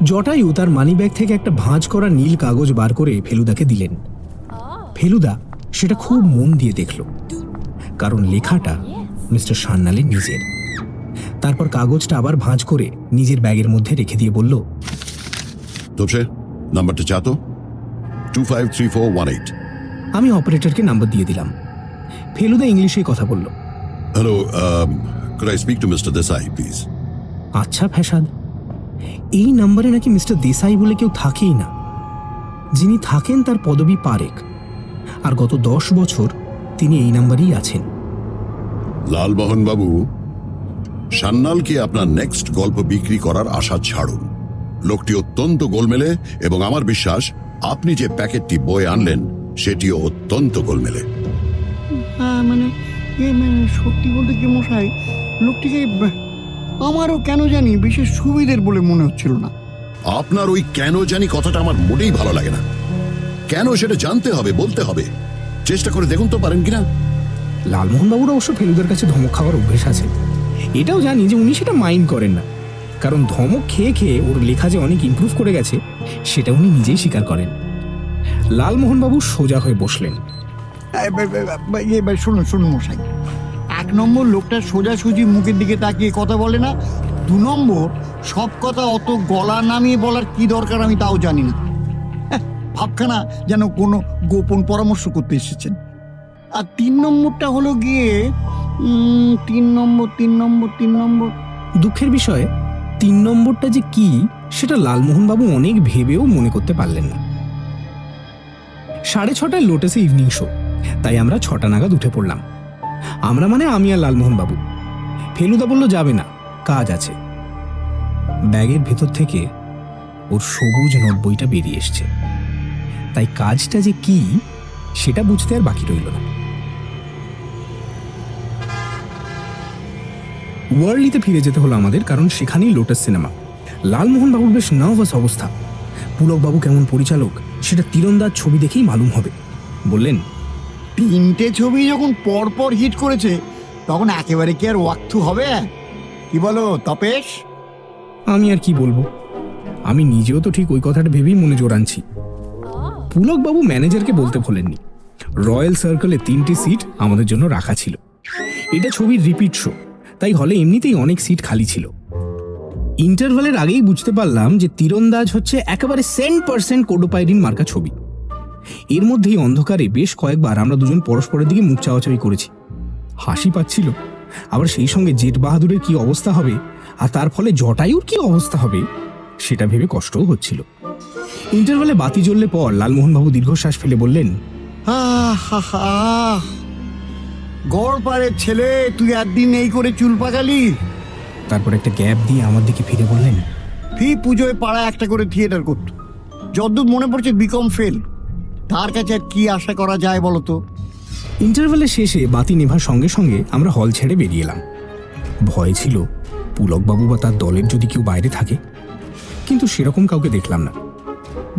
জটায়ু তার মানিব্যাগ থেকে একটা ভাঁজ করা নীল কাগজ বার করে ফেলুদাকে দিলেন। ফেলুদা সেটা খুব মন দিয়ে দেখল, কারণ লেখাটা মিস্টার সান্যালের নিজের। তারপর কাগজটা আবার ভাঁজ করে নিজের ব্যাগের মধ্যে রেখে দিয়ে বলল, তোপসে নাম্বারটা চা তো, 253418। আমি অপারেটরকে নাম্বার দিয়ে দিলাম। ফেলুদা ইংলিশে কথা বলল। Hello, could I speak to Mr. Desai, please? আচ্ছা ফ্যাসাদ, এই নাম্বারে নাকি মিস্টার দেসাই বলে কেউ থাকেই না। যিনি থাকেন তার পদবি পারেক, আর গত 10 বছর তিনি এই নাম্বারেই আছেন। লালমোহন বাবু, সান্যালকে আপনার নেক্সট গল্প বিক্রি করার আশা ছাড়ুন। লোকটি অত্যন্ত গোলমেলে, এবং আমার বিশ্বাস আপনি যে প্যাকেটটি বয়ে আনলেন সেটিও অত্যন্ত গোলমেলে। হ্যাঁ মানে সত্যি বলতে কি মশাই, লোকটিকে আমারও কেন জানি বিশেষ সুবিধের বলে মনে হচ্ছিল না। আপনার ওই কেন জানি কথাটা আমার মোটেই ভালো লাগে না। কেন সেটা জানতে হবে, বলতে হবে। চেষ্টা করে দেখুন তো পারেন কিনা। লালমোহন বাবুর অবশ্য ফেলুদার কাছে ধমক খাওয়ার অভ্যেস আছে। এটাও জানি যে উনি সেটা মাইন্ড করেন না, কারণ ধমক খেয়ে খেয়ে ওর লেখা যে অনেক ইমপ্রুভ করে গেছে সেটা উনি নিজেই স্বীকার করেন। লালমোহন বাবু সোজা হয়ে বসলেন। শুনুন শুনুন মশাই, 1 নম্বর লোকটা সোজাসুজি মুখের দিকে তাকিয়ে কথা বলে না। 2 নম্বর, সব কথা অত গলা নামিয়ে বলার কি দরকার আমি তাও জানি না। ভাবখানা যেন কোনো গোপন পরামর্শ করতে এসেছেন। আর 3 নম্বরটা হলো গিয়ে 3 নম্বর। দুঃখের বিষয় 3 নম্বরটা যে কি সেটা লালমোহন বাবু অনেক ভেবেও মনে করতে পারলেন না। 6:30টায় লোটাসে ইভিনিং শো, তাই আমরা 6টা নাগাদ উঠে পড়লাম। আমরা মানে আমি আর লালমোহন বাবু। ফেলুদা বলল যাবে না, কাজ আছে। ব্যাগের ভেতর থেকে ওর সবুজ নোট বইটা বেরিয়ে এসছে, তাই কাজটা যে কি সেটা বুঝতে আর বাকি রইল না। ওয়ার্ল্ডলিতে ফিরে যেতে হলো আমাদের, কারণ সেখানেই লোটাস সিনেমা। লালমোহন বাবুর বেশ নার্ভাস অবস্থা। পুলক বাবু কেমন পরিচালক সেটা তীরন্দাজ ছবি দেখেই মালুম হবে। বললেন, 3টে ছবি যখন পরপর হিট করেছে তখন একেবারে কি আর ওয়াক্তু হবে? কি বলো তপেশ? আমি আর কি বলবো, আমি নিজেও তো ঠিক ওই কথাটা ভেবেই মনে জোর আনছি। পুলক বাবু ম্যানেজারকে বলতে ভোলেননি, রয়্যাল সার্কেলে 3টি সিট আমাদের জন্য রাখা ছিল। এটা ছবির রিপিট শো, তাই হলে এমনিতেই অনেক সিট খালি ছিল। ইন্টারভ্যালের আগেই বুঝতে পারলাম যে তীরন্দাজ হচ্ছে একেবারে 100% কোডোপাইরিন মার্কা ছবি। এর মধ্যেই অন্ধকারে বেশ কয়েকবার আমরা দুজন পরস্পরের দিকে মুখ চাওয়াচাওয়ি করেছি। হাসি পাচ্ছিল, আবার সেই সঙ্গে জেট বাহাদুরের কি অবস্থা হবে আর তার ফলে জটায়ুর কি অবস্থা হবে সেটা ভেবে কষ্টও হচ্ছিল। ইন্টারভ্যালে বাতি জ্বললে পর লালমোহনবাবু দীর্ঘশ্বাস ফেলে বললেন, গড়পাড়ের ছেলে, তুই একদিন এই করে চুল পাকালি। তারপর একটা গ্যাপ দিয়ে আমার দিকে ফিরে বললেন, ফি পুজোয় পাড়া একটা করে থিয়েটার করত, যদ্দূর মনে পড়ছে বিকম ফেল। তার কাছে আর কি আশা করা যায় বলতো? ইন্টারভ্যালের শেষে বাতি নেভার সঙ্গে সঙ্গে আমরা হল ছেড়ে বেরিয়ে এলাম। ভয় ছিল পুলকবাবু বা তার দলের যদি কেউ বাইরে থাকে, কিন্তু সেরকম কাউকে দেখলাম না।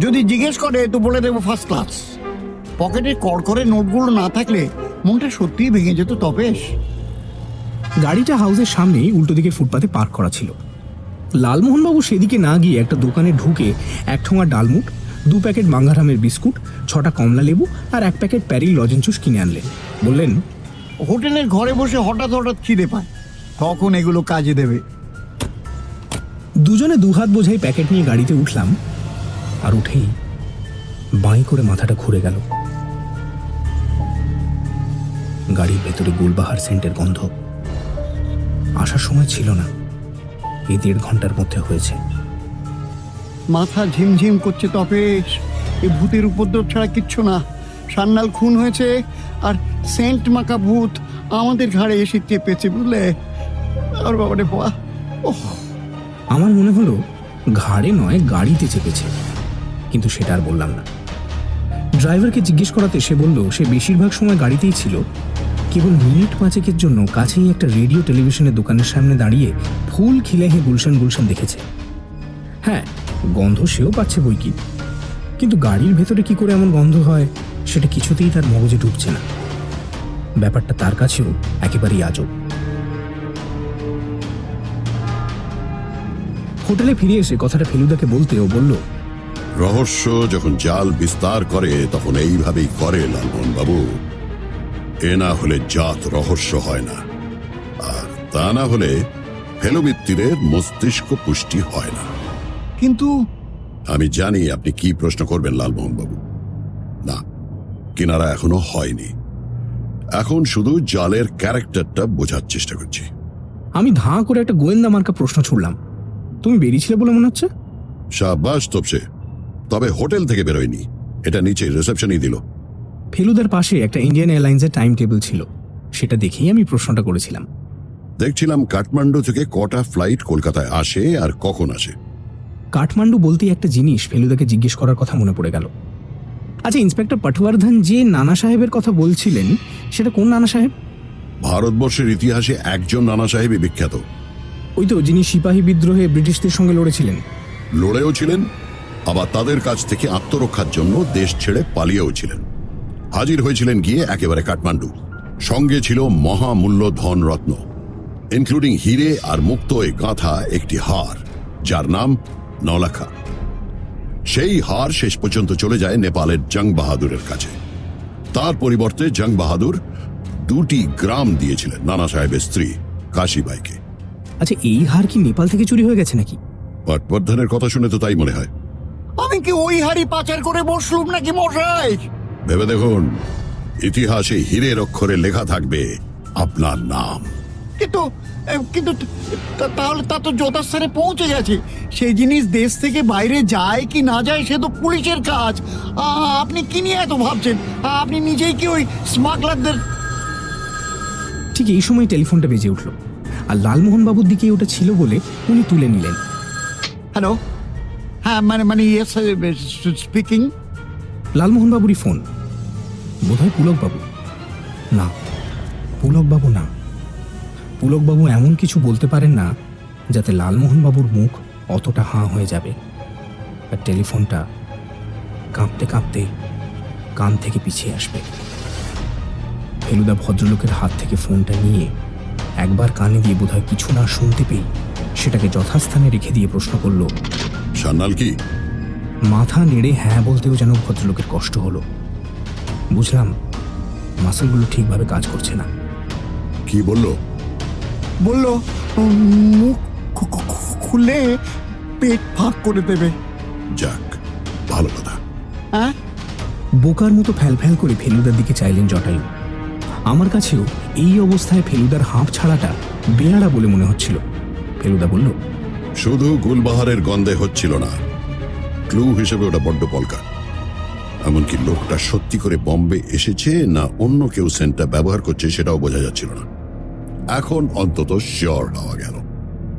যদি জিজ্ঞেস করে তো বলে দেবো ফার্স্ট ক্লাস। পকেটে কড়কড়ে নোটগুলো না থাকলে মনটা সত্যিই ভেঙে যেত তপেশ। গাড়িটা হাউসের সামনেই উল্টো দিকের ফুটপাতে পার্ক করা ছিল। লালমোহনবাবু সেদিকে না গিয়ে একটা দোকানে ঢুকে 1 ঠোঙা ডালমুট, 2 প্যাকেট বাঙ্গারামের বিস্কুট, 6টা কমলা লেবু আর 1 প্যাকেট প্যারিল লজেন্স জুস কিনে আনলেন। বললেন, হোটেলের ঘরে বসে হঠাৎ হঠাৎ খিদে পায়, তখন এগুলো কাজে দেবে। দুজনে 2 হাত বোঝাই প্যাকেট নিয়ে গাড়িতে উঠলাম, আর উঠেই বাঁই করে মাথাটা ঘুরে গেল। গাড়ির ভেতরে গুলবাহার সেন্টের গন্ধ। আসার সময় ছিল না, এই 1.5 ঘন্টার মধ্যে হয়েছে। মাথা ঝিমঝিম করছে তপেশ, এই ভূতের উপদ্রব ছাড়া কিচ্ছু না। সান্যাল খুন হয়েছে আর সেন্ট মাকা ভূত আমাদের ঘাড়ে এসে চেপেছে, বুঝলে? আর বাবারে বাবা, ওহ! আমার মনে হলো ঘাড়ে নয় গাড়িতে চেপেছে, কিন্তু সেটা আর বললাম না। ড্রাইভারকে জিজ্ঞেস করাতে সে বলল সে বেশিরভাগ সময় গাড়িতেই ছিল, কেবল মিনিট পাঁচেকের জন্য কাছেই একটা রেডিও টেলিভিশনের দোকানের সামনে দাঁড়িয়ে ফুল খিলেহে গুলশান গুলশান দেখেছে। হ্যাঁ, গন্ধ সেও পাচ্ছে বই কি, কিন্তু গাড়ির ভেতরে কি করে এমন গন্ধ হয় সেটা কিছুতেই তার মগজে ঢুকছে না। ব্যাপারটা তার কাছেও একেবারেই আজব। হোটেলে ফিরে এসে কথাটা ফেলুদাকে বলতে ও বলল, রহস্য যখন জাল বিস্তার করে তখন এইভাবেই করে লালমোহন বাবু। এ না হলে জাত রহস্য হয় না, আর তা না হলে ফেলুমিত্তিরের মস্তিষ্ক পুষ্টি হয় না। কিন্তু আমি জানি আপনি কি প্রশ্ন করবেন লালমোহন বাবু। না, কিনারা এখনো হয়নি। এখন শুধু জালের ক্যারেক্টারটা বোঝার চেষ্টা করছি। আমি ধাঁ করে একটা গোয়েন্দা মার্কা প্রশ্ন ছুড়লাম। তুমি বেরিয়েছিলে বলে মনে হচ্ছে। শাবাশ তোপসে, তবে হোটেল থেকে বেরোয়নি, এটা নিচে রিসেপশনই দিল। ফেলুদার পাশে একটা ইন্ডিয়ান এয়ারলাইন্সের টাইম টেবিল ছিল, সেটা দেখেই আমি প্রশ্নটা করেছিলাম। দেখছিলাম কাঠমান্ডু থেকে কটা ফ্লাইট কলকাতায় আসে আর কখন আসে। কাঠমান্ডু বলতেই একটা জিনিস ফেলুদাকে জিজ্ঞেস করার কথা মনে পড়ে গেল। আচ্ছা, ইন্সপেক্টর পাটওয়ার্ধন যে নানা সাহেবের কথা বলছিলেন সেটা কোন নানা সাহেব? ভারতবর্ষের ইতিহাসে একজন নানা সাহেবই বিখ্যাত। ওই তো, যিনি সিপাহী বিদ্রোহে ব্রিটিশদের সঙ্গে লড়েছিলেন। লড়েও ছিলেন, আবার তাদের কাছ থেকে আত্মরক্ষার জন্য দেশ ছেড়ে পালিয়েও ছিলেন। হাজির হয়েছিলেন গিয়ে একেবারে কাঠমান্ডু। সঙ্গে ছিল মহামূল্য ধন রত্ন, ইনক্লুডিং হিরে আর মুক্তোয় গাঁথা একটি হার, যার নাম নলাখা। সেই হার শেষ পর্যন্ত চলে যায় নেপালের জং বাহাদুরের কাছে। তার পরিবর্তে জং বাহাদুর 2টি গ্রাম দিয়েছিলেন নানা সাহেবের স্ত্রী কাশীবাইকে। আচ্ছা, এই হার কি নেপাল থেকে চুরি হয়ে গেছে নাকি? পাটবর্ধনের কথা শুনে তো তাই মনে হয়। আমি কি ওই হাড়ি পাচার করে বসলুম নাকি মশাই? ভেবে দেখুন, ইতিহাসে হীরের অক্ষরে লেখা থাকবে আপনার নাম। কিন্তু কিন্তু তাহলে তা তো যথাস্থানে পৌঁছে গেছে। সেই জিনিস দেশ থেকে বাইরে যায় কি না যায় সে তো পুলিশের কাজ। আপনি কি নিয়ে এত ভাবছেন? আপনি নিজেই কি ওই স্মাগলারদের? ঠিক এই সময় টেলিফোনটা বেজে উঠল, আর লালমোহন বাবুর দিকে ওটা ছিল বলে উনি তুলে নিলেন। হ্যালো, হ্যাঁ মানে ইয়েস স্পিকিং। লালমোহন বাবুরই ফোন। বোধহয় পুলকবাবু। না, পুলকবাবু না। পুলকবাবু এমন কিছু বলতে পারেন না যাতে লালমোহন বাবুর মুখ অতটা হাঁ হয়ে যাবে। আর টেলিফোনটা কাঁপতে কাঁপতে কান থেকে পিছিয়ে আসবে। ফেলুদা ভদ্রলোকের হাত থেকে ফোনটা নিয়ে একবার কানে দিয়ে বোধহয় কিছু না শুনতে পেয়ে সেটাকে যথাস্থানে রেখে দিয়ে প্রশ্ন করল, সান্যাল কি? মাথা নেড়ে হ্যাঁ বলতেও যেন ভদ্রলোকের কষ্ট হলো। বুঝলাম মাসলগুলো ঠিকভাবে কাজ করছে না। কি বললো? বললো মুখ খুলে পেট ফাঁক করে দেবে। যাক, ভালো কথা। হ্যাঁ, বোকার মতো ফ্যাল করে ফেলুদার দিকে চাইলেন জটায়ু। আমার কাছেও এই অবস্থায় ফেলুদার হাঁপ ছাড়াটা বেয়ারা বলে মনে হচ্ছিল। ফেলুদা বলল, শুধু গুলবাহারের গন্ধে হচ্ছিল না, ক্লু হিসেবে ওটা বড্ড পলকা। এমনকি লোকটা সত্যি করে বম্বে এসেছে না অন্য কেউ সেন্টটা ব্যবহার করছে সেটাও বোঝা যাচ্ছিল না। এখন অন্তত শিওর হওয়া গেল।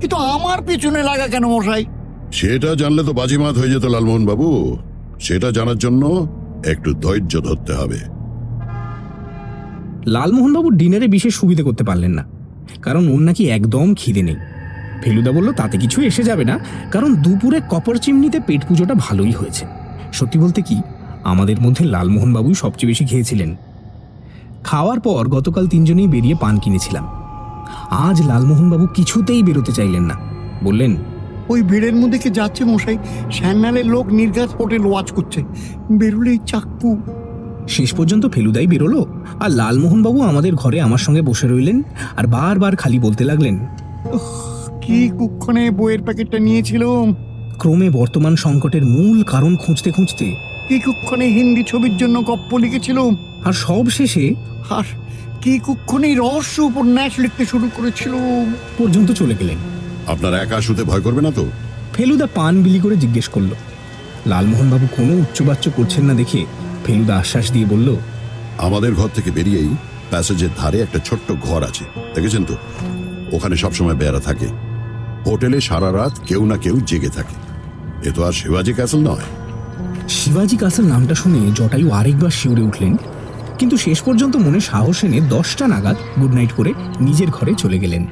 কিন্তু আমার পিছনে লাগা কেন মশাই? সেটা জানলে তো বাজিমাত হয়ে যেত লালমোহন বাবু। সেটা জানার জন্য একটু ধৈর্য ধরতে হবে। লালমোহনবাবু ডিনারে বিশেষ সুবিধে করতে পারলেন না, কারণ ওর নাকি একদম খিদে নেই। ফেলুদা বলল তাতে কিছু এসে যাবে না, কারণ দুপুরে কপর চিমনিতে পেট পুজোটা ভালোই হয়েছে। সত্যি বলতে কি, আমাদের মধ্যে লালমোহনবাবুই সবচেয়ে বেশি খেয়েছিলেন। খাওয়ার পর গতকাল তিনজনেই বেরিয়ে পান কিনেছিলাম। আজ লালমোহনবাবু কিছুতেই বেরোতে চাইলেন না। বললেন, ওই ভিড়ের মধ্যে কে যাচ্ছে মশাই? স্যান্নালের লোক নির্ঘাত হোটেল ওয়াচ করছে, বেরোলেই চাক্কু। শেষ পর্যন্ত ফেলুদাই বেরোলো, আর লালমোহনবাবু আমাদের ঘরে আমার সঙ্গে বসে রইলেন আর বারবার খালি বলতে লাগলেন, কি কুক্ষণে বইয়ের প্যাকেটটা নিয়েছিলাম। ক্রমে বর্তমান সংকটের মূল কারণ খুঁজতে খুঁজতে কি কুক্ষণে হিন্দি ছবির জন্য গপ্প লিখেছিলাম। আর সব শেষে আর কি কুক্ষণেই রহস্য উপন্যাস লিখতে শুরু করেছিলাম পর্যন্ত চলে গেলেন। আপনার একা শুতে ভয় করবে না তো? ফেলুদা পান বিলি করে জিজ্ঞেস করল। লালমোহনবাবু কোনো উচ্চবাচ্য করছেন না দেখে ফেলুদা আশ্বাস দিয়ে বলল, আমাদের ঘর থেকে বেরিয়েই প্যাসেজের ধারে একটা ছোট্ট ঘর আছে, দেখেছেন তো? ওখানে সবসময় বেয়ারা থাকে। হোটেলে সারা রাত কেউ না কেউ জেগে থাকে। এ তো আর শিবাজি ক্যাসেল নয়। শিবাজি কাসেল নামটা শুনে জটায়ু আরেকবার শিউরে উঠলেন, কিন্তু শেষ পর্যন্ত মনে সাহস এনে 10টা নাগাদ গুড নাইট করে নিজের ঘরে চলে গেলেন।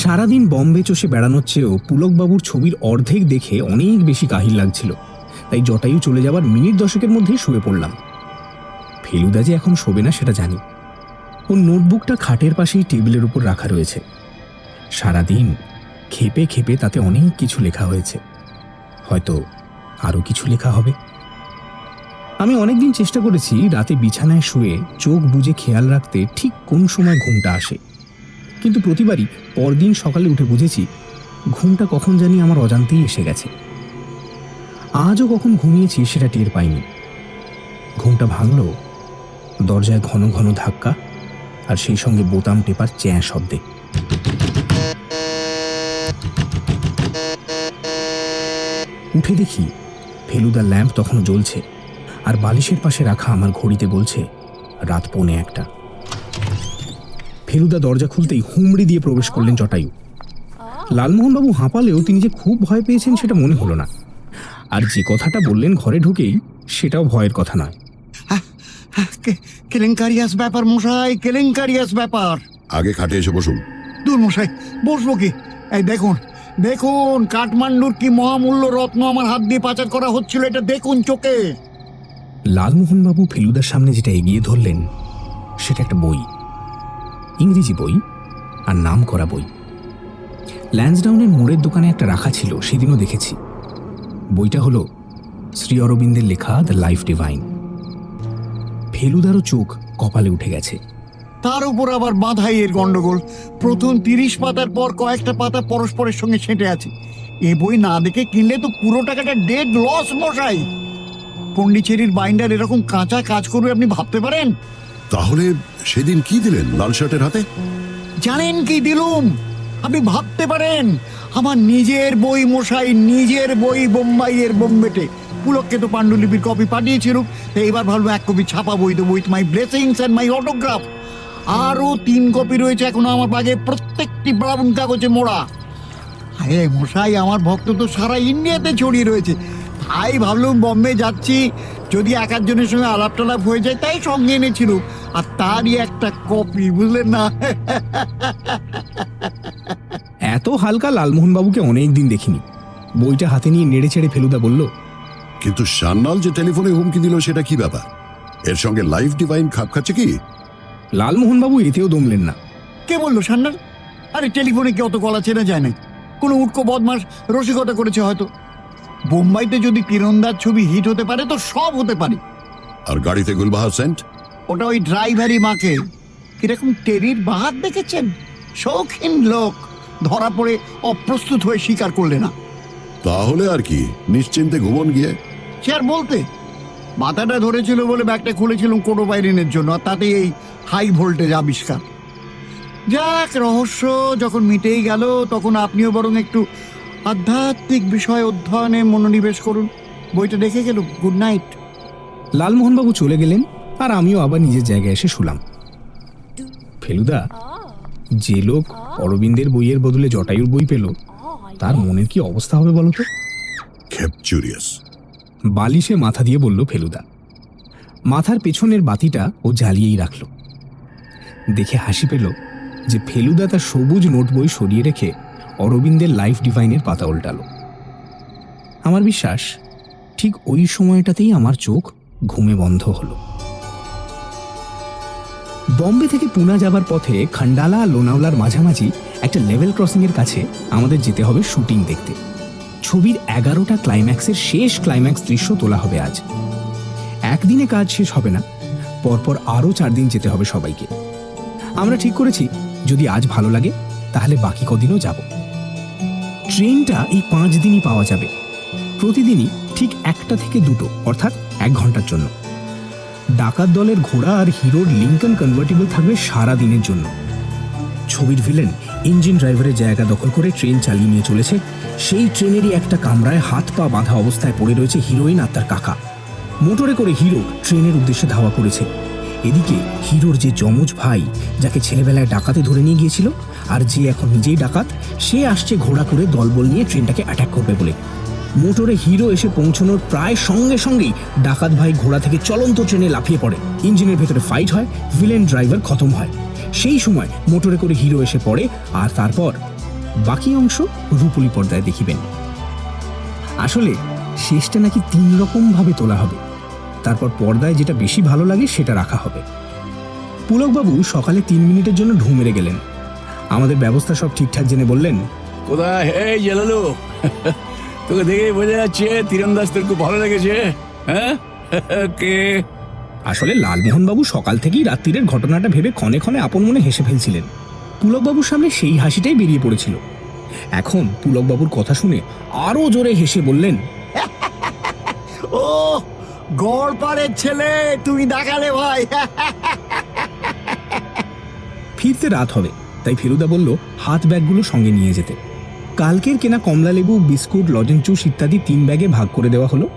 সারাদিন বম্বে চষে বেড়ানোর চেয়েও পুলকবাবুর ছবির অর্ধেক দেখে অনেক বেশি কাহিল লাগছিল, তাই জটায়ু চলে যাবার মিনিট 10 মধ্যেই শুয়ে পড়লাম। ফেলুদা যে এখন শোবে না সেটা জানি। ওর নোটবুকটা খাটের পাশেই টেবিলের উপর রাখা রয়েছে। সারাদিন খেপে খেপে তাতে অনেক কিছু লেখা হয়েছে, হয়তো আরো কিছু লেখা হবে। আমি অনেকদিন চেষ্টা করেছি রাতে বিছানায় শুয়ে চোখ বুজে খেয়াল রাখতে ঠিক কোন সময় ঘুমটা আসে, কিন্তু প্রতিবারই পরদিন সকালে উঠে বুঝেছি ঘুমটা কখন জানি আমার অজান্তেই এসে গেছে। আজও কখন ঘুমিয়েছি সেটা টের পাইনি। ঘুমটা ভাঙল দরজায় ঘন ঘন ধাক্কা আর সেই সঙ্গে বোতাম টেপার চ্যাঁ শব্দে। উঠে দেখি ফেলুদার ল্যাম্প তখনও জ্বলছে, আর বালিশের পাশে রাখা আমার ঘড়িতে বলছে রাত 1:45। ফেলুদা দরজা খুলতেই হুমড়ি দিয়ে প্রবেশ করলেন জটায়ু। লালমোহনবাবু হাঁপালেও তিনি যে খুব ভয় পেয়েছেন সেটা মনে হলো না, আর যে কথাটা বললেন ঘরে ঢুকেই সেটাও ভয়ের কথা নয়। কেলেঙ্কারিয়াস ব্যাপার মশাই, কেলেঙ্কারিয়াস ব্যাপার। আগে খাটে এসে বসুন। দূর মশাই, বসবো কি? এই দেখুন দেখুন, কাঠমান্ডুর কি মহামূল্য রত্ন আমার হাত দিয়ে পাচার করা হচ্ছিল, এটা দেখুন চোখে। লালমোহনবাবু ফেলুদার সামনে যেটা এগিয়ে ধরলেন সেটা একটা বই, ইংরেজি বই আর নাম করা বই। ল্যান্সডাউনের মোড়ের দোকানে একটা রাখা ছিল, সেদিনও দেখেছি। বইটা হলো শ্রী অরবিন্দের লেখা দ্য লাইফ ডিভাইন। ফেলুদারও চোখ কপালে উঠে গেছে। তার উপর আবার বাঁধাই এর গন্ডগোল। প্রথম 30 পাতার পর কয়েকটা পাতা পরস্পরের সঙ্গে ছেঁটে আছে। এ বই না দেখে কিনলে তো পুরো টাকাটা ডেড লস মশাই। পন্ডিচেরির বাইন্ডার এরকম কাঁচা কাজ করবে আপনি ভাবতে পারেন? তাহলে সেদিন কি দিলেন লাল শার্টের হাতে? জানেন কি দিলুম? আপনি ভাবতে পারেন? আমার নিজের বই মশাই, নিজের বই, বোম্বাইয়ের বোম্বেটে। পুলককে তো পাণ্ডুলিপির কপি পাঠিয়েছিল, তো এবার ভাবলো 1 কপি ছাপা বই দেবো with my blessings and my autograph. আরও 3 কপি রয়েছে এখনো আমার বাগে, প্রত্যেকটি ব্রাউন কাগজে মোড়া। আরে মশাই, আমার ভক্ত তো সারা ইন্ডিয়াতে ছড়িয়ে রয়েছে। তাই ভাবলুম বম্বে যাচ্ছি, যদি 1-1 সঙ্গে আলাপ টালাপ হয়ে যায়, তাই সঙ্গে এনেছিল। আর তারই একটা কপি, বুঝলেন না? এত হালকা লালমোহনবাবুকে অনেকদিন দেখিনি। বইটা হাতে নিয়ে নেড়ে চেড়ে ফেলুদা বলল, কিন্তু সান্যাল যে টেলিফোনে হুমকি দিল সেটা কি ব্যাপার? এর সঙ্গে লাইফ ডিভাইন খাপ খাচ্ছে কি? লালমোহনবাবু এতেও দমলেন না। কে বললো সান্নাল? আরে টেলিফোনে কি অত গলা চেনা যায় না? কোনো উটকো বদমাস রসিকতা করেছে হয়তো। বোম্বাইতে যদি তীরন্দাজ ছবি হিট হতে পারে তো সব হতে পারে। আর গাড়িতে গুলবাহার সেন্ট? ওটা ওই ড্রাইভারই মাকে। কিরকম টেরির বাহাত দেখেছেন? শৌখিন লোক, ধরা পড়ে অপ্রস্তুত হয়ে স্বীকার করলে না। তাহলে আর কি, নিশ্চিন্তে ঘুমন গিয়ে। সে আর বলতে, মাথাটা ধরেছিল বলে ব্যাগটা খুলেছিলাম কোটোবাইরিনের জন্য, আর তাতে এই হাই ভোল্টেজ আবিষ্কার। যাক, রহস্য যখন মিটেই গেল, তখন আপনিও বরং একটু আধ্যাত্মিক বিষয় অধ্যয়নে মনোনিবেশ করুন। বইটা দেখে গেল। Good night. লালমোহনবাবু চলে গেলেন, আর আমিও আবার নিজের জায়গায় এসে শুলাম। ফেলুদা, যে লোক অরবিন্দের বইয়ের বদলে জটায়ুর বই পেল, তার মনের কি অবস্থা হবে বলো তো? ক্যাপচুরিয়াস। বালিশে মাথা দিয়ে বলল ফেলুদা। মাথার পেছনের বাতিটা ও জ্বালিয়েই রাখল। দেখে হাসি পেল যে ফেলুদা তার সবুজ নোট বই সরিয়ে রেখে অরবিন্দের লাইফ ডিভাইনের পাতা উল্টালো। আমার বিশ্বাস ঠিক ওই সময়টাতেই আমার চোখ ঘুমে বন্ধ হলো। বম্বে থেকে পুনা যাবার পথে খান্ডালা আর লোনাওলার মাঝামাঝি একটা লেভেল ক্রসিং এর কাছে আমাদের যেতে হবে শুটিং দেখতে। ছবির 11টা ক্লাইম্যাক্সের শেষ ক্লাইম্যাক্স দৃশ্য তোলা হবে আজ। একদিনে কাজ শেষ হবে না, পরপর আরও 4 দিন যেতে হবে সবাইকে। আমরা ঠিক করেছি যদি আজ ভালো লাগে তাহলে বাকি কদিনও যাব। ট্রেনটা এই 5 দিনই পাওয়া যাবে, প্রতিদিনই ঠিক 1টা থেকে 2টো, অর্থাৎ 1 ঘন্টার জন্য। ডাকাত দলের ঘোড়া আর হিরোর লিঙ্কন কনভার্টিবল থাকবে সারা দিনের জন্য। ছবির ভিলেন ইঞ্জিন ড্রাইভারের জায়গা দখল করে ট্রেন চালিয়ে নিয়ে চলেছে। সেই ট্রেনেরই একটা কামরায় হাত পা বাঁধা অবস্থায় পড়ে রয়েছে হিরোইন আর তার কাকা। মোটরে করে হিরো ট্রেনের উদ্দেশ্যে ধাওয়া করেছে। এদিকে হিরোর যে যমজ ভাই, যাকে ছেলেবেলায় ডাকাতে ধরে নিয়ে গিয়েছিল আর যে এখন নিজেই ডাকাত, সে আসছে ঘোড়া করে দলবল নিয়ে ট্রেনটাকে অ্যাটাক করবে বলে। মোটরে হিরো এসে পৌঁছানোর প্রায় সঙ্গে সঙ্গেই ডাকাত ভাই ঘোড়া থেকে চলন্ত ট্রেনে লাফিয়ে পড়ে। ইঞ্জিনের ভেতরে ফাইট হয়, ভিলেন ড্রাইভার খতম হয়। সেই সময় মোটরে করে হিরো এসে পড়ে, আর তারপর বাকি অংশ রূপলী পর্দায় দেখিবেন। আসলে শেষটা নাকি 3 রকম ভাবে তোলা হবে, তারপর পর্দায় যেটা বেশি ভালো লাগে সেটা রাখা হবে। পুলকবাবু সকালে 3 মিনিটের জন্য ঢু মেরে গেলেন। আমাদের ব্যবস্থা সব ঠিকঠাক জেনে বললেন, কোথায় হে জেলালু, তোকে দেখেই বোঝা যাচ্ছে তীরন্দাজ তোর খুব ভালো লেগেছে। হ্যাঁ কে? আসলে লালমোহনবাবু সকাল থেকেই রাত্রিরের ঘটনাটা ভেবে ক্ষণে ক্ষণে আপন মনে হেসে ফেলছিলেন। পুলকবাবুর সামনে সেই হাসিটাই বেরিয়ে পড়েছিল। এখন পুলকবাবুর কথা শুনে আরো জোরে হেসে বললেন, ও গড়পাড়ের ছেলে, তুমি দেখালে ভাই। ফিরতে রাত হবে, তাই ফেলুদা বলল হাত ব্যাগগুলো সঙ্গে নিয়ে যেতে। কালকের কেনা কমলালেবু, বিস্কুট, লজেন্স জুস ইত্যাদি 3 ব্যাগে ভাগ করে দেওয়া হলো,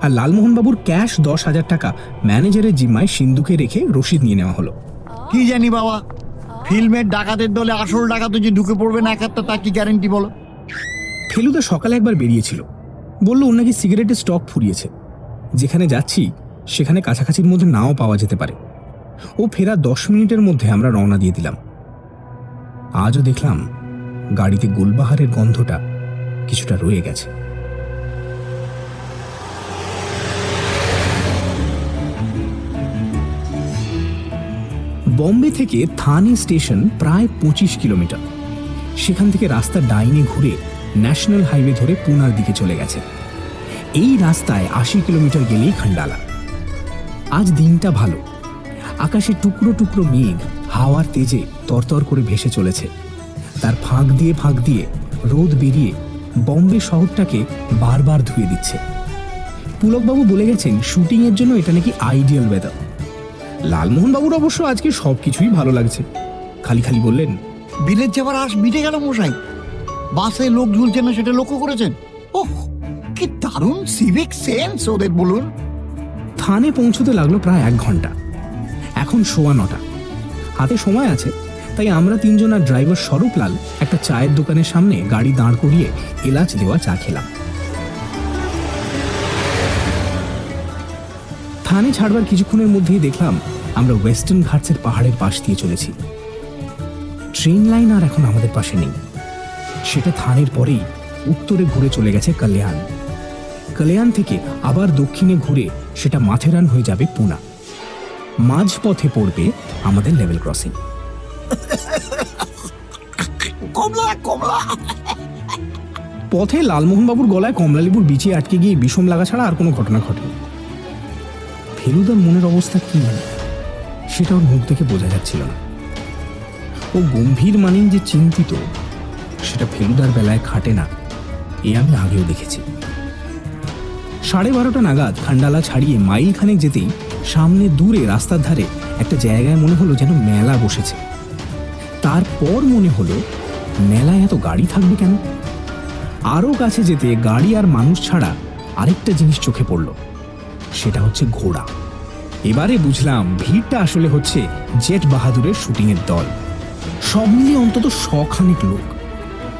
আর লালমোহনবাবুর ক্যাশ 10,000 টাকা ম্যানেজারের জিম্মায় সিন্ধুকে রেখে রসিদ নিয়ে নেওয়া হলো। কি জানি বাবা, ফিল্মের ডাকাতের দলে আসল ডাকাত যে ঢুকে পড়বে না একটা, তা কি গ্যারেন্টি বলো? ফেলুদা সকালে একবার বেরিয়েছিল, বলল ওর নাকি সিগারেটের স্টক ফুরিয়েছে। যেখানে যাচ্ছি সেখানে কাছাকাছির মধ্যে নাও পাওয়া যেতে পারে। ও ফেরা 10 মিনিটের মধ্যে আমরা রওনা দিয়ে দিলাম। আজও দেখলাম গাড়িতে গুলবাহারের গন্ধটা কিছুটা রয়ে গেছে। বম্বে থেকে থানে স্টেশন প্রায় 25 কিলোমিটার। সেখান থেকে রাস্তা ডাইনে ঘুরে ন্যাশনাল হাইওয়ে ধরে পুনার দিকে চলে গেছে। এই রাস্তায় 80 কিলোমিটার গেলেই খান্ডালা। আজ দিনটা ভালো, আকাশে টুকরো টুকরো মেঘ হাওয়ার তেজে তরতর করে ভেসে চলেছে। তার ফাঁক দিয়ে রোদ বেরিয়ে বম্বে শহরটাকে বারবার ধুয়ে দিচ্ছে। পুলকবাবু বলে গেছেন শুটিংয়ের জন্য এটা নাকি আইডিয়াল ওয়েদার। লালমোহনবাবুর অবশ্য আজকে সবকিছুই ভালো লাগছে। খালি খালি বললেন, বিলেত যাবার আশ মিটে গেল মশাই। বাসে লোক ঝুলছে না সেটা লক্ষ্য করেছেন? ওহ, কি দারুণ সিভিক সেন্স ওদের বলুন। থানে পৌঁছতে লাগলো প্রায় 1 ঘন্টা। এখন 9:15। হাতে সময় আছে, তাই আমরা 3 জন আর ড্রাইভার স্বরূপলাল একটা চায়ের দোকানের সামনে গাড়ি দাঁড় করিয়ে এলাচ দেওয়া চা খেলাম। থানে ছাড়বার কিছুক্ষণের মধ্যেই দেখলাম আমরা ওয়েস্টার্ন ঘাটসের পাহাড়ের পাশ দিয়ে চলেছি। ট্রেন লাইন আর এখন আমাদের পাশে নেই। সেটা থানের পরেই উত্তরে ঘুরে চলে গেছে কল্যাণ। কল্যাণ থেকে আবার দক্ষিণে ঘুরে সেটা মাথেরান হয়ে যাবে পুনা। মাঝপথে পড়বে আমাদের লেভেল ক্রসিং। পথে লালমোহনবাবুর গলায় কমলালেবুর বিচি আটকে গিয়ে বিষম লাগা ছাড়া আর কোনো ঘটনা ঘটেনি। ফেলুদার মনের অবস্থা কি সেটা ওর মুখ থেকে বোঝা যাচ্ছিল না। ও গম্ভীর মানেই যে চিন্তিত সেটা ফেলুদার বেলায় খাটে না, এ আমি আগেও দেখেছি। 12:30 নাগাদ খান্ডালা ছাড়িয়ে মাইল খানেক যেতেই সামনে দূরে রাস্তার ধারে একটা জায়গায় মনে হলো যেন মেলা বসেছে। তারপর মনে হলো মেলায় এত গাড়ি থাকবে কেন? আরো কাছে যেতে গাড়ি আর মানুষ ছাড়া আরেকটা জিনিস চোখে পড়ল, সেটা হচ্ছে ঘোড়া। এবারে বুঝলাম ভিড়টা আসলে হচ্ছে জেট বাহাদুরের শুটিংয়ের দল। সব মিলিয়ে অন্তত 100 খানিক লোক।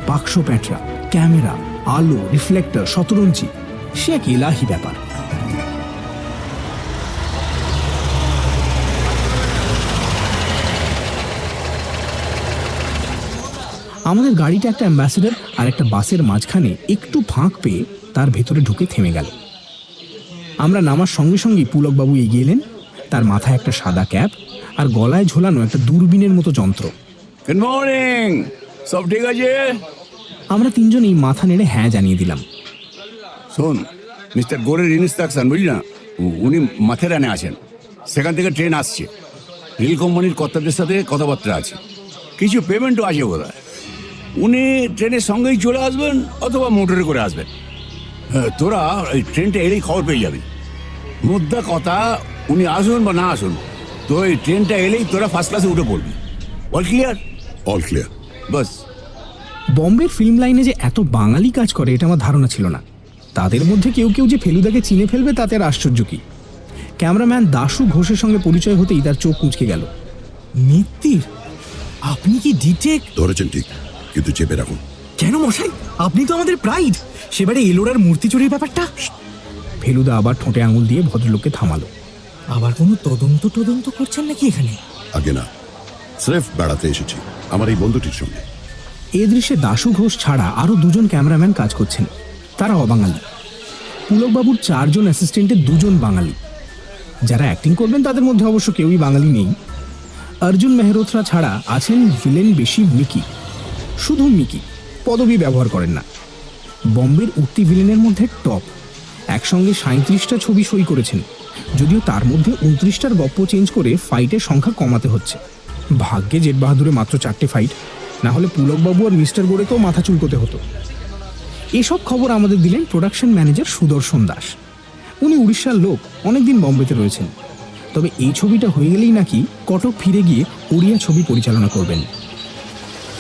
বাক্স প্যাঁটরা, ক্যামেরা, আলো, রিফ্লেক্টর, শতরঞ্জি, সে এক এলাহি ব্যাপার। আমাদের গাড়িটা একটা অ্যাম্বাসেডর আর একটা বাসের মাঝখানে একটু ফাঁক পেয়ে তার ভেতরে ঢুকে থেমে গেল। আমরা নামার সঙ্গে সঙ্গেই পুলকবাবু এগিয়ে এলেন। তার মাথায় একটা সাদা ক্যাপ আর গলায় ঝোলানো একটা দূরবীনের মতো যন্ত্র। গুড মর্নিং, সব ঠিক আছে? আমরা 3 জনেই মাথা নেড়ে হ্যাঁ জানিয়ে দিলাম। শোন, মিস্টার গোরের ইনস্ট্রাকশন বুঝলি না, উনি মাথেরানে আছেন। সেখান থেকে ট্রেন আসছে, রেল কোম্পানির কর্তাদের সাথে কথাবার্তা আছে, কিছু পেমেন্টও আছে বোধ হয়। উনি ট্রেনের সঙ্গেই চলে আসবেন অথবা মোটরে করে আসবেন। হ্যাঁ, তোরা এই ট্রেনটা এলেই খবর পেয়ে যাবি। মুদ্রা কথা, উনি আসুন বা না আসুন, তো এই ট্রেনটা এলেই তোরা ফার্স্ট ক্লাসে উঠে পড়বি। All clear? All clear. বাস। বম্বের ফিল্ম লাইনে যে এত বাঙালি কাজ করে এটা আমার ধারণা ছিল না। তাদের মধ্যে কেউ কেউ যে ফেলুদাকে চিনে ফেলবে তাতে আর আশ্চর্য কি। ক্যামেরাম্যান দাশু ঘোষের সঙ্গে পরিচয় হতেই তার চোখ কুঁচকে গেল। মিত্তির, আপনি কি ডিটেক? ধরেছেন ঠিক, কিন্তু চেপে রাখুন। কেন মশাই, আপনি তো আমাদের প্রাইড। সেবারে এলোরার মূর্তি চুরির ব্যাপারটা। ফেলুদা আবার ঠোঁটে আঙুল দিয়ে ভদ্রলোককে থামালো। আবার কোনো তদন্ত করছেন নাকি এখানে? আগে না, স্রেফ বেড়াতে এসেছি আমার এই বন্ধুটির সঙ্গে। এ দৃশ্যে দাশু ঘোষ ছাড়া আরো দুজন ক্যামেরাম্যান কাজ করছেন, তারা অবাঙালি। পুলকবাবুর 4 জন অ্যাসিস্ট্যান্টের 2 জন বাঙালি। যারা অ্যাক্টিং করবেন তাদের মধ্যে অবশ্য কেউই বাঙালি নেই। অর্জুন মেহরোত্রা ছাড়া আছেন ভিলেন বেশি মিকি, শুধু মিকি, পদবি ব্যবহার করেন না। বম্বের উঠতি ভিলেনের মধ্যে টপ, একসঙ্গে 37টা ছবি সই করেছেন, যদিও তার মধ্যে 29টার গপ্প চেঞ্জ করে ফাইটের সংখ্যা কমাতে হচ্ছে। ভাগ্যে জেট বাহাদুরে মাত্র 4টে ফাইট, না হলে পুলকবাবু আর মিস্টার গোড়েকেও মাথা চুলকোতে হতো। এসব খবর আমাদের দিলেন প্রোডাকশন ম্যানেজার সুদর্শন দাস। উনি উড়িষ্যার লোক, অনেকদিন বম্বেতে রয়েছেন। তবে এই ছবিটা হয়ে গেলেই নাকি কটক ফিরে গিয়ে ওড়িয়া ছবি পরিচালনা করবেন।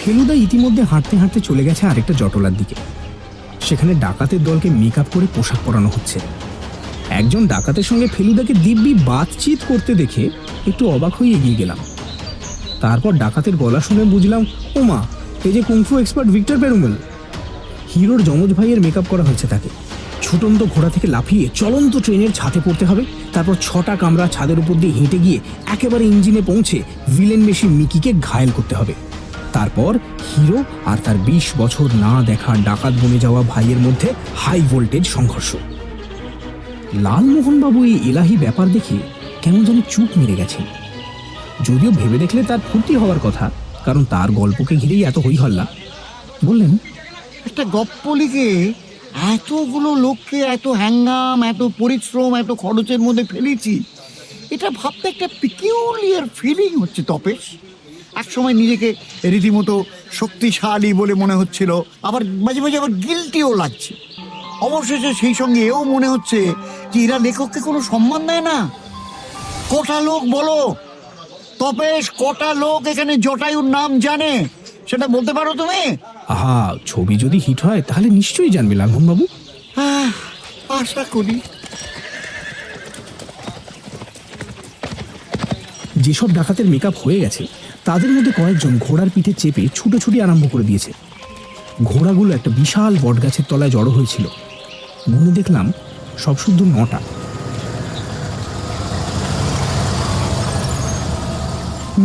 ফেলুদা ইতিমধ্যে হাঁটতে হাঁটতে চলে গেছে আরেকটা জটলার দিকে। সেখানে ডাকাতের দলকে মেকআপ করে পোশাক পরানো হচ্ছে। একজন ডাকাতের সঙ্গে ফেলুদাকে দিব্যি বাতচিত করতে দেখে একটু অবাক হয়ে এগিয়ে গেলাম। তারপর ডাকাতের গলা শুনে বুঝলাম, ওমা, এই যে কুংফু এক্সপার্ট ভিক্টর পেরুমেল। হিরোর যমজ ভাইয়ের মেকআপ করা হয়েছে তাকে। ছুটন্ত ঘোড়া থেকে লাফিয়ে চলন্ত ট্রেনের ছাদে পড়তে হবে, তারপর 6টা কামরা ছাদের উপর দিয়ে হেঁটে গিয়ে একেবারে ইঞ্জিনে পৌঁছে ভিলেন বেশি মিকিকে ঘায়েল করতে হবে। তারপর হিরো আর তার 20 বছর না দেখা ডাকাত বনে যাওয়া ভাইয়ের মধ্যে হাই ভোল্টেজ সংঘর্ষ। লালমোহনবাবু এই এলাহি ব্যাপার দেখে কেমন যেন চুপ মেরে গেছেন। যদিও ভেবে দেখলে তার ফুর্তি হওয়ার কথা, কারণ তার গল্পকে ঘিরেই এত হইহল্লা। বললেন, একটা গপ্প লিখে এতগুলো লোককে এত হ্যাঙ্গাম, এত পরিশ্রম, এত খরচের মধ্যে ফেলেছি, এটা ভাবতে একটা পিকিউলিয়ার ফিলিং হচ্ছে তপেশ। একসময় নিজেকে রীতিমতো শক্তিশালী বলে মনে হচ্ছিল, আবার মাঝে মাঝে আবার গিল্টিও লাগছে। অবশেষে সেই সঙ্গে এও মনে হচ্ছে যে এরা লেখককে কোনো সম্মান দেয় না। কটা লোক বলো তপেশ, কটা লোক এখানে জটায়ুর নাম জানে সেটা বলতে পারো তুমি? আহা, ছবি যদি হিট হয় তাহলে নিশ্চয়ই জানবে লালমোহনবাবু। আশা করি। যেসব ডাকাতের মেকআপ হয়ে গেছে তাদের মধ্যে কয়েকজন ঘোড়ার পিঠে চেপে ছুটোছুটি আরম্ভ করে দিয়েছে। ঘোড়াগুলো একটা বিশাল বটগাছের তলায় জড়ো হয়েছিল। গুনে দেখলাম সব শুদ্ধ 9টা।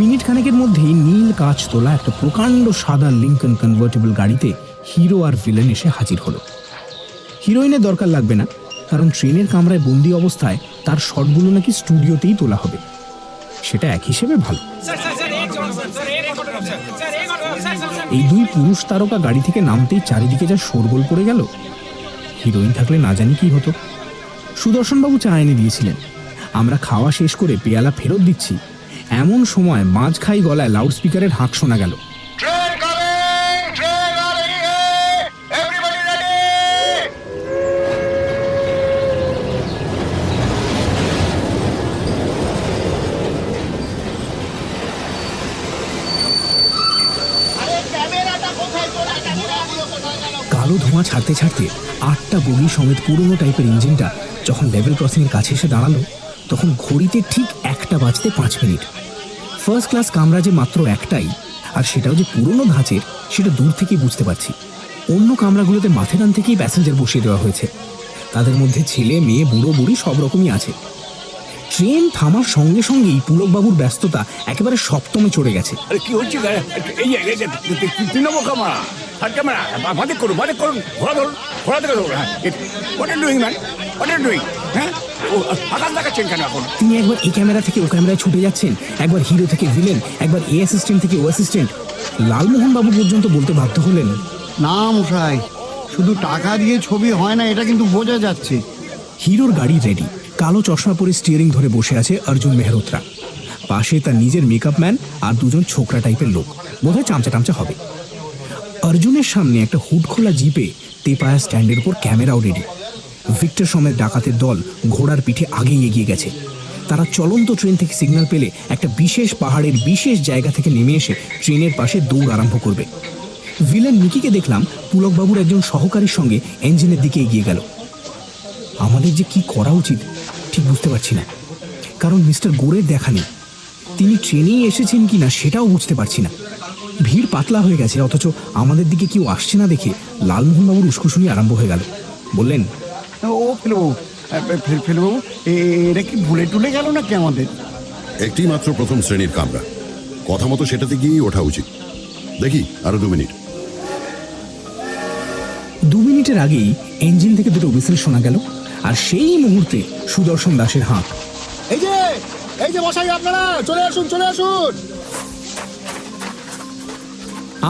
মিনিট খানেকের মধ্যেই নীল কাঁচ তোলা একটা প্রকাণ্ড সাদা লিঙ্কন কনভার্টেবল গাড়িতে হিরো আর ভিলেন এসে হাজির হলো। হিরোইনের দরকার লাগবে না, কারণ ট্রেনের কামরায় বন্দি অবস্থায় তার শটগুলো নাকি স্টুডিওতেই তোলা হবে। সেটা এক হিসেবে ভালো। এই 2 পুরুষ তারকা গাড়ি থেকে নামতেই চারিদিকে যা শোরগোল পড়ে গেল। হিরোইন থাকলে না জানি কি হতো। সুদর্শনবাবু চা এনে দিয়েছিলেন। আমরা খাওয়া শেষ করে পেয়ালা ফেরত দিচ্ছি, এমন সময় মাঝখাই গলায় লাউডস্পিকারের হাঁক শোনা গেল। কালো ধোঁয়া ছাড়তে ছাড়তে 8টা বগি সমেত পুরনো টাইপের ইঞ্জিনটা যখন লেভেল ক্রসিং এর কাছে এসে দাঁড়ালো, তখন ঘড়িতে ঠিক 1টা বাজতে 5 মিনিট। ফার্স্ট ক্লাস কামরা যে মাত্র একটাই, আর সেটাও যে পুরনো ধাঁচের, সেটা দূর থেকেই বুঝতে পারছি। অন্য কামরাগুলোতে মাথেরান থেকেই প্যাসেঞ্জার বসিয়ে দেওয়া হয়েছে। তাদের মধ্যে ছেলে মেয়ে বুড়ো বুড়ি সব রকমই আছে। ট্রেন থামার সঙ্গে সঙ্গেই পুলকবাবুর ব্যস্ততা একেবারে সপ্তমে চড়ে গেছে। আরে কি হচ্ছে? এই 3 নম্বর কামরা, 3rd ক্যামেরা, বাদে করুন, ঘোড়া ধরুন, ঘোড়া থেকে ধরুন। What are doing man, what are doing? হ্যাঁ, আকাশ দেখাচ্ছেন কেন এখন? তিনি একবার এই ক্যামেরা থেকে ও ক্যামেরায় ছুটে যাচ্ছেন, একবার হিরো থেকে ভিলেন, একবার এ অ্যাসিস্ট্যান্ট থেকে ও অ্যাসিস্ট্যান্ট। লালমোহনবাবু পর্যন্ত বলতে বাধ্য হলেন, না মশাই, শুধু টাকা দিয়ে ছবি হয় না, এটা কিন্তু বোঝা যাচ্ছে। হিরোর গাড়ি রেডি। কালো চশমা পরে স্টিয়ারিং ধরে বসে আছে অর্জুন মেহরোত্রা। পাশে তার নিজের মেকআপ ম্যান আর 2 জন ছোকরা টাইপের লোক, বোধহয় চামচা টামচা হবে। অর্জুনের সামনে একটা হুড খোলা জিপে তেপায়া স্ট্যান্ডের উপর ক্যামেরাও রেডি। ভিক্টর সমেত ডাকাতের দল ঘোড়ার পিঠে আগেই এগিয়ে গেছে। তারা চলন্ত ট্রেন থেকে সিগন্যাল পেলে একটা বিশেষ পাহাড়ের বিশেষ জায়গা থেকে নেমে এসে ট্রেনের পাশে দৌড় আরম্ভ করবে। ভিলেন মিকিকে দেখলাম পুলকবাবুর একজন সহকারীর সঙ্গে ইঞ্জিনের দিকে এগিয়ে গেল। আমাদের যে কি করা উচিত ঠিক বুঝতে পারছি না, কারণ মিস্টার গোরের দেখা নেই। তিনি ট্রেনেই এসেছেন কিনা সেটাও বুঝতে পারছি না। ভিড় পাতলা হয়ে গেছে, অথচ আমাদের দিকে কেউ আসছে না দেখে লালমোহনবাবুর উস্কুসুনি আরম্ভ হয়ে গেল। বললেন, ও ফেলুবাবু, ফেলুবাবু, এটা কি ভুলে টুলে গেল নাকি আমাদের? একটি মাত্র প্রথম শ্রেণীর কামরা, কথা মতো সেটাতে গিয়ে ওঠা উচিত। দেখি আরো 2 মিনিট। 2 মিনিটের আগেই ইঞ্জিন থেকে দুটো হুইসেল শোনা গেল, আর সেই মুহূর্তে সুদর্শন দাসের হাঁক, এই যে মশাই, আপনারা চলে আসুন, চলে আসুন।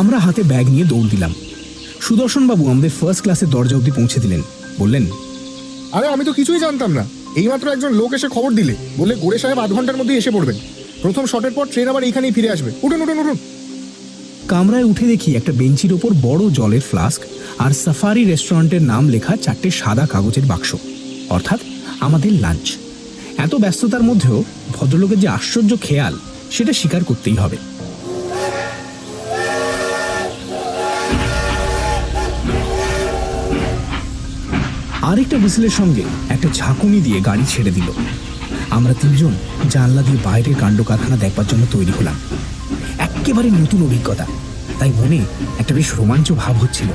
আমরা হাতে ব্যাগ নিয়ে দৌড় দিলাম। সুদর্শনবাবু আমাদের ফার্স্ট ক্লাসের দরজা অবধি পৌঁছে দিলেন। বললেন, আরে আমি তো কিছুই জানতাম না, এইমাত্র একজন লোক এসে খবর দিলে, বললে গোড়ে সাহেব 8 ঘন্টার মধ্যে এসে পড়বেন। প্রথম শটের পর ট্রেন আবার এইখানেই ফিরে আসবে। উঠুন উঠুন উঠুন। কামরায় উঠে দেখি একটা বেঞ্চির ওপর বড় জলের ফ্লাস্ক আর সাফারি রেস্টুরেন্টের নাম লেখা 4টে সাদা কাগজের বাক্স, অর্থাৎ আমাদের লাঞ্চ। এত ব্যস্ততার মধ্যেও ভদ্রলোকের যে আশ্চর্য খেয়াল, সেটা স্বীকার করতেই হবে। আরেকটা হুইসেলের সঙ্গে একটা ঝাঁকুনি দিয়ে গাড়ি ছেড়ে দিল। আমরা 3জন জানলা দিয়ে বাইরের কাণ্ড কারখানা দেখবার জন্য তৈরি হলাম। একেবারে নতুন অভিজ্ঞতা, তাই মনে একটা বেশ রোমাঞ্চ ভাব হচ্ছিল।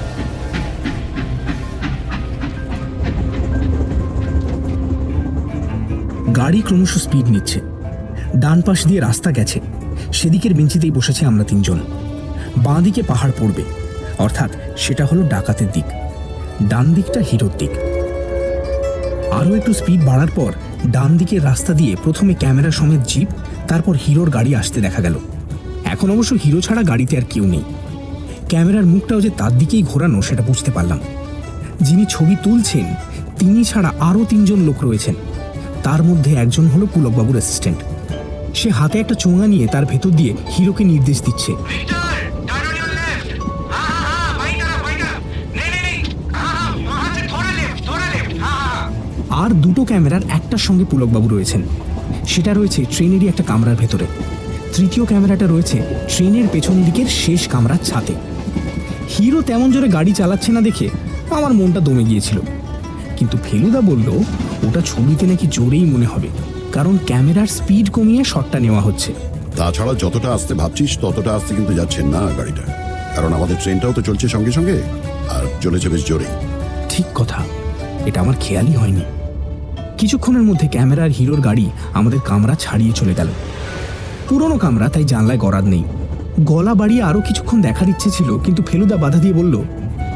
গাড়ি ক্রমশ স্পিড নিচ্ছে। ডান পাশ দিয়ে রাস্তা গেছে, সেদিকের বেঞ্চিতেই বসেছি আমরা 3জন। বাঁ দিকে পাহাড় পড়বে, অর্থাৎ সেটা হলো ডাকাতের দিক। ডান দিকটা হিরোর দিক। আরও একটু স্পিড বাড়ার পর ডান দিকের রাস্তা দিয়ে প্রথমে ক্যামেরা সমেত জিপ, তারপর হিরোর গাড়ি আসতে দেখা গেল। এখন অবশ্য হিরো ছাড়া গাড়িতে আর কেউ নেই। ক্যামেরার মুখটাও যে তার দিকেই ঘোরানো, সেটা বুঝতে পারলাম। যিনি ছবি তুলছেন তিনি ছাড়া আরও 3জন লোক রয়েছেন। তার মধ্যে একজন হলো পুলকবাবুর অ্যাসিস্ট্যান্ট। সে হাতে একটা চোঙা নিয়ে তার ভেতর দিয়ে হিরোকে নির্দেশ দিচ্ছে। আর দুটো ক্যামেরার একটার সঙ্গে পুলকবাবু রয়েছেন, সেটা রয়েছে ট্রেনেরই একটা কামরার ভেতরে। তৃতীয় ক্যামেরাটা রয়েছে ট্রেনের পেছন দিকের শেষ কামরার ছাদে। হিরো তেমন জোরে গাড়ি চালাচ্ছে না দেখে আমার মনটা দমে গিয়েছিল, কিন্তু ফেলুদা বলল ওটা ছবিতে নাকি জোরেই মনে হবে, কারণ ক্যামেরার স্পিড কমিয়ে শটটা নেওয়া হচ্ছে। তাছাড়া যতটা আসতে ভাবছিস ততটা আসতে কিন্তু যাচ্ছে না গাড়িটা, কারণ আমাদের ট্রেনটাও তো চলছে সঙ্গে সঙ্গে, আর চলেছে বেশ জোরেই। ঠিক কথা, এটা আমার খেয়ালই হয়নি। কিছুক্ষণের মধ্যে ক্যামেরার হিরোর গাড়ি আমাদের কামরা ছাড়িয়ে চলে গেল। পুরনো কামরা, তাই জানলায় গরাদ নেই। গলা বাড়িয়ে আরো কিছুক্ষণ দেখার ইচ্ছে ছিল, কিন্তু ফেলুদা বাধা দিয়ে বলল,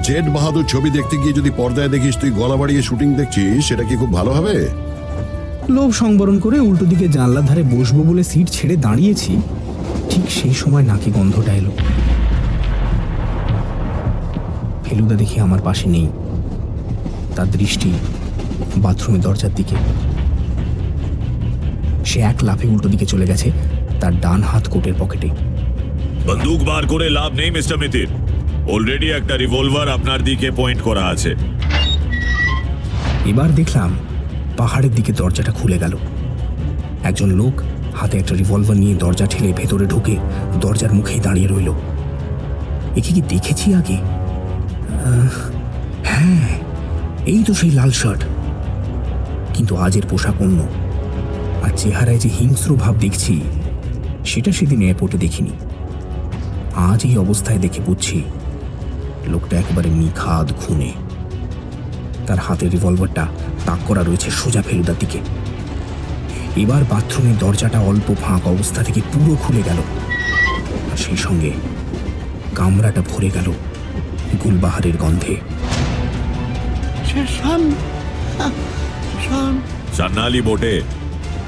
জেড বাহাদুর ছবি দেখতে গিয়ে যদি পর্দায় দেখিস তুই গলা বাড়িয়ে শুটিং দেখছিস, সেটা কি খুব ভালো হবে? লোভ সংবরণ করে উল্টো দিকে জানলার ধারে বসবো বলে সিট ছেড়ে দাঁড়িয়েছি, ঠিক সেই সময় নাকি গন্ধটা এলো। ফেলুদা দেখি আমার পাশে নেই, তার দৃষ্টি বাথরুমের দরজার দিকে। সে এক লাফে উল্টো দিকে চলে গেছে, তার ডান হাত কোটের পকেটে। বন্দুক বার করে লাভ নেই মিস্টার মিতির, অলরেডি একটা রিভলভার আপনার দিকে পয়েন্ট করা আছে। এবার দেখলাম পাহাড়ের দিকে দরজাটা খুলে গেল। একজন লোক হাতে একটা রিভলভার নিয়ে দরজা ঠেলে ভেতরে ঢুকে দরজার মুখেই দাঁড়িয়ে রইল। একে কি দেখেছি আগে? হ্যাঁ, এই তো সেই লাল শার্ট, কিন্তু আজের পোশাক অন্য। আর চেহারায় যে হিংস্র ভাব দেখছি, সেটা সেদিন এয়ারপোর্টে দেখিনি। আজ এই অবস্থায় দেখে বুঝছি লোকটা একেবারে নিখাদ খুনে। তার হাতে রিভলভারটা তাক করা রয়েছে সোজা ফেলুদার দিকে। এবার বাথরুমের দরজাটা অল্প ফাঁক অবস্থা থেকে পুরো খুলে গেল, আর সেই সঙ্গে কামরাটা ভরে গেল গুলবাহারের গন্ধে। সান্নালি বটে,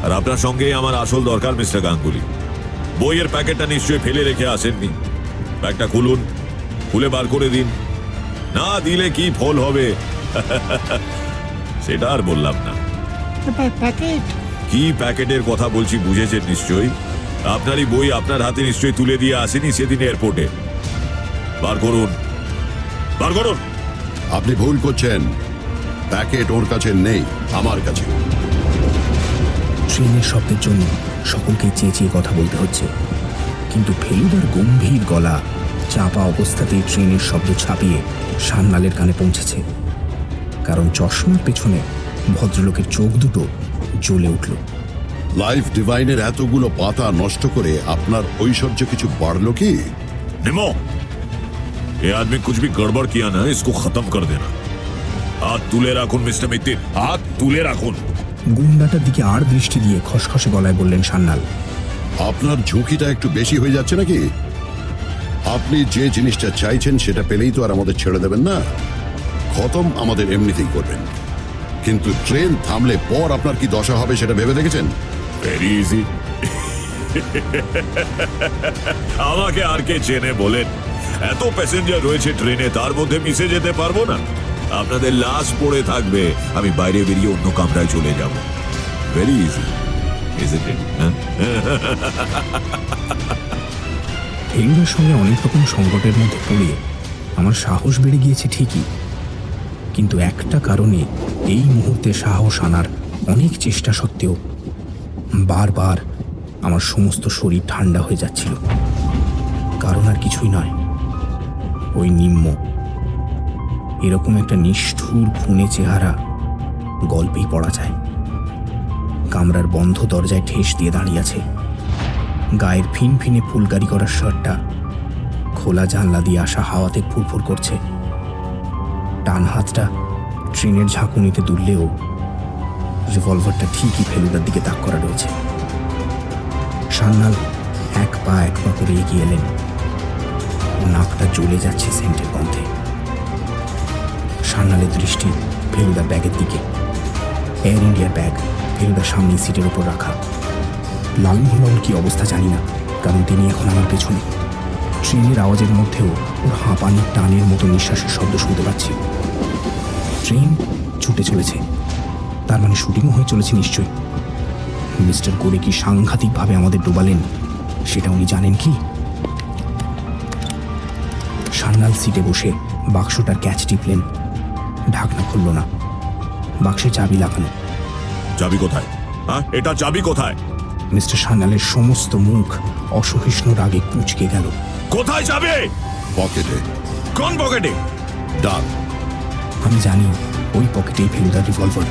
আর আপনার সঙ্গে আমার আসল দরকার মিস্টার গাঙ্গুলি। বইয়ের প্যাকেটটা নিশ্চয়ই ফেলে রেখে আসেননি। ব্যাগটা খুলুন, খুলে বার করে দিন। না দিলে কি ফল হবে সেটা আর বললাম না। প্যাকেট? কি প্যাকেটের কথা বলছি বুঝেছেন নিশ্চয়ই। আপনারই বই আপনার হাতে নিশ্চয়ই তুলে দিয়ে আসেনি সেদিন এয়ারপোর্টে। বার করুন, বার করুন। আপনি ভুল করছেন, প্যাকেট ওর কাছে নেই, আমার কাছে। ট্রেনের শব্দের জন্য সকলকে চেঁচিয়ে কথা বলতে হচ্ছে, কিন্তু ফেলুদার গম্ভীর গলা চাপা অবস্থাতেই ট্রেনের শব্দ ছাপিয়ে সান্নালের কানে পৌঁছেছে, কারণ চশমার পেছনে ভদ্রলোকের চোখ দুটো জ্বলে উঠল। লাইফ ডিভাইনের এতগুলো পাতা নষ্ট করে আপনার ঐশ্বর্য কিছু বাড়লো কি? निमो, ये आदमी कुछ भी गड़बड़ किया ना, इसको खत्म कर देना। हाथ तुले राखुन मिस्टर मित्तिर, हाथ तुले राखुन। গুন্ডাটার দিকে আর দৃষ্টি দিয়ে খসখসে গলায় বললেন সান্যাল। আপনার ঝুঁকিটা একটু বেশি হয়ে যাচ্ছে নাকি? আপনি যে জিনিসটা চাইছেন সেটা পেলেই তো আর আমাদের ছেড়ে দেবেন না। খতম আমাদের এমনিতেই করবেন, কিন্তু ট্রেন থামলে পর আপনার কি দশা হবে সেটা ভেবে দেখেছেন? Very easy. আমাকে আর কে চেনে বলেন? এত প্যাসেঞ্জার রয়েছে ট্রেনে, তার মধ্যে মিশে যেতে পারবো না। আপনাদের লাশ পড়ে থাকবে, আমি বাইরে বেরিয়ে অন্য কামরায় চলে যাব। Very easy, isn't it? ফেলুদার সঙ্গে অনেক রকম সংকটের মধ্যে পড়ে আমার সাহস বেড়ে গিয়েছে ঠিকই, কিন্তু একটা কারণে এই মুহূর্তে সাহস আনার অনেক চেষ্টা সত্ত্বেও বারবার আমার সমস্ত শরীর ঠান্ডা হয়ে যাচ্ছিল। কারণ আর কিছুই নয়, ওই নিম্ন। এরকম একটা নিষ্ঠুর খুনে চেহারা গল্পেই পড়া যায়। কামরার বন্ধ দরজায় ঠেস দিয়ে দাঁড়িয়ে আছে, গায়ের ফিনফিনে ফুলকারি করা শার্টটা খোলা জানলা দিয়ে আসা হাওয়াতে ফুরফুর করছে। টান হাতটা ট্রেনের ঝাঁকুনিতে দুললেও রিভলভারটা ঠিকই ফেলুদার দিকে তাক করা রয়েছে। সান্যাল এক পা করে এগিয়ে এলেন, নাকটা জ্বলে যাচ্ছে সেন্টের গন্ধে। সান্যালের দৃষ্টি ফেলুদার ব্যাগের দিকে। এয়ার ইন্ডিয়ার ব্যাগ ফেলুদার সামনে সিটের উপর রাখা। লালমোহন কি অবস্থা জানি না, কারণ তিনি এখন আমার পেছনে। ট্রেনের আওয়াজের মধ্যেও ওর হাঁপানির টানের মতো নিঃশ্বাসের শব্দ শুনতে পাচ্ছি। ট্রেন ছুটে চলেছে, তার মানে শুটিংও হয়ে চলেছে নিশ্চয়ই। মিস্টার করে কি সাংঘাতিকভাবে আমাদের ডোবালেন সেটা উনি জানেন কি? সান্যাল সিটে বসে বাক্সটার ক্যাচ টিপলেন, ঢাকনা খুলল না। বাক্সে চাবি লাগানো। চাবি কোথায়? হ্যাঁ, এটা চাবি কোথায়? মিস্টার সান্যালের সমস্ত মুখ অসহিষ্ণু রাগে কুঁচকে গেল। কোথায় চাবি? পকেটে। কোন পকেটে? ডান। আমি জানি ওই পকেটেই ফেলুদার রিভলভার।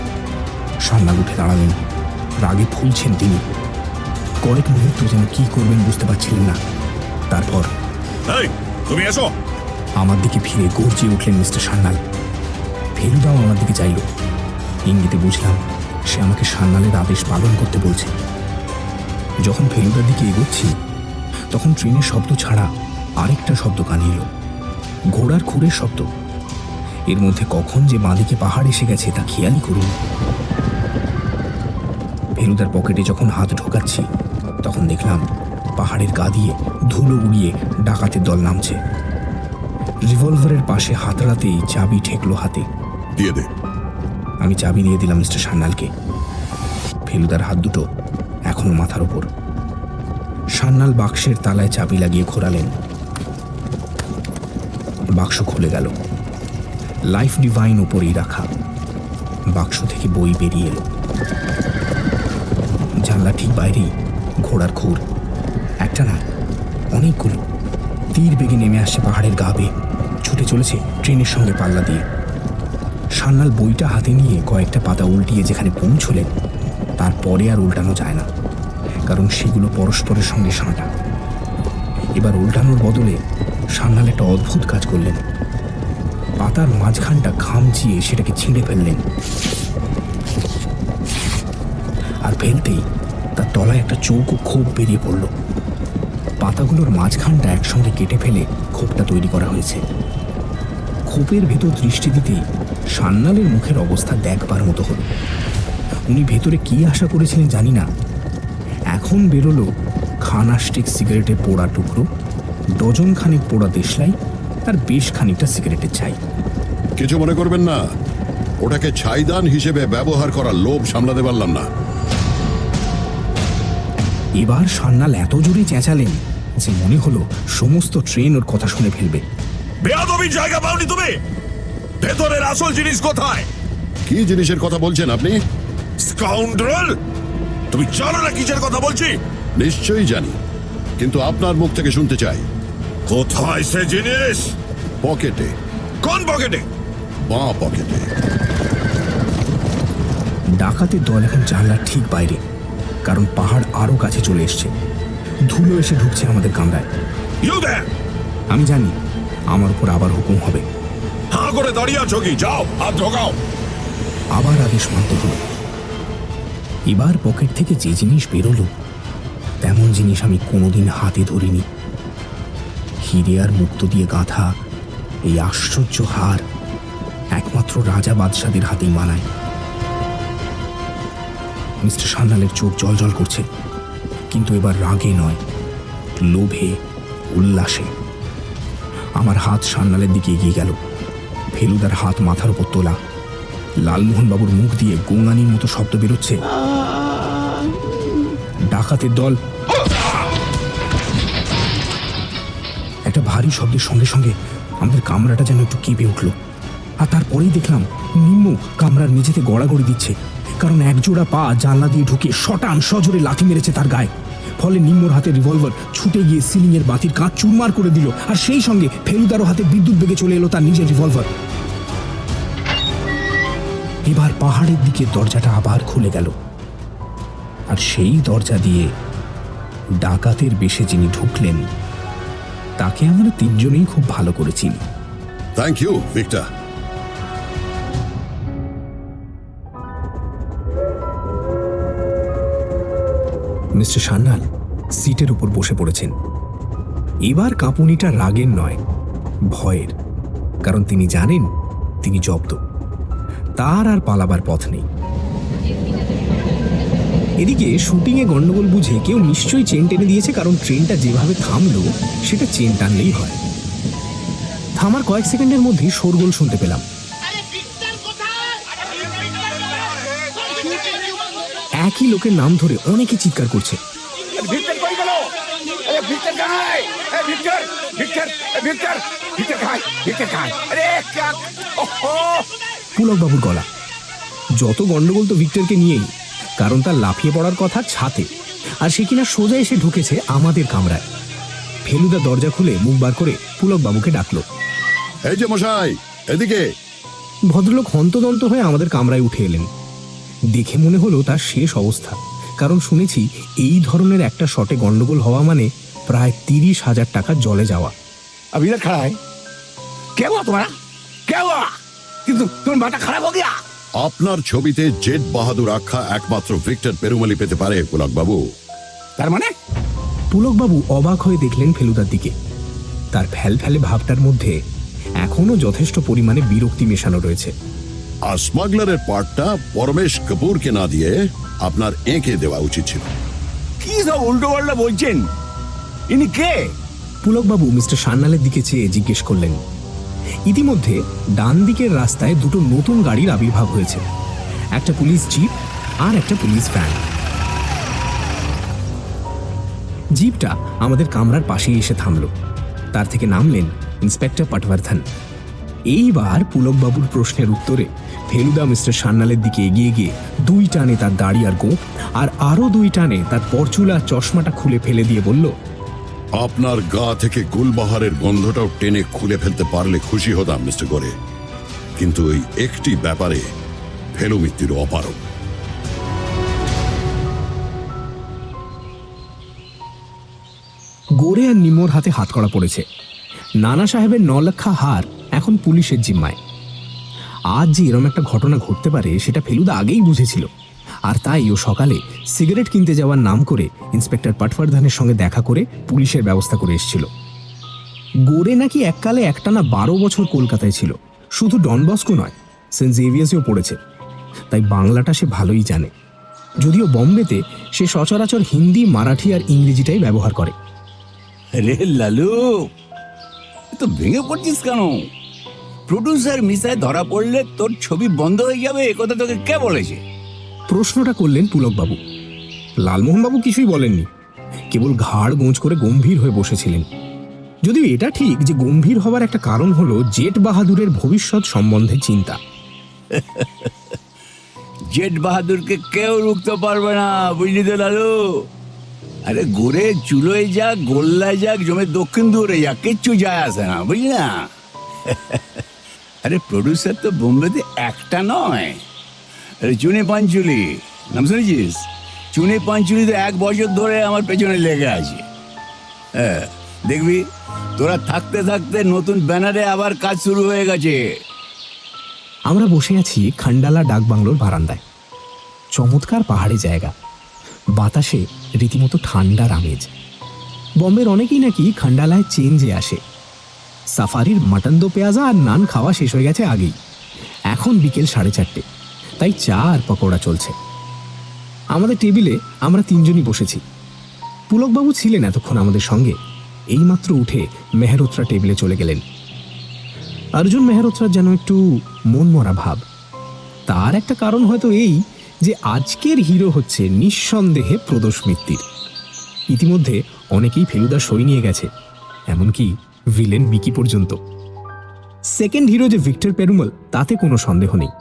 সান্যাল উঠে দাঁড়ালেন, রাগে ফুলছেন তিনি। কয়েক মুহূর্ত যেন কি করবেন বুঝতে পারছিলেন না। তারপর এই, তুমি এসো। আমার দিকে ফিরে গর্জিয়ে উঠলেন মিস্টার সান্যাল। ফেলুদাও আমার দিকে চাইল। ইঙ্গিতে বুঝলাম সে আমাকে সান্যালের আদেশ পালন করতে বলছে। যখন ফেলুদার দিকে এগোচ্ছি তখন ট্রেনের শব্দ ছাড়া আরেকটা শব্দ কানে এলো, ঘোড়ার খুরের শব্দ। এর মধ্যে কখন যে বাঁদিকে পাহাড় এসে গেছে তা খেয়ালই করিনি। ফেলুদার পকেটে যখন হাত ঢোকাচ্ছি তখন দেখলাম পাহাড়ের গা দিয়ে ধুলো উড়িয়ে ডাকাতের দল নামছে। রিভলভারের পাশে হাতড়াতেই চাবি ঠেকলো হাতে। দিয়ে দে। আমি চাবি দিয়ে দিলাম মিস্টার সান্যালকে। ফেলুদার হাত দুটো এখনো মাথার ওপর। সান্যাল বাক্সের তালায় চাবি লাগিয়ে ঘোরালেন। বাক্স খুলে গেল। লাইফ ডিভাইন উপরেই রাখা। বাক্স থেকে বই বেরিয়ে এলো। জানলা ঠিক বাইরেই ঘোড়ার খুর, একটা না অনেকগুলো। তীর বেগে নেমে আসছে পাহাড়ের গা বেয়ে, ছুটে চলেছে ট্রেনের সঙ্গে পাল্লা দিয়ে। সান্যাল বইটা হাতে নিয়ে কয়েকটা পাতা উল্টিয়ে যেখানে পৌঁছলেন তারপরে আর উল্টানো যায় না, কারণ সেগুলো পরস্পরের সঙ্গে সাঁটা। এবার উল্টানোর বদলে সান্যাল একটা অদ্ভুত কাজ করলেন। পাতার মাঝখানটা খামচিয়ে সেটাকে ছিঁড়ে ফেললেন, আর ফেলতেই তার তলায় একটা চৌকো খোপ বেরিয়ে পড়ল। পাতাগুলোর মাঝখানটা একসঙ্গে কেটে ফেলে খোপটা তৈরি করা হয়েছে। খোপের ভেতর দৃষ্টি দিতেই সান্যালের মুখের অবস্থা দেখবার মতো হলো। উনি ভেতরে কি আশা করেছিলেন জানি না। এখন বেরোলো খানাস্টিক সিগারেটের পোড়া টুকরো, ডজন খানিক পোড়া দেশলাই, আর বেশ খানিকটা সিগারেটের ছাই। কিছু মনে করবেন না, ওটাকে ছাইদান হিসেবে ব্যবহার করার লোভ সামলাতে পারলাম না। এবার সান্যাল এত জোরে চেঁচালেন যে মনে হলো সমস্ত ট্রেন ওর কথা শুনে ফেলবে। বেয়াদবির জায়গা পাওনি তুমি? ভেতরের আসল জিনিস কোথায়? কি জিনিসের কথা বলছেন আপনি? স্কাউন্ডারেল, তুমি জানো না কিসের কথা বলছি? নিশ্চয়ই জানি, কিন্তু আপনার মুখ থেকে শুনতে চাই। কোথায় সে জিনিস? পকেটে। কোন পকেটে? বাঁ পকেটে। ডাকাতের দল এখন জানলার ঠিক বাইরে, কারণ পাহাড় আরো কাছে চলে এসছে। ধুলো এসে ঢুকছে আমাদের কামরায়। You there! আমি জানি আমার উপর আবার হুকুম হবে। হাঁ করে দাঁড়িয়ে আছো কি? যাও, হাত ঢোকাও। আবার আদেশ মানতে হলো। এবার পকেট থেকে যে জিনিস বেরোলো তেমন জিনিস আমি কোনোদিন হাতে ধরিনি। হিরে আর মুক্তো দিয়ে গাঁথা এই আশ্চর্য হার একমাত্র রাজা বাদশাদের হাতেই মানায়। মিস্টার সান্যালের চোখ জলজল করছে, কিন্তু এবার রাগে নয়, লোভে, উল্লাসে। আমার হাত সান্যালের দিকে এগিয়ে গেল। ফেলুদার হাত মাথার উপর তোলা। লালমোহনবাবুর মুখ দিয়ে গোঙানির মতো শব্দ বেরোচ্ছে। ডাকাতের দল। একটা ভারী শব্দের সঙ্গে সঙ্গে আমাদের কামরাটা যেন একটু কেঁপে উঠল। আর তারপরেই দেখলাম নিম্মু কামরার নিচেতে গড়াগড়ি দিচ্ছে, কারণ একজোড়া পা জানলা দিয়ে ঢুকে শটান সজোরে লাথি মেরেছে তার গায়ে। ফলে নিম্মুর হাতে রিভলভার ছুটে গিয়ে সিলিং এর বাতির কাঁচ চুরমার করে দিল, আর সেই সঙ্গে ফেলুদারও হাতে বিদ্যুৎ বেগে চলে এলো তার নিজের রিভলভার। এবার পাহাড়ের দিকে দরজাটা আবার খুলে গেল, আর সেই দরজা দিয়ে ডাকাতের বেশে যিনি ঢুকলেন তাকে আমরা তিনজনেই খুব ভালো করে চিনি। Thank you, Victor. Mister Sanyal সিটের উপর বসে পড়েছেন। এবার কাঁপুনিটা রাগের নয়, ভয়ের, কারণ তিনি জানেন তিনি জব্দ, তার আর পালাবার পথ নেই। এদিকে শুটিংয়ে গন্ডগোল বুঝে কেউ নিশ্চয়ই চেন টেনে দিয়েছে, কারণ ট্রেনটা যেভাবে থামলো সেটা চেন টানলেই হয়। থামার কয়েক সেকেন্ডের মধ্যেই শোরগোল শুনতে পেলাম। একই লোকের নাম ধরে অনেকে চিৎকার করছে। পুলকবাবুর গলা। যত গন্ডগোল তো ভিক্টরকে নিয়েই, কারণ তার লাফিয়ে পড়ার কথা ছাতে, আর সে কিনা সোজা এসে ঢুকেছে আমাদের কামরায়। ফেলুদা দরজা খুলে মুখ বার করে পুলকবাবুকে ডাকলো। এই যে মশাই, এদিকে। ভদ্রলোক হন্তদন্ত হয়ে আমাদের কামরায় উঠে এলেন। দেখে মনে হলো তার শেষ অবস্থা, কারণ শুনেছি এই ধরনের একটা শটে গন্ডগোল হওয়া মানে প্রায় 30,000 টাকা জলে যাওয়া। अब इधर खड़ा है, क्या हुआ तुम्हारा? क्या हुआ? কিন্তু তোমার মাথা খারাপ হয়ে গিয়া? আপনার ছবিতে জেট বাহাদুর আখ্যা একমাত্র ভিক্টর পেরুমালি পেতে পারে পুলক বাবু। তার মানে? পুলকবাবু অবাক হয়ে দেখলেন ফেলুদার দিকে। তার ফ্যালফ্যালে ভাবটার মধ্যে এখনো যথেষ্ট পরিমাণে বিরক্তি মেশানো রয়েছে। আর স্মাগলারের পার্টটা পরমেশ কাপুরকে না দিয়ে আপনার এঁকে দেওয়া উচিত ছিল। কি সব উল্টো পাল্টা বলছেন? ইনি কে? পুলকবাবু মিস্টার সান্যালের দিকে চেয়ে জিজ্ঞেস করলেন। ইতিমধ্যে ডান দিকের রাস্তায় দুটো নতুন গাড়ির আবির্ভাব হয়েছে, একটা পুলিশ জিপ আর একটা পুলিশ ভ্যান। জিপটা আমাদের কামরার পাশেই এসে থামল। তার থেকে নামলেন ইন্সপেক্টর পটবর্ধন। এইবার পুলকবাবুর প্রশ্নের উত্তরে ফেলুদা মিস্টার সান্যালের দিকে এগিয়ে গিয়ে 2 টানে তার দাড়ি আর গোঁফ, আর আরো 2 টানে তার পরচুলা চশমাটা খুলে ফেলে দিয়ে বলল, আপনার গা থেকে গুলবাহারের গন্ধটাও টেনে খুলে ফেলতে পারলে খুশি হতাম মিস্টার গোরে, কিন্তু এই একটি ব্যাপারে ফেলু মৃত্যুর অপারক। গোরে আর নিমোর হাতে হাতকড়া পড়েছে। নানা সাহেবের 9 লক্ষা হার এখন পুলিশের জিম্মায়। আজ যে এরম একটা ঘটনা ঘটতে পারে সেটা ফেলুদা আগেই বুঝেছিল, আর তাই ও সকালে সিগারেট কিনতে যাওয়ার নাম করে ইন্সপেক্টর পটবর্ধনের সঙ্গে দেখা করে পুলিশের ব্যবস্থা করে এসেছিল। গোরে নাকি এককালে একটানা 12 বছর কলকাতায় ছিল, শুধু ডন বস্কো নয়, সেন্ট জেভিয়ার্সেও পড়েছে, তাই বাংলাটা সে ভালোই জানে। যদিও বম্বেতে সে সচরাচর হিন্দি, মারাঠি আর ইংরেজিটাই ব্যবহার করে। রে লালু, তো ভেঙে পড়ছিস কেন? প্রডিউসার মিসায় ধরা পড়লে তোর ছবি বন্ধ হয়ে যাবে, একথা তোকে কে বলেছে? প্রশ্নটা করলেন পুলকবাবু। লালমোহনবাবু কিছুই বলেননি, কেবল ঘাড় গোঁজ করে গম্ভীর হয়ে বসেছিলেন। যদিও এটা ঠিক যে গম্ভীর হবার একটা কারণ হলো জেট বাহাদুরের ভবিষ্যৎ সম্বন্ধে চিন্তা। জেট বাহাদুরকে কেউ রুখতে পারবে না, বুঝলি তো লালু? আরে গোরে চুলোয় যাক, গোল্লায় যাক, জমে দক্ষিণ দূরে যাক, কিচ্ছু যায় আসে না, বুঝলি না? আরে প্রডিউসার তো বোম্বেতে একটা নয়। আরে চুনি পাঞ্চুলি নাম শুনেছিস? চুনি পাঞ্চুলি তো 1 বছর ধরে আমার পেছনে লেগে আছে। হ্যাঁ, দেখবি তোরা থাকতে থাকতে নতুন ব্যানারে আবার কাজ শুরু হয়ে গেছে। আমরা বসে আছি খান্ডালা ডাক বাংলোর বারান্দায়। চমৎকার পাহাড়ি জায়গা, বাতাসে রীতিমতো ঠান্ডার আমেজ। বম্বের অনেকেই নাকি খান্ডালায় চেঞ্জে আসে। সাফারির মাটন দো পেঁয়াজা আর নান খাওয়া শেষ হয়ে গেছে আগেই। এখন বিকেল 4:30, তাই চা আর পকোড়া চলছে। আমাদের টেবিলে আমরা তিনজনই বসেছি। পুলকবাবু ছিলেন এতক্ষণ আমাদের সঙ্গে। এইমাত্র উঠে মেহরোত্রা টেবিলে চলে গেলেন। অর্জুন মেহরোত্রার যেন একটু মনমরা ভাব। তার একটা কারণ হয়তো এই যে আজকের হিরো হচ্ছে নিঃসন্দেহে প্রদোষ মিত্তির। ইতিমধ্যে অনেকেই ফেলুদা সই নিয়ে গেছে, এমনকি ভিলেন বিকি পর্যন্ত। সেকেন্ড হিরো যে ভিক্টর পেরুমল, তাতে কোনো সন্দেহ নেই।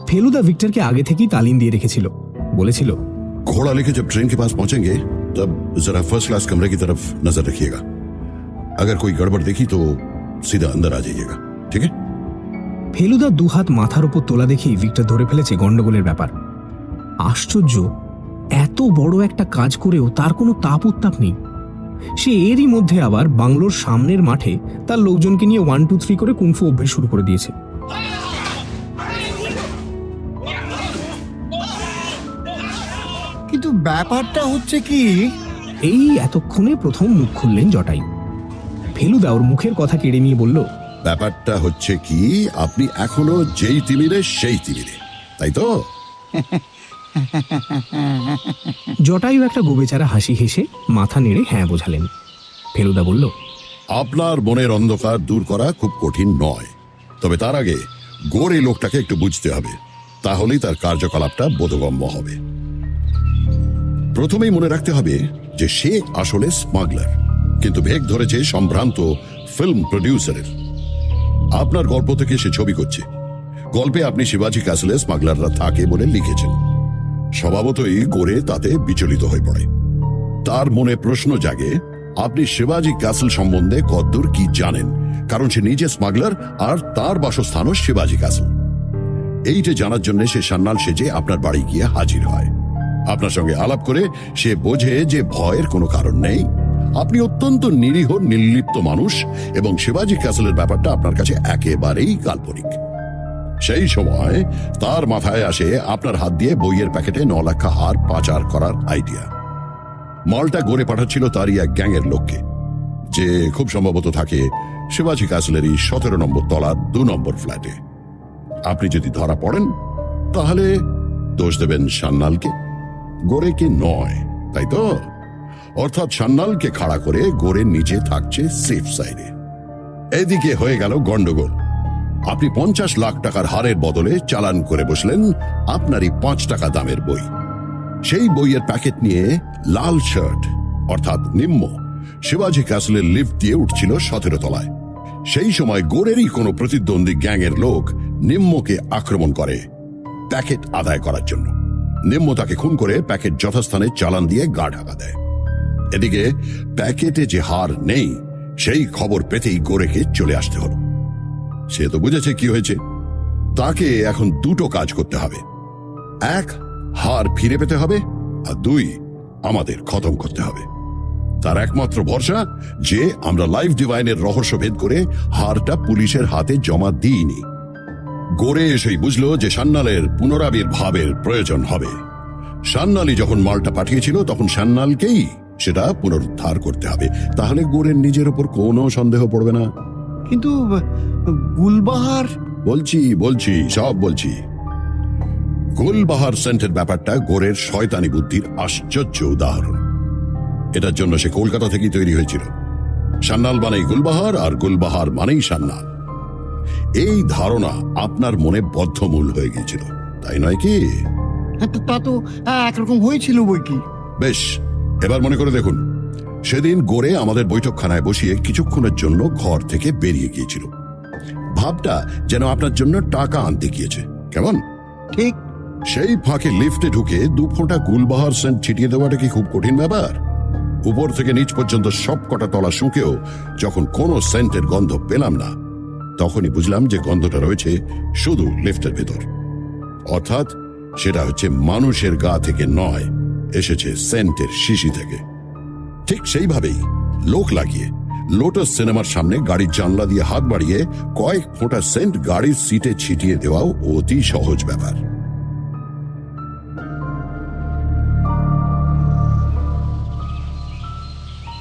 ফেলুদা ভিক্টরকে আগে থেকেই তালিম দিয়ে রেখেছিল। বলেছিল, घोड़ा लेके जब ट्रेन के पास पहुंचेंगे तब जरा फर्स्ट क्लास कमरे की तरफ नजर रखिएगा। अगर कोई गड़बड़ देखी तो सीधा अंदर आ जाइएगा, ठीक है? ফেলুদা দুহাত মাথার উপর তোলা দেখেই ভিক্টর ধরে ফেলেছে গন্ডগোলের ব্যাপার। আশ্চর্য, এত বড় একটা কাজ করেও তার কোনো তাপ উত্তাপ নেই। সে এরই মধ্যে আবার বাংলোর সামনের মাঠে তার লোকজনকে নিয়ে 1, 2, 3 করে কুংফু অভ্যেস শুরু করে দিয়েছে। কিন্তু ব্যাপারটা হচ্ছে কি, এই এতক্ষণে প্রথম মুখ খুললেন জটায়ু। ফেলুদা ওর মুখের কথা কেড়ে নিয়ে বলল, ব্যাপারটা হচ্ছে কি, আপনি এখনো যেই তিমিরে সেই তিমিরে, তাই তো? জটায়ু একটা গোবেচারা হাসি হেসে মাথা নেড়ে হ্যাঁ বোঝালেন। ফেলুদা বলল, আপনার মনের অন্ধকার দূর করা খুব কঠিন নয়, তবে তার আগে গোরে লোকটাকে একটু বুঝতে হবে, তাহলেই তার কার্যকলাপটা বোধগম্য হবে। প্রথমেই মনে রাখতে হবে যে সে আসলে স্মাগলার, কিন্তু ভেগ ধরেছে সম্ভ্রান্ত ফিল্ম প্রডিউসারের। আপনার গল্প থেকে সে ছবি করছে। গল্পে আপনি শিবাজি ক্যাসেলে স্মাগলাররা থাকে বলে লিখেছেন। স্বভাবতই গোরে তাতে বিচলিত হয়ে পড়ে। তার মনে প্রশ্ন জাগে, আপনি শিবাজি ক্যাসেল সম্বন্ধে কতদূর কি জানেন, কারণ সে নিজে স্মাগলার আর তার বাসস্থানও শিবাজি ক্যাসেল। এইটা জানার জন্য সে সান্নাল সেজে আপনার বাড়ি গিয়ে হাজির হয়। আপনার সঙ্গে আলাপ করে সে বোঝে যে ভয়ের কোনো কারণ নেই, আপনি অত্যন্ত নিরীহ নির্লিপ্ত মানুষ এবং শিবাজি ক্যাসেলের ব্যাপারটা আপনার কাছে একেবারেই কাল্পনিক। সেই সময় তার মাথায় আসে আপনার হাত দিয়ে বইয়ের প্যাকেটে 9 লাখ হার পাচার করার আইডিয়া। মালটা গড়ে পাঠাচ্ছিল তারই এক গ্যাংয়ের লোককে, যে খুব সম্ভবত থাকে শিবাজি ক্যাসেলেরই 17 নম্বর তলার 2 নম্বর ফ্ল্যাটে। আপনি যদি ধরা পড়েন তাহলে দোষ দেবেন সান্নালকে, গোরেকে নয়, তাই তো? অর্থাৎ সান্নালকে খাড়া করে গোরে নিচে থাকছে সেফ সাইডে। এদিকে হয়ে গেল গন্ডগোল। আপনি 50 লাখ টাকার হারের বদলে চালান করে বসলেন আপনারই 5 টাকা দামের বই। সেই বইয়ের প্যাকেট নিয়ে লাল শার্ট অর্থাৎ নিম্ম শিবাজি ক্যাসেলের লিফট দিয়ে উঠছিল 17 তলায়। সেই সময় গোরেরই কোনো প্রতিদ্বন্দ্বী গ্যাংয়ের লোক নিম্মকে আক্রমণ করে প্যাকেট আদায় করার জন্য। নিম্ম তাকে খুন করে প্যাকেট যথাস্থানে চালান দিয়ে গা ঢাকা দেয়। এদিকে প্যাকেটে যে হার নেই সেই খবর পেতেই গোরেকে চলে আসতে হলো। সে তো বুঝেছে কি হয়েছে। তাকে এখন 2টো কাজ করতে হবে, 1 হার ফিরে পেতে হবে, আর 2 আমাদের খতম করতে হবে। তার একমাত্র ভরসা যে আমরা লাইফ ডিভাইনের রহস্য ভেদ করে হারটা পুলিশের হাতে জমা দিইনি। গোরে এসেই বুঝলো যে সান্নালের পুনরাবির্ভাবের প্রয়োজন হবে। সান্নালি যখন মালটা পাঠিয়েছিল তখন সান্নালকেই সেটা পুনরুদ্ধার করতে হবে, তাহলে গোরের নিজের ওপর কোনো সন্দেহ পড়বে না। কিন্তু গুলবাহার, বলছি সব বলছি। গুলবাহার সেন্টের ব্যাপারটা গোরের শয়তানি বুদ্ধির আশ্চর্য উদাহরণ। এটার জন্য সে কলকাতা থেকেই তৈরি হয়েছিল। সান্নাল মানেই গুলবাহার আর গুলবাহার মানেই সান্নাল। এই ধারণা আপনার মনে বদ্ধমূল হয়ে গিয়েছিল, তাই নয় কি? তা তো একরকম হয়েছিল বই কি। বেশ, এবার মনে করে দেখুন, সেদিন গোরে আমাদের বৈঠকখানায় বসিয়ে কিছুক্ষণের জন্য ঘর থেকে বেরিয়ে গিয়েছিল। ভাবটা যেন আপনার জন্য টাকা আনতে গিয়েছে, কেমন? ঠিক। সেই ফাঁকে লিফটে ঢুকে 2 ফোঁটা গুলবাহার সেন্ট ছিটিয়ে দেওয়াটা কি খুব কঠিন ব্যাপার? উপর থেকে নিচ পর্যন্ত সব কটা তলা শুঁকেও যখন কোনো সেন্টের গন্ধ পেলাম না, তখনই বুঝলাম যে গন্ধটা রয়েছে শুধু লিফটের ভেতর। অর্থাৎ সেটা হচ্ছে মানুষের গা থেকে নয়, এসেছে সেন্টের শিশি থেকে। ঠিক সেইভাবেই লোক লাগিয়ে লোটাস সিনেমার সামনে গাড়ির জানলা দিয়ে হাত বাড়িয়ে কয়েক ফোঁটা সেন্ট গাড়ির সিটে ছিটিয়ে দেওয়াও অতি সহজ ব্যাপার।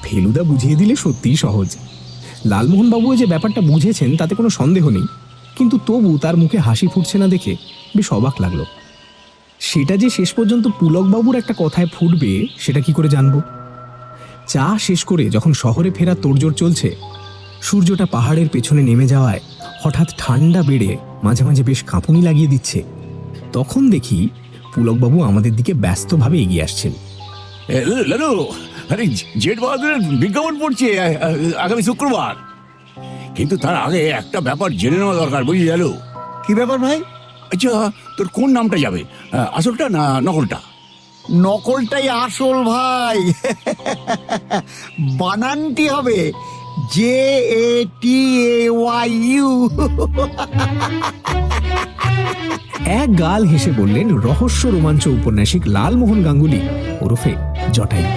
ফেলুদা বুঝিয়ে দিলে সত্যিই সহজ। লালমোহন বাবু যে ব্যাপারটা বুঝেছেন তাতে কোনো সন্দেহ নেই, কিন্তু তবু তার মুখে হাসি ফুটছে না দেখে বেশ অবাক লাগলো। সেটা যে শেষ পর্যন্ত পুলকবাবুর একটা কথায় ফুটবে সেটা কি করে জানবো? চা শেষ করে যখন শহরে ফেরার তোড়জোড় চলছে, সূর্যটা পাহাড়ের পেছনে নেমে যাওয়ায় হঠাৎ ঠান্ডা বেড়ে মাঝে মাঝে বেশ কাঁপুনি লাগিয়ে দিচ্ছে, তখন দেখি পুলকবাবু আমাদের দিকে ব্যস্তভাবে এগিয়ে আসছেন। লালু, আরে জেট বাহাদুরের বিজ্ঞাপন পড়ছে আগামী শুক্রবার, কিন্তু তার আগে একটা ব্যাপার জেনে নেওয়া দরকার, বুঝলি লালু? কি ব্যাপার ভাই? আচ্ছা, তোর কোন নামটা যাবে, আসলটা না নকলটা? নকলটাই আসল ভাই। বানানটি হবে JATAYU। এক গাল হেসে বললেন রহস্য রোমাঞ্চ উপন্যাসিক লালমোহন গাঙ্গুলি ওরফে জটায়ু।